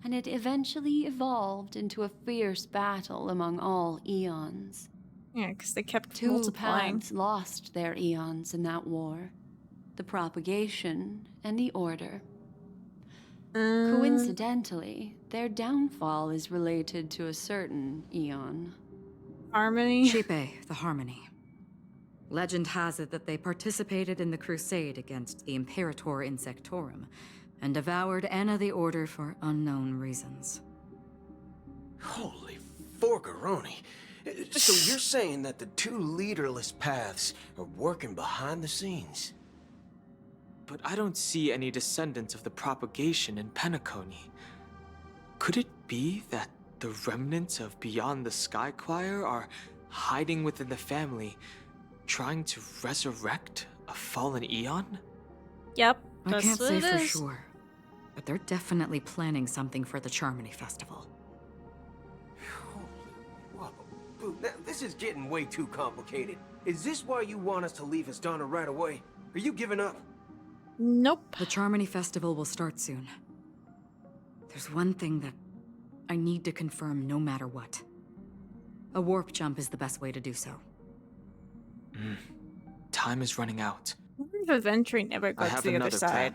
S14: and it eventually evolved into a fierce battle among all eons.
S1: Yeah, because they kept
S14: Two
S1: multiplying.
S14: paths lost their eons in that war. The propagation and the order. Coincidentally, their downfall is related to a certain eon.
S1: Harmony?
S2: Chipe, the Harmony. Legend has it that they participated in the crusade against the Imperator Insectorum, and devoured Anna the Order for unknown reasons.
S9: Holy forgaroni. So you're saying that the two leaderless paths are working behind the scenes?
S11: But I don't see any descendants of the propagation in Penacony. Could it be that the remnants of Beyond the Sky Choir are hiding within the family, trying to resurrect a fallen eon?
S1: Yep,
S2: I
S1: that's
S2: can't
S1: what
S2: say
S1: it
S2: for
S1: is.
S2: sure, but they're definitely planning something for the Charmony Festival.
S9: Whoa, Boo, now, this is getting way too complicated. Is this why you want us to leave Astana right away? Are you giving up?
S1: Nope.
S2: The Charmony Festival will start soon. There's one thing that I need to confirm no matter what. A warp jump is the best way to do so.
S11: time is running out.
S1: I wonder if Ventry never
S11: I
S1: got
S11: have
S1: to the other
S11: another
S1: side.
S11: plan.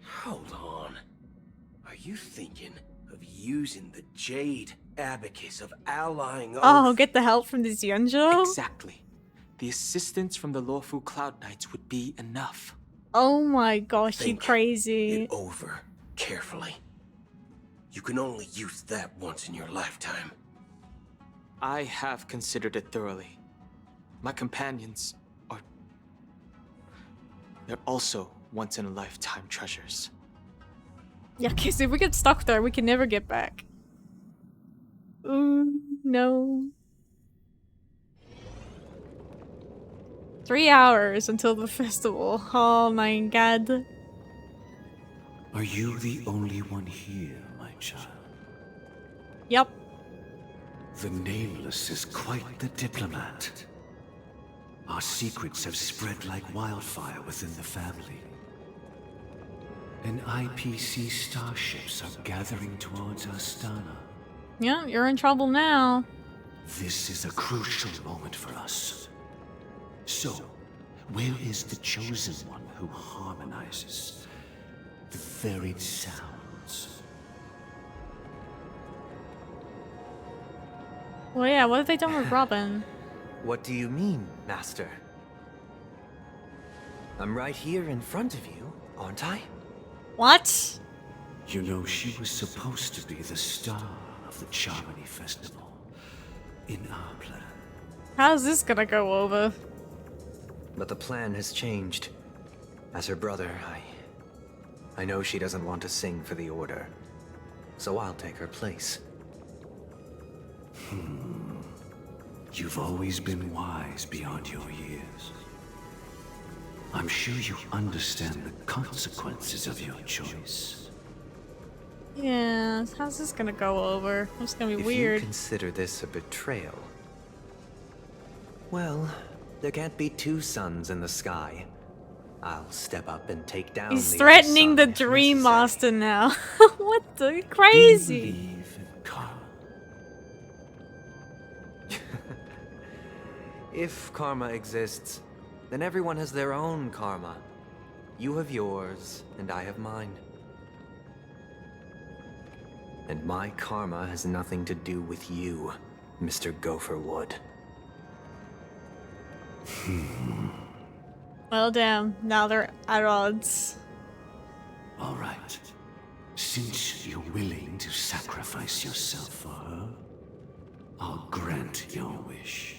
S9: Hold on. Are you thinking of using the Jade Abacus of allying
S1: Oh, get the help from this Yunjo?
S11: Exactly. The assistance from the lawful Cloud Knights would be enough.
S1: Oh my gosh, you
S9: Think
S1: crazy.
S9: it over carefully. You can only use that once in your lifetime.
S11: I have considered it thoroughly. My companions are... they're also once-in-a-lifetime treasures.
S1: Yeah, because if we get stuck there, we can never get back. Ooh, no. 3 hours until the festival. Oh my god.
S19: Are you the only one here, my child?
S1: Yep.
S19: The Nameless is quite the diplomat. Our secrets have spread like wildfire within the family. And IPC starships are gathering towards Astana.
S1: Yeah, you're in trouble now.
S19: This is a crucial moment for us. So, where is the chosen one who harmonizes the varied sounds?
S1: Well, yeah, what have they done with Robin?
S15: What do you mean, Master? I'm right here in front of you, aren't I?
S1: What?
S19: You know, she was supposed to be the star of the Charmony Festival in our plan.
S1: How's this gonna go over?
S15: But the plan has changed. As her brother, I know she doesn't want to sing for the Order. So I'll take her place.
S19: You've always been wise beyond your years. I'm sure you understand the consequences of your choice.
S1: Yeah, how's this gonna go over? It's gonna be
S15: If
S1: weird.
S15: you consider this a betrayal, well, there can't be two suns in the sky. I'll step up and take down
S1: He's
S15: the
S1: threatening the
S15: other sun if
S1: Dream
S15: necessary.
S1: Master now. What the crazy?
S15: If karma exists, then everyone has their own karma. You have yours, and I have mine. And my karma has nothing to do with you, Mr. Gopherwood.
S1: Well, damn. Now they're at odds.
S19: All right. Since you're willing to sacrifice yourself for her, I'll grant your wish.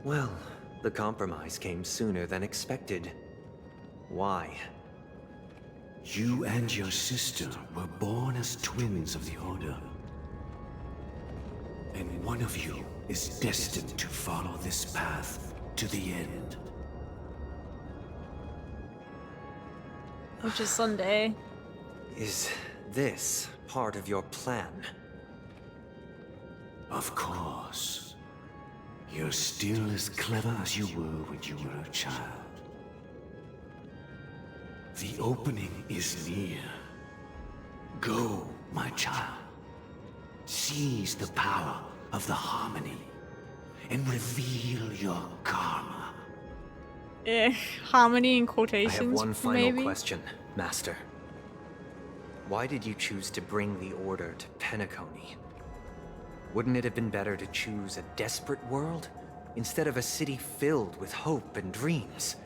S15: Well, the compromise came sooner than expected. Why?
S19: You and your sister were born as twins of the Order. And one of you is destined to follow this path to the end.
S1: Which is Sunday.
S15: Is this part of your plan?
S19: Of course. You're still as clever as you were when you were a child. The opening is near. Go, my child. Seize the power of the harmony and reveal your karma.
S1: Harmony in
S15: I
S1: quotations,
S15: have one final
S1: maybe?
S15: question, Master. Why did you choose to bring the Order to Penacony? Wouldn't it have been better to choose a desperate world instead of a city filled with hope and dreams?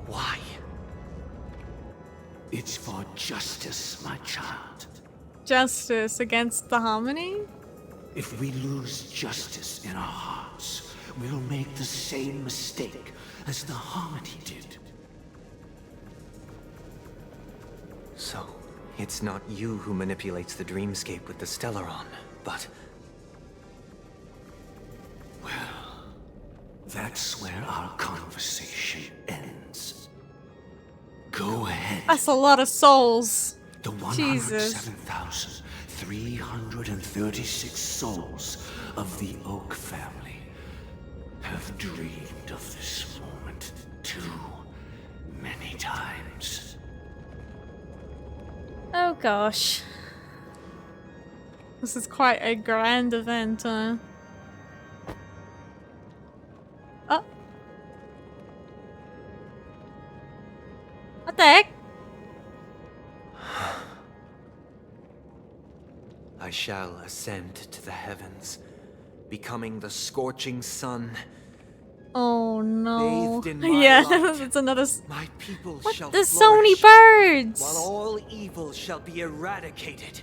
S15: Why?
S19: It's for justice, my child.
S1: Justice against the Harmony?
S19: If we lose justice in our hearts, we'll make the same mistake as the Harmony did.
S15: So, it's not you who manipulates the dreamscape with the Stellaron, but...
S19: Well, that's where our conversation ends. Go ahead.
S1: That's a lot of souls.
S19: The
S1: Jesus.
S19: 107,336 souls of the Oak family have dreamed of this moment too many times.
S1: gosh. This is quite a grand event, huh? Oh. What the heck?
S15: I shall ascend to the heavens, becoming the scorching sun.
S1: Oh no.
S15: Bathed in my
S1: Yeah,
S15: light,
S1: it's another.
S15: My people
S1: What?
S15: shall
S1: There's so many
S15: flourish,
S1: birds!
S15: while all evil shall be eradicated.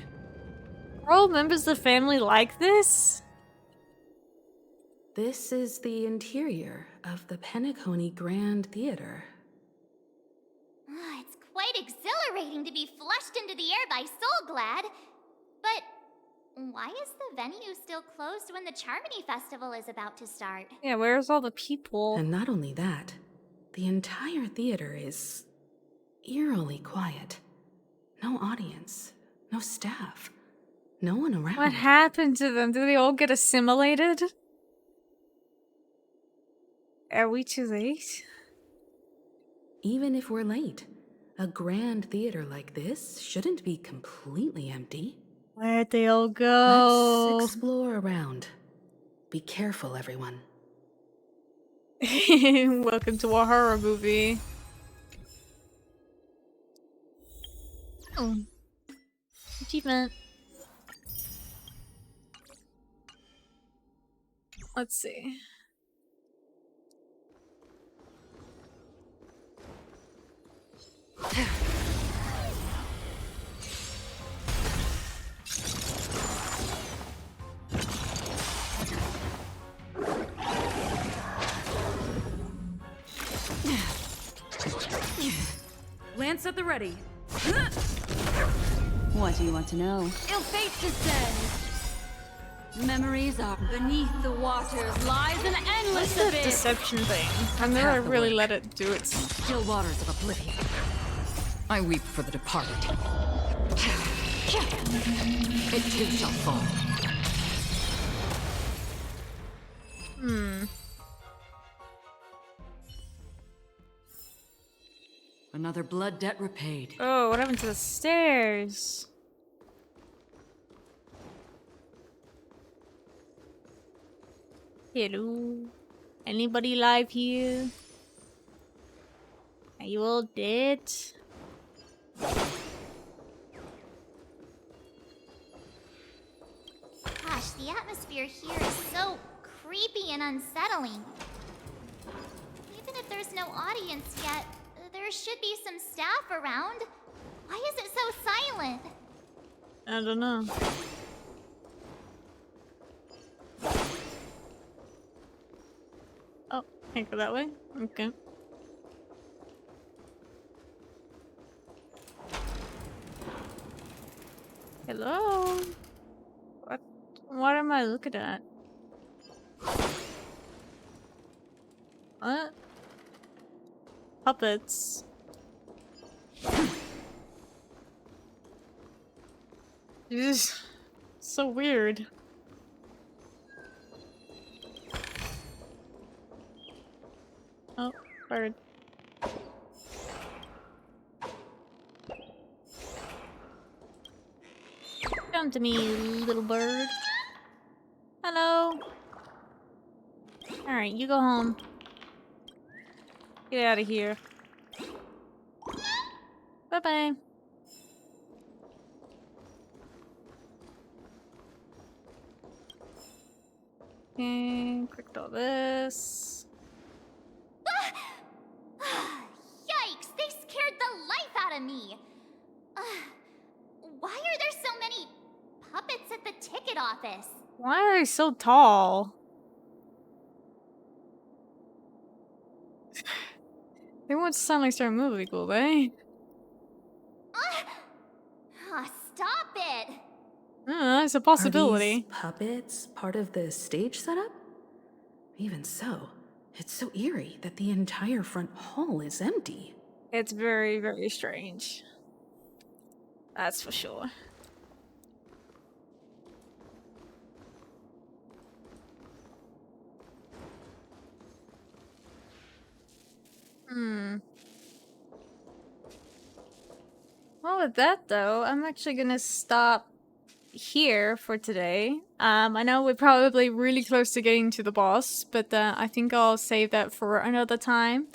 S1: Are all members of the family like this?
S2: This is the interior of the Penacony Grand Theater.
S4: It's quite exhilarating to be flushed into the air by Soulglad. But why is the venue still closed when the Charmony Festival is about to start?
S1: Yeah, where's all the people?
S2: And not only that, the entire theater is eerily quiet. No audience, no staff, no one around.
S1: What happened to them? Did they all get assimilated? Are we too late?
S2: Even if we're late, a grand theater like this shouldn't be completely empty.
S1: Where'd they all go?
S2: Let's explore around. Be careful, everyone.
S1: Welcome to a horror movie. Oh. Achievement. Let's see.
S12: Lance at the ready.
S14: What do you want to know?
S12: Ill fate descends. Memories are beneath the waters, lies an endless
S1: What's the
S12: abyss.
S1: deception thing? I've never really let it do its.
S12: Still waters of oblivion. I weep for the departed. It too shall fall. Another blood debt repaid.
S1: Oh, what happened to the stairs? Hello? Anybody live here? Are you all dead?
S4: Gosh, the atmosphere here is so creepy and unsettling. Even if there's no audience yet, there should be some staff around. Why is it so silent?
S1: I don't know. Oh, can't go that way? Okay. Hello? What am I looking at? What? Puppets. This is so weird. Oh, bird. Come to me, little bird. Hello. Alright, you go home. Get out of here. Bye-bye. Okay, clicked all this.
S4: Yikes! They scared the life out of me! Why are there so many puppets at the ticket office?
S1: Why are they so tall? They won't sound like they're a movie, will they?
S4: Stop it!
S1: It's a possibility.
S2: Are these puppets part of the stage setup? Even so, it's so eerie that the entire front hall is empty.
S1: It's very, very strange. That's for sure. What with that though, I'm actually gonna stop here for today. I know we're probably really close to getting to the boss, but I think I'll save that for another time.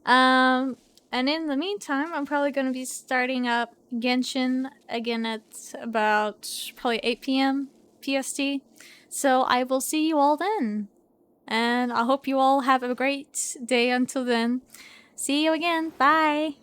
S1: And in the meantime, I'm probably going to be starting up Genshin again at about probably 8 p.m. PST. So I will see you all then. And I hope you all have a great day until then. See you again. Bye.